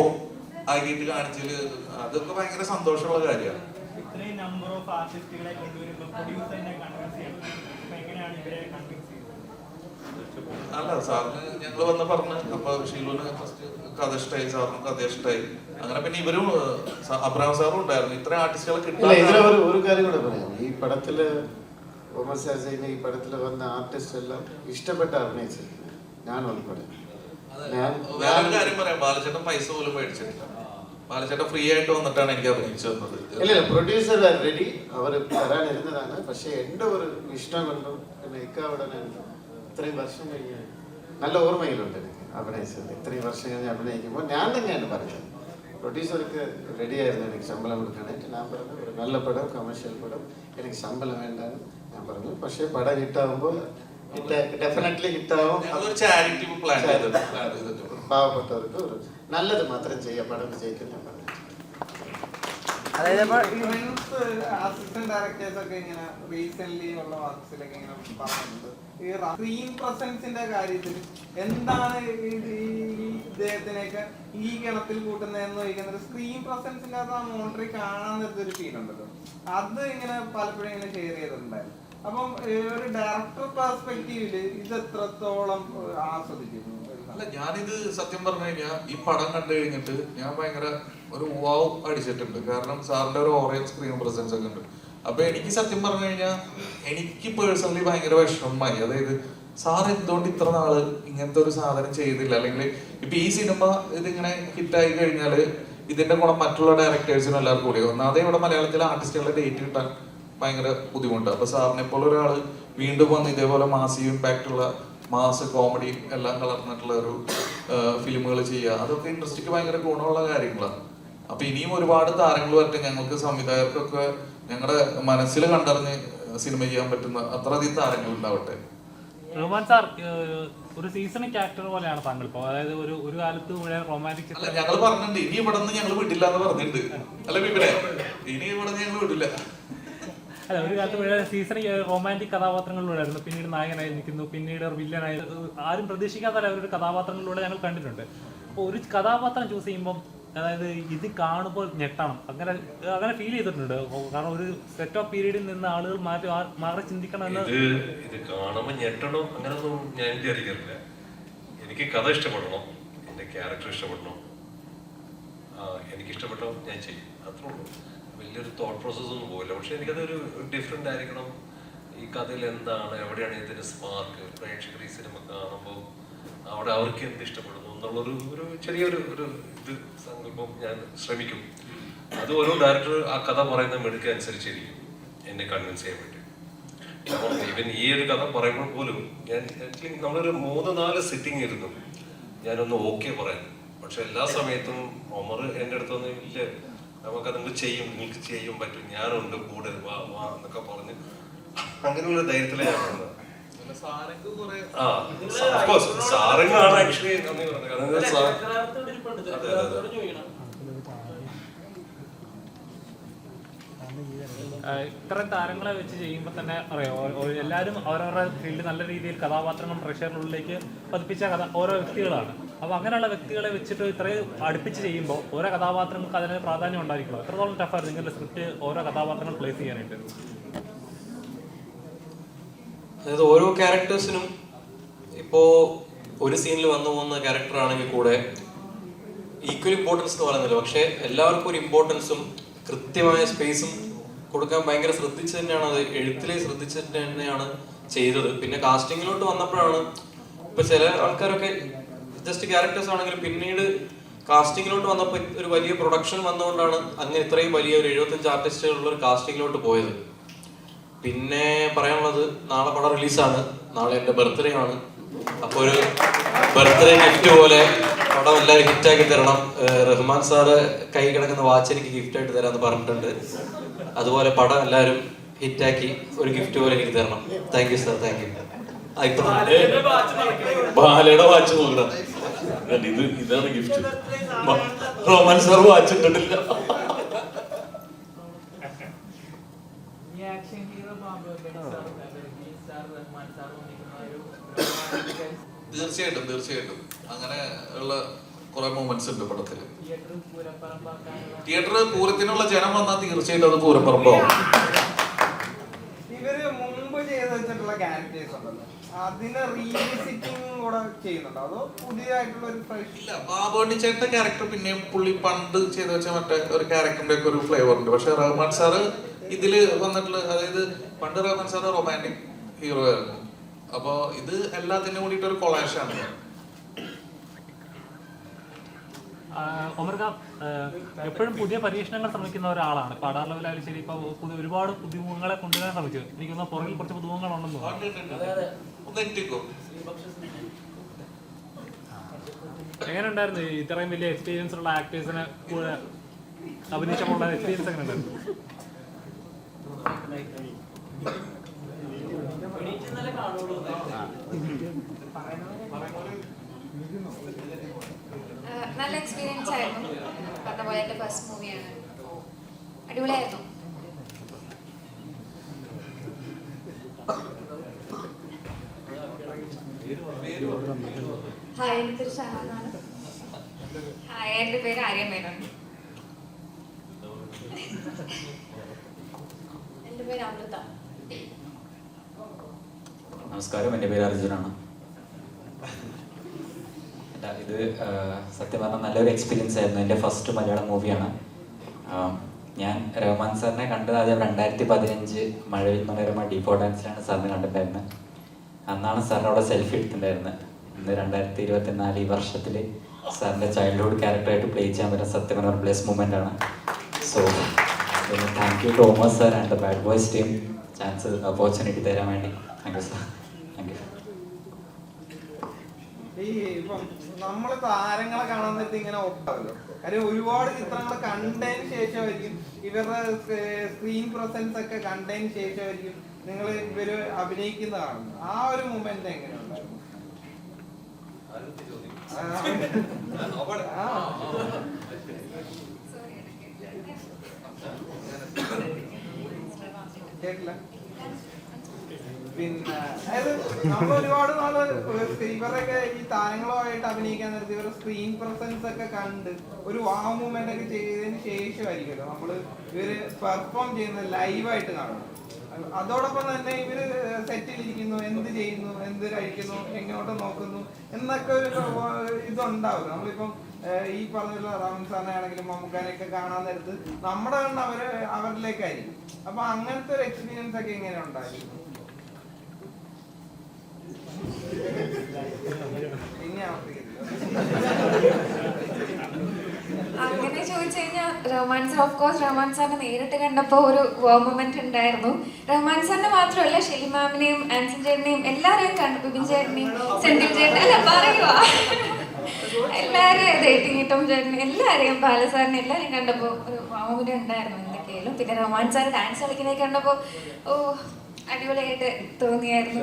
ആക്കിയിട്ട് കാണിച്ചതില് അതൊക്കെ ഭയങ്കര സന്തോഷമുള്ള കാര്യമാണ്. ഇത്രയും നമ്പർ ഓഫ് ആർട്ടിസ്റ്റുകളെ കൊണ്ടുവരുമ്പോൾ പ്രൊഡ്യൂസറിനെ കൺവിൻസ് ചെയ്യണം. എങ്ങനെയാണ് ഇവരെ കൺവിൻസ് ചെയ്യുന്നത്? അല്ല സാറിന് ഞങ്ങൾ വന്ന് പറഞ്ഞ് അപ്പൊ ഷീലുവിന് ഫസ്റ്റ് കഥ ഇഷ്ടമായി, സാറിന് കഥ ഇഷ്ടമായി. അങ്ങനെ പിന്നെ ഇവരും അബ്രഹാം സാറും ഉണ്ടായിരുന്നു. ഇത്ര ആർട്ടിസ്റ്റുകളെ ഇതിലെ കിട്ടാൻ ഒരു കാര്യം കൂടെ പറയാം. ഈ പടത്തില് ഒമർ സാസിന് ഈ പടത്തിൽ വന്ന ആർട്ടിസ്റ്റ് എല്ലാം ഇഷ്ടപ്പെട്ട അഭിനയിച്ചിരിക്കുന്നത്, ഞാൻ ഉൾപ്പെടെ. വേറൊരു കാര്യം പറയാം, ബാലചേട്ടൻ പൈസ പോലും മേടിച്ചിട്ടില്ല. ബാലചേട്ടൻ ഫ്രീ ആയിട്ട് വന്നിട്ടാണ് എനിക്ക് അഭിനയിച്ചു തന്നത്. ഇല്ല, പ്രൊഡ്യൂസർ റെഡി, അവർ തരാനിരുന്നതാണ്. പക്ഷെ എൻ്റെ ഒരു ഇഷ്ടം കൊണ്ടും പിന്നെ അവിടെ ഇത്രയും വർഷം കഴിഞ്ഞ് നല്ല ഓർമ്മയിലുണ്ട് എനിക്ക് അഭിനയിച്ചത്. ഇത്രയും വർഷം കഴിഞ്ഞ് അഭിനയിക്കുമ്പോൾ ഞാൻ തന്നെയാണ് പറഞ്ഞത്, പ്രൊഡ്യൂസർക്ക് റെഡി ആയിരുന്നു എനിക്ക് ശമ്പളം കൊടുക്കാനായിട്ട്. ഞാൻ പറഞ്ഞു ഒരു നല്ല പടം, കമേഴ്ഷ്യൽ പടം, എനിക്ക് ശമ്പളം വേണ്ടാന്ന് ഞാൻ പറഞ്ഞു. പക്ഷെ പടം ഹിറ്റാവുമ്പോൾ ഡെഫിനറ്റ്ലി ഹിറ്റാവും. ചാരിറ്റി പ്ലാൻ പാവപ്പെട്ടവർക്ക് ഒരു നല്ലത് മാത്രം ചെയ്യാം, പടം വിജയിക്കും ഞാൻ പറഞ്ഞു. അസിസ്റ്റന്റ് ഡയറക്ടേഴ്സ് ഒക്കെ ഇങ്ങനെ റീസെന്റ് ഉള്ള വർക്സിലൊക്കെ ഇങ്ങനെ പറഞ്ഞിട്ടുണ്ട്, ഈ സ്ക്രീൻ പ്രസൻസിന്റെ കാര്യത്തിൽ എന്താണ് ഇദ്ദേഹത്തിനെയൊക്കെ ഈ ഗണത്തിൽ കൂട്ടുന്നതെന്ന് ചോദിക്കുന്നത്. സ്ക്രീൻ പ്രസൻസിന്റെ അത് ആ മോണിറ്ററി കാണാൻ നേരത്തെ ഒരു ഫീൽ ഉണ്ടല്ലോ, അത് ഇങ്ങനെ പലപ്പോഴും ഇങ്ങനെ ഷെയർ ചെയ്തിട്ടുണ്ടായിരുന്നു. അപ്പം ഒരു ഡയറക്ടർ പെർസ്പെക്റ്റീവില് ഇത് എത്രത്തോളം ആസ്വദിക്കുന്നു? അല്ല, ഞാനിത് സത്യം പറഞ്ഞു കഴിഞ്ഞാൽ ഈ പടം കണ്ടു കഴിഞ്ഞിട്ട് ഞാൻ ഭയങ്കര ഒരു വാവ് അടിച്ചിട്ടുണ്ട്. കാരണം സാറിന്റെ ഒരു ഓറിയൽ സ്ക്രീൻ പ്രസൻസ് ഒക്കെ ഉണ്ട്. അപ്പൊ എനിക്ക് സത്യം പറഞ്ഞു കഴിഞ്ഞാൽ എനിക്ക് പേഴ്സണലി ഭയങ്കര വിഷമമായി. അതായത് സാർ എന്തുകൊണ്ട് ഇത്ര നാള് ഇങ്ങനത്തെ ഒരു സാധനം ചെയ്തില്ല, അല്ലെങ്കിൽ ഇപ്പൊ ഈ സിനിമ ഇതിങ്ങനെ ഹിറ്റായി കഴിഞ്ഞാല് ഇതിന്റെ ഗുണം മറ്റുള്ള ഡയറക്ടേഴ്സിനും എല്ലാവർക്കും കൂടി. ഒന്നാമതേ ഇവിടെ മലയാളത്തിലെ ആർട്ടിസ്റ്റുകളുടെ ഡേറ്റ് കിട്ടാൻ ഭയങ്കര ബുദ്ധിമുട്ട്. അപ്പൊ സാറിനെ പോലെ ഒരാള് വീണ്ടും വന്ന് ഇതേപോലെ മാസീവ് ഇമ്പാക്റ്റ് ഉള്ള മാസ് കോമഡിയും എല്ലാം കലർന്നിട്ടുള്ള ഒരു ഫിലിമുകൾ ചെയ്യുക, അതൊക്കെ ഇൻഡസ്ട്രിക്ക് ഭയങ്കര ഗുണമുള്ള കാര്യങ്ങളാണ്. അപ്പൊ ഇനിയും ഒരുപാട് താരങ്ങൾ വരട്ടെ. ഞങ്ങൾക്ക് സംവിധായകർക്കൊക്കെ ഞങ്ങളുടെ മനസ്സിൽ കണ്ടറിഞ്ഞ് സിനിമ ചെയ്യാൻ പറ്റുന്ന അത്രയധികം താരങ്ങൾ ഉണ്ടാവട്ടെ. റഹ്മാൻ സാർ ഒരു സീസണിക് ആക്ടർ പോലെയാണ് താങ്കൾ ഇപ്പോൾ. അതായത് ഒരു കാലത്ത് മുഴുവൻ റൊമാൻറ്റിക് അല്ല, ഞങ്ങൾ പറഞ്ഞിട്ടുണ്ട് ഇനി ഇവിടെ നിന്ന് ഞങ്ങൾ വിടില്ല എന്ന് പറഞ്ഞിട്ടുണ്ട്. അല്ല ബിബിനെ, ഇനി ഇവിടെ നിന്ന് ഞങ്ങൾ വിടില്ല. അല്ല, ഒരു കാലത്ത് മുഴുവൻ സീസണിക് റൊമാൻറ്റിക് കഥാപാത്രങ്ങളിലൂടെയായിരുന്നു. പിന്നീട് നായകനായി നിൽക്കുന്നു, പിന്നീട് വില്ലനായി, ആരും പ്രതീക്ഷിക്കാത്ത ഒരു കഥാപാത്രങ്ങളിലൂടെ ഞങ്ങൾ കണ്ടിട്ടുണ്ട്. അപ്പോൾ ഒരു കഥാപാത്രം ചൂസ് ചെയ്യുമ്പം അതായത് ഇത് കാണുമ്പോൾ ഞെട്ടണം, അങ്ങനെ ഫീൽ ചെയ്തിട്ടുണ്ട്. കാരണം ഒരു സെറ്റ് ഓഫ് പീരീഡിൽ നിന്ന് ആളുകൾ മാറി ചിന്തിക്കണം എന്ന്. ഇത് കാണുമ്പോൾ ഞെട്ടണോ അങ്ങനൊന്നും ഞാൻ വിചാരിക്കാറില്ല. എനിക്ക് കഥ ഇഷ്ടപ്പെടണം, എൻ്റെ ക്യാരക്ടർ ഇഷ്ടപ്പെടണം, എനിക്ക് ഇഷ്ടപ്പെട്ടോ ഞാൻ ചെയ്യും, അത്രേ ഉള്ളൂ. വലിയൊരു തോട്ട് പ്രോസസ് ഒന്നും പോയില്ല. പക്ഷെ എനിക്കതൊരു ഡിഫറെൻ്റ് ആയിരിക്കണം. ഈ കഥയിൽ എന്താണ്, എവിടെയാണ് ഇതിൻ്റെ സ്പാർക്ക്, പ്രേക്ഷകർ ഈ സിനിമ കാണുമ്പോൾ അവിടെ അവർക്ക് എന്ത് ഇഷ്ടപ്പെടുന്നു എന്നുള്ളൊരു ചെറിയൊരു ഇത് സങ്കല്പം ഞാൻ ശ്രമിക്കും. അത് ഓരോ ഡയറക്ടർ ആ കഥ പറയുന്ന മെടുക്ക അനുസരിച്ചിരിക്കും എന്നെ കൺവിൻസ് ചെയ്യാൻ വേണ്ടി. ഈവൻ ഈ ഒരു കഥ പറയുമ്പോൾ പോലും ഞാൻ ആക്ച്വലി നമ്മളൊരു 3-4 സിറ്റിംഗ് ഇരുന്നു ഞാനൊന്ന് ഓക്കെ പറയാൻ. പക്ഷെ എല്ലാ സമയത്തും ഒമർ എൻ്റെ അടുത്തൊന്നും ഇല്ല, നമുക്കത് നിങ്ങൾ ചെയ്യും, നിങ്ങൾക്ക് ചെയ്യാൻ പറ്റും, ഞാനുണ്ട് കൂടെ, വാ വാ എന്നൊക്കെ പറഞ്ഞ് അങ്ങനെയുള്ള ധൈര്യത്തിലേ ഞാൻ പറഞ്ഞത്. സാരംഗാണ് ആക്ച്വലി ഇത്തരം താരങ്ങളെ വെച്ച് ചെയ്യുമ്പോൾ തന്നെ അറിയാം, എല്ലാവരും അവരവരുടെ ഫീൽഡ് നല്ല രീതിയിൽ കഥാപാത്രങ്ങൾ പ്രേക്ഷകർക്കുള്ളിലേക്ക് പതിപ്പിച്ച ഓരോ വ്യക്തികളാണ്. അപ്പോൾ അങ്ങനെയുള്ള വ്യക്തികളെ വെച്ചിട്ട് ഇത്രയും അടുപ്പിച്ച് ചെയ്യുമ്പോൾ ഓരോ കഥാപാത്രങ്ങൾക്ക് അതിന് പ്രാധാന്യം ഉണ്ടായിരിക്കണം. എത്രത്തോളം ടഫായിരുന്നു നിങ്ങളുടെ സ്ക്രിപ്റ്റ് ഓരോ കഥാപാത്രങ്ങൾ പ്ലേസ് ചെയ്യാനായിട്ട്? അതായത് ഓരോ ക്യാരക്ടേഴ്സിനും ഇപ്പോൾ ഒരു സീനിൽ വന്നു പോകുന്ന ക്യാരക്ടർ ആണെങ്കിൽ കൂടെ ഈക്വൽ ഇമ്പോർട്ടൻസ് എന്ന് പറയുന്നില്ല, പക്ഷേ എല്ലാവർക്കും ഒരു ഇമ്പോർട്ടൻസും കൃത്യമായ സ്പേസും കൊടുക്കാൻ ഭയങ്കര ശ്രദ്ധിച്ച് തന്നെയാണ്, അത് എഴുത്തിലെ ശ്രദ്ധിച്ചിട്ട് തന്നെയാണ് ചെയ്തത്. പിന്നെ കാസ്റ്റിങ്ങിലോട്ട് വന്നപ്പോഴാണ് ഇപ്പൊ ചില ആൾക്കാരൊക്കെ ജസ്റ്റ് ക്യാരക്ടേഴ്സ് ആണെങ്കിലും പിന്നീട് കാസ്റ്റിങ്ങിലോട്ട് വന്നപ്പോൾ ഒരു വലിയ പ്രൊഡക്ഷൻ വന്നുകൊണ്ടാണ് അങ്ങനെ ഇത്രയും വലിയ ഒരു 75 ആർട്ടിസ്റ്റുകളുള്ള ഒരു കാസ്റ്റിങ്ങിലോട്ട് പോയത്. പിന്നെ പറയാനുള്ളത്, നാളെ പടം റിലീസാണ്, നാളെ എൻ്റെ ബർത്ത്ഡേ ആണ്. അപ്പോൾ ഒരു ബർത്ത്ഡേ ഗിഫ്റ്റ് പോലെ പടം എല്ലാവരും ഹിറ്റാക്കി തരണം. റഹ്മാൻ സാറ് കൈ കിടക്കുന്ന വാച്ച് എനിക്ക് ഗിഫ്റ്റായിട്ട് തരാമെന്ന് പറഞ്ഞിട്ടുണ്ട്. അതുപോലെ പടം എല്ലാവരും ഹിറ്റാക്കി ഒരു ഗിഫ്റ്റ് പോലെ എനിക്ക് തരണം. Thank you sir, thank you. ബാലയുടെ വാച്ച് നോക്കണം, ഇതാണ് ഗിഫ്റ്റ്. റോമൻ സാർ വാച്ച് ഇട്ടിട്ടില്ല. തീർച്ചയായിട്ടും അങ്ങനെ ഉള്ള കുറെ മൂമെന്റ്സ് ഉണ്ട് പടത്തില്. തിയേറ്റർ പൂരത്തിനുള്ള ജനം വന്നാൽ തീർച്ചയായിട്ടും അത് പൂരപ്പറമ്പാവും. ഇവര് മുമ്പ് ചെയ്ത് വെച്ചിട്ടുള്ള ക്യാരക്ടേഴ്സ് ഉണ്ടല്ലോ, അതിനെ റീവിസിറ്റിംഗ് കൂടെ ചെയ്യുന്നുണ്ടോ അതോ പുതിയതായിട്ടുള്ള ഒരു ഫ്രഷ്? ഇല്ല, ബാബുണ്ണി ചേട്ടന്റെ ക്യാരക്ടർ പിന്നെയും പുള്ളി പണ്ട് ചെയ്ത് വെച്ച മറ്റേ ഒരു ക്യാരക്ടറിന്റെ ഒക്കെ ഒരു ഫ്ലേവർ ഉണ്ട്. പക്ഷെ റഹ്മാൻ സാറ് ഇതില് വന്നിട്ടുള്ള, അതായത് പണ്ട് റഹ്മാൻ സാറ് റൊമാൻറ്റിക് ഹീറോ ആയിരുന്നു. അപ്പൊ ഇത് എല്ലാത്തിനും കൂടിയിട്ട് ഒരു കൊളാഷാണ്. ഒമർക എപ്പോഴും പുതിയ പരീക്ഷണങ്ങൾ ശ്രമിക്കുന്ന ഒരാളാണ്. പടാർ ലെവലായാലും ശരി, ഇപ്പൊ ഒരുപാട് പുതുമുഖങ്ങളെ കൊണ്ടുവരാൻ ശ്രമിച്ചു. എനിക്ക് തോന്നുന്നു പുറകിൽ കുറച്ച് പുതുമുഖങ്ങളുണ്ടെന്ന് എങ്ങനെ ഉണ്ടായിരുന്നു ഇത്രയും വലിയ എക്സ്പീരിയൻസ് ഉള്ള ആക്ടേഴ്സിനെ കൂടെ അഭിനയിച്ചപ്പോൾ എക്സ്പീരിയൻസ് എങ്ങനെ ഉണ്ടായിരുന്നു? നല്ല എക്സ്പീരിയൻസ് ആയിരുന്നു. പറഞ്ഞ പോലെ എൻ്റെ ഫസ്റ്റ് മൂവിയാണ്. അടിപൊളിയായിരുന്നു. ഹായ്, എൻ്റെ പേര് ഷഹാനാണ്. ഹായ്, എൻ്റെ പേര് ആര്യ മേനോൻ. എൻ്റെ പേര് അമൃത. നമസ്കാരം, എൻ്റെ പേര് അർജുനാണ്. ഇത് സത്യം പറഞ്ഞാൽ നല്ലൊരു എക്സ്പീരിയൻസ് ആയിരുന്നു. എൻ്റെ ഫസ്റ്റ് മലയാളം മൂവിയാണ്. ഞാൻ റഹ്മാൻ സാറിനെ കണ്ടത് ആദ്യം 2015 മഴവിൽ മനോരമ ഡീപ്പോ ഡാൻസിലാണ് സാറിനെ കണ്ടിട്ടുണ്ടായിരുന്നത്. അന്നാണ് സാറിന് അവിടെ സെൽഫി എടുത്തിട്ടുണ്ടായിരുന്നത്. ഇന്ന് 2024 ഈ വർഷത്തിൽ സാറിൻ്റെ ചൈൽഡ്ഹുഡ് ക്യാരക്ടറായിട്ട് പ്ലേ ചെയ്യാൻ പറ്റുന്ന സത്യം പറഞ്ഞ ബ്ലെസ് മൂമെൻ്റ് ആണ്. So thank you Thomas sir and the bad boys team chance opportunity തരാൻ വേണ്ടി. Thank you sir. Thank U. ഈ ഇപ്പം നമ്മള് താരങ്ങളെ കാണാൻ നേരത്തെ ഇങ്ങനെ ഒട്ടാവല്ലോ. കാര്യം ഒരുപാട് ചിത്രങ്ങൾ കണ്ടതിന് ശേഷമായിരിക്കും, ഇവരുടെ സ്ക്രീൻ പ്രസൻസ് ഒക്കെ കണ്ടതിന് ശേഷമായിരിക്കും നിങ്ങൾ ഇവര് അഭിനയിക്കുന്ന കാണുന്നത്. ആ ഒരു മൊമെന്റ് എങ്ങനെ ഉണ്ടായിരുന്നു? കേട്ടില്ല. പിന്നെ അതായത് നമ്മൾ ഒരുപാട് നാള് ഇവരൊക്കെ ഈ താരങ്ങളുമായിട്ട് അഭിനയിക്കാൻ നേരത്തെ ഇവരുടെ സ്ക്രീൻ പ്രസൻസ് ഒക്കെ കണ്ട് ഒരു വാവ് മൂവ്മെന്റ് ഒക്കെ ചെയ്തതിന് ശേഷമായിരിക്കുമല്ലോ നമ്മള് ഇവര് പെർഫോം ചെയ്യുന്നത് ലൈവായിട്ട് കാണുന്നത്. അതോടൊപ്പം തന്നെ ഇവര് സെറ്റിലിരിക്കുന്നു, എന്ത് ചെയ്യുന്നു, എന്ത് കഴിക്കുന്നു, എങ്ങോട്ട് നോക്കുന്നു എന്നൊക്കെ ഒരു ഇതുണ്ടാവും. നമ്മളിപ്പം ഈ പറഞ്ഞുള്ള റഹ്മാൻ സാറിനെ ആണെങ്കിലും മമ്മൂക്കാനെയൊക്കെ കാണാൻ നേരത്ത് നമ്മുടെ കണ്ണ് അവരിലേക്കായിരിക്കും. അപ്പൊ അങ്ങനത്തെ ഒരു എക്സ്പീരിയൻസ് ഒക്കെ എങ്ങനെ ഉണ്ടായിരുന്നു? അങ്ങനെ ചോദിച്ചു കഴിഞ്ഞാൽ Rahman sir, of course Rahman സാറിനെ നേരിട്ട് കണ്ടപ്പോൾ ഒരു മൊമെന്റ് ഉണ്ടായിരുന്നു. റഹ്മാൻ സാറിനെ മാത്രമല്ല, ഷെലി മാമിനെയും ആൻസൺ ചേട്ടനെയും എല്ലാവരെയും കണ്ടു. ബിബിൻ ചേട്ടനെയും സെന്തിൽ ചേട്ടൻ അല്ല പറയുക എല്ലാവരെയും, ടീട്ടം ചേട്ടനെ എല്ലാവരെയും, ബാലസാറിനെ എല്ലാവരെയും കണ്ടപ്പോൾ ഒരു മൊമെന്റ് ഉണ്ടായിരുന്നു എന്തൊക്കെയായാലും. പിന്നെ റഹ്മാൻ സാർ ഡാൻസ് കളിക്കുന്നത് കണ്ടപ്പോൾ ഓ അടിപൊളിയായിട്ട് തോന്നിയായിരുന്നു.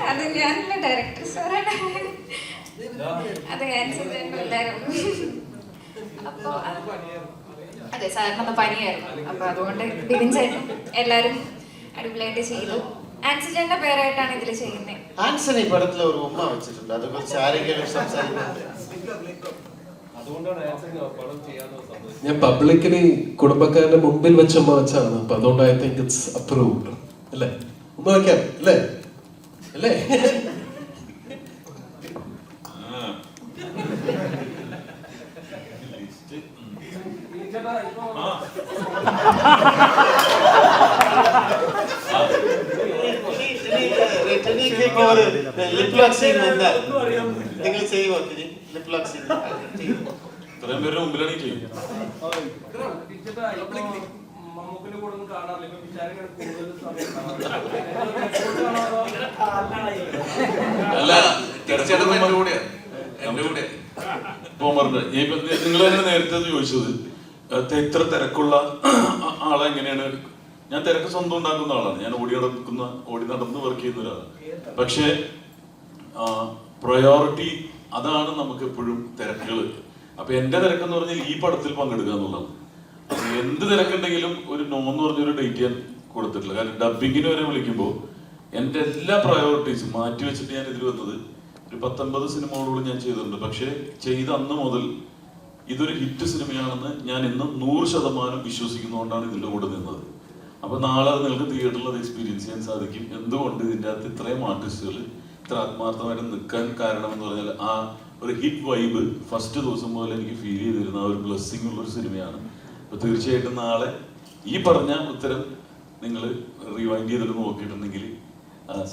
അത് ഞാനല്ല, ഡയറക്ടർ സാറാണ്. അത് ആൻസർ ചേട്ടനും എല്ലാവരും. അപ്പോൾ അതെ, സാറിനൊന്ന് പനിയായിരുന്നു. അപ്പൊ അതുകൊണ്ട് ബിബിൻ ചേട്ടനും എല്ലാവരും അടിപൊളിയായിട്ട് ചെയ്തു. ആൻസർ ചേട്ടന്റെ പേരായിട്ടാണ് ഇതിൽ ചെയ്യുന്നത്. ആൻസൺ ഈ പടത്തിൽ ഒരു ഉമ്മ വെച്ചിട്ടുണ്ട്, അത് കുറിച്ച് ആരെങ്കിലും സംസാരിക്കുന്നുണ്ട്? ഞാൻ പബ്ലിക്കിന് കുടുംബക്കാരുടെ മുമ്പിൽ വെച്ച് ഉമ്മ വെച്ചാണ്. അപ്പൊ അതുകൊണ്ട് ഐ തിങ്ക് ഇറ്റ്സ് അപ്രൂവ്ഡ് അല്ലേ? ഉമ്മ വയ്ക്കാം അല്ലേ? അല്ലേ? നിങ്ങൾ ചെയ്യുമോ? ഇത്രയും പേരുടെ മുമ്പിലാണ് ചെയ്യും. അല്ല, നിങ്ങൾ തന്നെ നേരത്തെ ചോദിച്ചത് ഇത്ര തിരക്കുള്ള ആളെങ്ങനെയാണ്. ഞാൻ തിരക്ക് സ്വന്തം ഉണ്ടാക്കുന്ന ആളാണ്. ഞാൻ ഓടി നടന്ന് വർക്ക് ചെയ്യുന്ന ഒരാളാണ്. പക്ഷേ പ്രയോറിറ്റി അതാണ് നമുക്ക് എപ്പോഴും തിരക്കുകൾ. അപ്പൊ എന്റെ തിരക്കെന്ന് പറഞ്ഞാൽ ഈ പടത്തിൽ പങ്കെടുക്കുക എന്നുള്ളതാണ്. എന്ത് തിരക്കുണ്ടെങ്കിലും ഒരു നോ എന്ന് പറഞ്ഞൊരു ഡേറ്റ് ഞാൻ കൊടുത്തിട്ടില്ല. കാരണം ഡബിങ്ങിന് വരെ വിളിക്കുമ്പോൾ എൻ്റെ എല്ലാ പ്രയോറിറ്റീസും മാറ്റി വെച്ചിട്ട് ഞാൻ ഇതിൽ വന്നത്. ഒരു 19 സിനിമകളോട് ഞാൻ ചെയ്തിട്ടുണ്ട്. പക്ഷേ ചെയ്ത അന്ന് മുതൽ ഇതൊരു ഹിറ്റ് സിനിമയാണെന്ന് ഞാൻ ഇന്നും 100% വിശ്വസിക്കുന്നതുകൊണ്ടാണ് ഇതിൻ്റെ കൂടെ നിന്നത്. അപ്പൊ നാളെ അത് നിങ്ങൾക്ക് തിയേറ്ററിൽ അത് എക്സ്പീരിയൻസ് ചെയ്യാൻ സാധിക്കും. എന്തുകൊണ്ട് ഇതിൻ്റെ അകത്ത് ഇത്രയും ആർട്ടിസ്റ്റുകൾ ഇത്ര ആത്മാർത്ഥമായിട്ട് നിൽക്കാൻ കാരണം എന്ന് പറഞ്ഞാൽ ആ ഒരു ഹിറ്റ് വൈബ് ഫസ്റ്റ് ദിവസം പോലെ എനിക്ക് ഫീൽ ചെയ്തിരുന്ന ആ ഒരു ബ്ലെസ്സിങ് ഉള്ളൊരു സിനിമയാണ്. അപ്പൊ തീർച്ചയായിട്ടും നാളെ ഈ പറഞ്ഞ ഉത്തരം നിങ്ങൾ റിവൈൻഡ് ചെയ്തിട്ട് നോക്കിയിട്ടുണ്ടെങ്കിൽ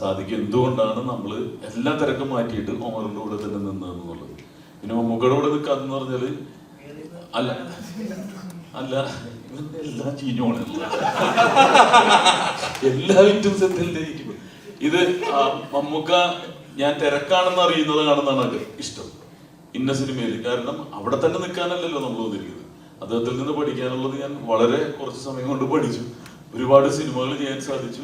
സാധിക്കും എന്തുകൊണ്ടാണ് നമ്മൾ എല്ലാ തിരക്കും മാറ്റിയിട്ട് ഒമറിൻ്റെ കൂടെ തന്നെ നിന്നതെന്നുള്ളത്. പിന്നെ മമ്മൂക്കയുടെ കൂടെ നിൽക്കാന്ന് പറഞ്ഞാല് അല്ല അല്ല എല്ലാം ചീഞ്ഞോണ്, എല്ലാ ഐറ്റംസ് എന്തെങ്കിലും ഇത് മമ്മൂക്ക ഞാൻ തിരക്കാണെന്ന് അറിയുന്നതാണെന്നാണ് ഇഷ്ടം ഇന്ന സിനിമയിൽ. കാരണം അവിടെ തന്നെ നിൽക്കാനല്ലല്ലോ നമ്മൾ വന്നിരിക്കുന്നത്, അദ്ദേഹത്തിൽ നിന്ന് പഠിക്കാനുള്ളത് ഞാൻ വളരെ കുറച്ച് സമയം കൊണ്ട് പഠിച്ചു. ഒരുപാട് സിനിമകൾ ചെയ്യാൻ സാധിച്ചു.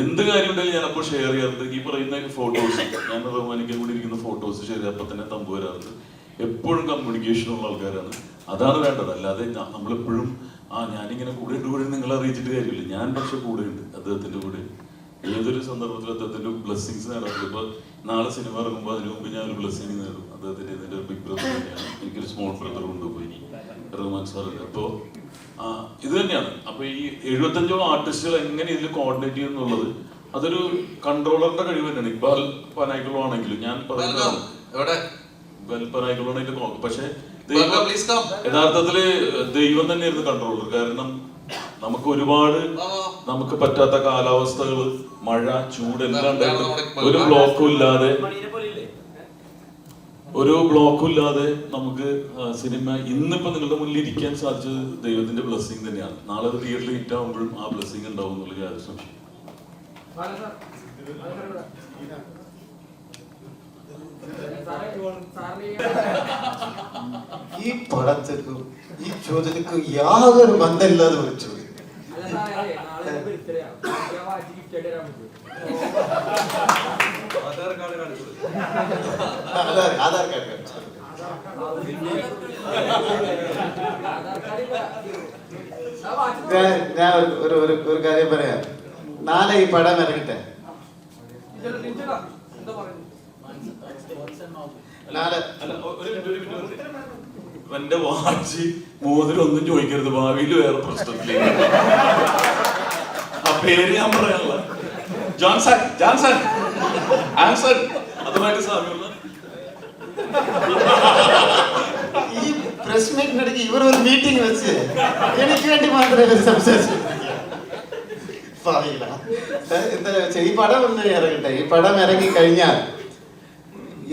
എന്ത് കാര്യം ഉണ്ടെങ്കിലും ഞാൻ അപ്പോൾ ഷെയർ ചെയ്യാറുണ്ട്. ഈ പറയുന്ന ഫോട്ടോസ്, ഞാൻ റഹ്മാനിക്കാൻ കൂടി ഇരിക്കുന്ന ഫോട്ടോസ് ഷെയർ ചെയ്യാൻ അപ്പം തന്നെ തമ്പ് വരാറുണ്ട്. എപ്പോഴും കമ്മ്യൂണിക്കേഷൻ ഉള്ള ആൾക്കാരാണ്, അതാണ് വേണ്ടത്. അല്ലാതെ നമ്മളെപ്പോഴും ഞാനിങ്ങനെ കൂടെ നിങ്ങളെ അറിയിച്ചിട്ട് കാര്യമില്ല. ഞാൻ പക്ഷെ കൂടെ ഉണ്ട്, അദ്ദേഹത്തിന്റെ കൂടെ ഏതൊരു സന്ദർഭത്തിലും അദ്ദേഹത്തിന്റെ ബ്ലെസ്സിങ്സ് നേടാറുണ്ട്. ഇപ്പൊ നാളെ സിനിമ ഇറങ്ങുമ്പോൾ അതിനു മുമ്പ് ഞാൻ ഒരു ബ്ലെസ്സിങ് നേടും അദ്ദേഹത്തിന്റെ. ഇതിന്റെ ഒരു ബിഗ് ബ്രദർ തന്നെയാണ്, എനിക്കൊരു സ്മോൾ ബ്രദർ കൊണ്ടുപോയി റഹ്മാൻ സാറിന്റെ. അപ്പോ ഇത് തന്നെയാണ്. അപ്പൊ ഈ 75ഓളം ആർട്ടിസ്റ്റുകൾ എങ്ങനെ ഇതിൽ കോർഡിനേറ്റ് ചെയ്യുന്നുള്ളത് അതൊരു കൺട്രോളറിന്റെ കഴിവ് തന്നെയാണ്. ഇക്ബാൽ പനായിക്കുളം ആണെങ്കിലും ഞാൻ പറയുന്നത് പനായിക്കുളം ആണെങ്കിലും, പക്ഷെ യഥാർത്ഥത്തില് ദൈവം തന്നെയായിരുന്നു കൺട്രോളർ. കാരണം നമുക്ക് ഒരുപാട് നമുക്ക് പറ്റാത്ത കാലാവസ്ഥകൾ, മഴ, ചൂട് എല്ലാം ഉണ്ടായിട്ട് ഒരു ബ്ലോക്കും ഇല്ലാതെ നമുക്ക് സിനിമ ഇന്നിപ്പോ നിങ്ങളുടെ മുന്നിൽ ഇരിക്കാൻ സാധിച്ചത് ദൈവത്തിന്റെ ബ്ലെസ്സിങ് തന്നെയാണ്. നാളെ അത് തിയേറ്ററിൽ ഹിറ്റ് ആകുമ്പോഴും ആ ബ്ലെസ്സിങ് ഉണ്ടാവും എന്നുള്ള യാതൊരു സംശയം. ഈ പടത്തിനും ഈ ചോദ്യത്തിനും യാതൊരു ബന്ധമില്ലാതെ ഒരു ചോദ്യം. ആധാർ കാർഡ് ഞാൻ ഒരു കാര്യം പറയാം. നാളെ ഈ പടം ഇറങ്ങട്ടെ, എന്റെ വാച്ച് മോതിരം ഒന്നും ചോദിക്കരുത്, ഭാവിയിൽ വേറെ പ്രശ്നത്തില്ല. ആ പേര് ഞാൻ പറയാനുള്ള ജോൺസൺ ജോൺസൺ ആൻസൺ അതുമായിട്ട് സാമ്യമുള്ള ഈ പ്രസ് മീറ്റിനിടയ്ക്ക് ഇവർ ഒരു മീറ്റിംഗ് വെച്ച് എനിക്ക് വേണ്ടി മാത്രമേ സംസാരിച്ചു. എന്താ വെച്ചാൽ ഈ പടം ഒന്ന് ഇറങ്ങട്ടെ. ഈ പടം ഇറങ്ങി കഴിഞ്ഞാൽ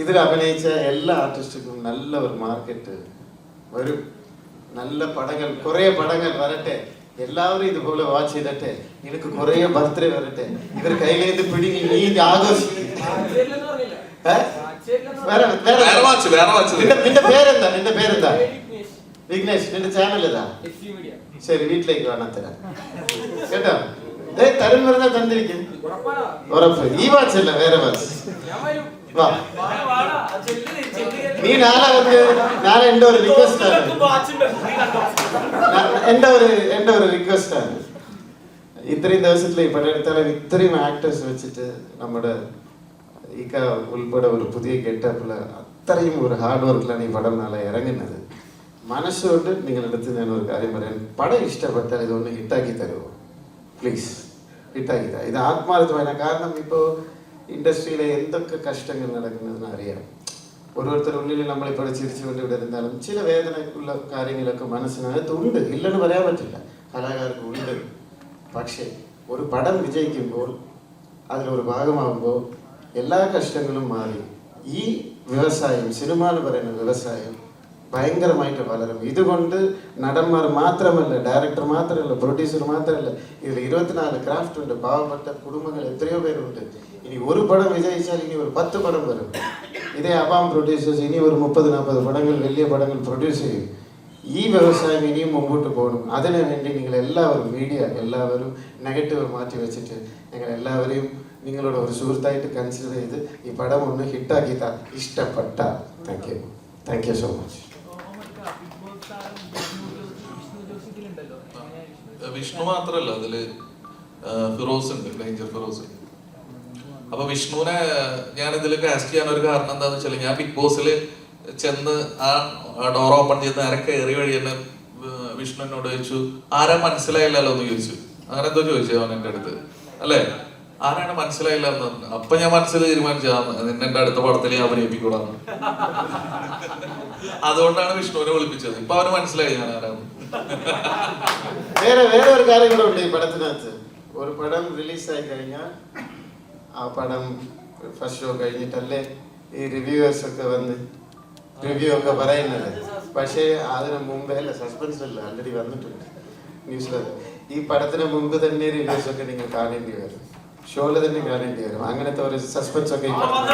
ഇതിൽ അഭിനയിച്ച എല്ലാ ആർട്ടിസ്റ്റുക്കും നല്ല ഒരു മാർക്കറ്റ് വരും. നല്ല പടങ്ങൾ, കുറെ പടങ്ങൾ വരട്ടെ. എല്ലാവരും ഇതുപോലെ വാച്ച് ചെയ്തിട്ടെ. എനിക്ക് കുറെ ബർത്ത്ഡേ വരട്ടെ. ഇവർ കയ്യിലേത് പിടിങ്ങി നീ ആഘോഷിക്കും. നിന്റെ പേരെന്താ? വിഘ്നേഷ്. നിന്റെ ചാനൽ ഏതാ? ശരി, വീട്ടിലേക്ക് വേണം തരാം കേട്ടോ. തരം പറഞ്ഞാൽ തന്നിരിക്കും ഉറപ്പ്. ഈ വാച്ച് അല്ല, വേറെ വാച്ച്. വാ, നീ നാളെ എന്റെ ഒരു റിക്വസ്റ്റ് ആണ്. എന്റെ ഒരു റിക്വസ്റ്റ് ആണ്. ഇത്രയും ദിവസത്തിൽ ഈ പടയെടുത്താലും ഇത്രയും ആക്ടേഴ്സ് വെച്ചിട്ട് നമ്മുടെ ഇക്ക ഉൾപ്പെടെ ഒരു പുതിയ ഗെറ്റപ്പില് അത്രയും ഒരു ഹാർഡ് വർക്കിലാണ് ഈ പടം നാളെ ഇറങ്ങുന്നത്. മനസ്സുകൊണ്ട് നിങ്ങളെടുത്ത് ഞാൻ ഒരു കാര്യം പറയാൻ, പടം ഇഷ്ടപ്പെട്ടാൽ ഇതൊന്ന് ഹിറ്റാക്കി തരുമോ പ്ലീസ്? ഹിറ്റാക്കി തരാം. ഇത് ആത്മാർത്ഥമായ, കാരണം ഇപ്പോൾ ഇൻഡസ്ട്രിയിലെ എന്തൊക്കെ കഷ്ടങ്ങൾ നടക്കുന്നതെന്ന് അറിയാം. ഓരോരുത്തരുടെ ഉള്ളിൽ നമ്മളിപ്പോൾ ചിരിച്ചുകൊണ്ട് ഇവിടെ ഇരുന്നാലും ചില വേദനയുള്ള കാര്യങ്ങളൊക്കെ മനസ്സിനകത്തുണ്ട്, ഇല്ലെന്ന് പറയാൻ പറ്റില്ല, കലാകാർക്ക് ഉണ്ട്. പക്ഷേ ഒരു പടം വിജയിക്കുമ്പോൾ അതിലൊരു ഭാഗമാകുമ്പോൾ എല്ലാ കഷ്ടങ്ങളും മാറി ഈ വ്യവസായം, സിനിമ എന്ന് പറയുന്ന വ്യവസായം ഭയങ്കരമായിട്ട് വളരും. ഇതുകൊണ്ട് നടന്മാർ മാത്രമല്ല, ഡയറക്ടർ മാത്രമല്ല, പ്രൊഡ്യൂസർ മാത്രമല്ല, ഇതിൽ 24 ക്രാഫ്റ്റ് ഉണ്ട്. പാവപ്പെട്ട കുടുംബങ്ങൾ എത്രയോ പേരുണ്ട്. ഇനി ഒരു പടം വിജയിച്ചാൽ ഇനി ഒരു 10 പടം വരും. ഇതേ അവാം പ്രൊഡ്യൂസേഴ്സ് ഇനി ഒരു 30-40 പടങ്ങൾ, വലിയ പടങ്ങൾ പ്രൊഡ്യൂസ് ചെയ്യും. ഈ വ്യവസായം ഇനിയും മുമ്പോട്ട് പോകണം. അതിനു വേണ്ടി നിങ്ങൾ എല്ലാവരും, മീഡിയ എല്ലാവരും നെഗറ്റീവ് മാറ്റി വെച്ചിട്ട് നിങ്ങൾ എല്ലാവരെയും നിങ്ങളുടെ ഒരു സുഹൃത്തായിട്ട് കൺസിഡർ ചെയ്ത് ഈ പടം ഒന്ന് ഹിറ്റാക്കി ഇഷ്ടപ്പെട്ട. Thank you so much. Vishnu മാത്രല്ല, അതില് ഫിറോസ് ഉണ്ട്, ഡേഞ്ചർ ഫിറോസ്. അപ്പൊ വിഷ്ണുവിനെ ഞാൻ ഇതിൽ കാസ്റ്റ് ചെയ്യാൻ ഒരു കാരണം എന്താന്ന് വെച്ചാൽ, ഞാൻ ബിഗ് ബോസിൽ ചെന്ന് ആ ഡോർ ഓപ്പൺ ചെയ്ത് നേരെ കയറി വഴി തന്നെ വിഷ്ണു എന്നോട് ചോദിച്ചു, ആരാ മനസ്സിലായില്ലല്ലോ എന്ന് ചോദിച്ചു. അങ്ങനെ എന്തോ ചോദിച്ചു അവൻ എൻ്റെ അടുത്ത്, അല്ലേ? ആരാണ് മനസ്സിലായില്ല എന്ന് പറഞ്ഞു. അപ്പൊ ഞാൻ മനസ്സിൽ തീരുമാനിച്ചതാണ് നിന്നെ എൻ്റെ അടുത്ത പടത്തിൽ ഞാൻ അഭിനയിപ്പിക്കൂടാന്ന്. അതുകൊണ്ടാണ് വിഷ്ണുവിനെ വിളിപ്പിച്ചത്. ഇപ്പൊ അവന് മനസ്സിലായി ഞാൻ ആരാണ്. വേറെ ഒരു കാര്യം കൂടെ ഉണ്ട് ഈ പടത്തിനകത്ത്. ഒരു പടം റിലീസായി കഴിഞ്ഞാൽ ആ പടം ഫസ്റ്റ് ഷോ കഴിഞ്ഞിട്ടല്ലേ ഈ റിവ്യൂവേഴ്സ് ഒക്കെ വന്ന് റിവ്യൂ ഒക്കെ പറയുന്നത്. പക്ഷേ അതിന് മുമ്പേ അല്ല, സസ്പെൻസ് അല്ല, ആൾറെഡി വന്നിട്ടുണ്ട് ന്യൂസിൽ. ഈ പടത്തിന് മുമ്പ് തന്നെ റിവ്യൂസ് ഒക്കെ നിങ്ങൾ കാണേണ്ടി വരും, ഷോയിൽ തന്നെ കാണേണ്ടി വരും. അങ്ങനത്തെ ഒരു സസ്പെൻസ് ഒക്കെ ഈ പടത്തിൽ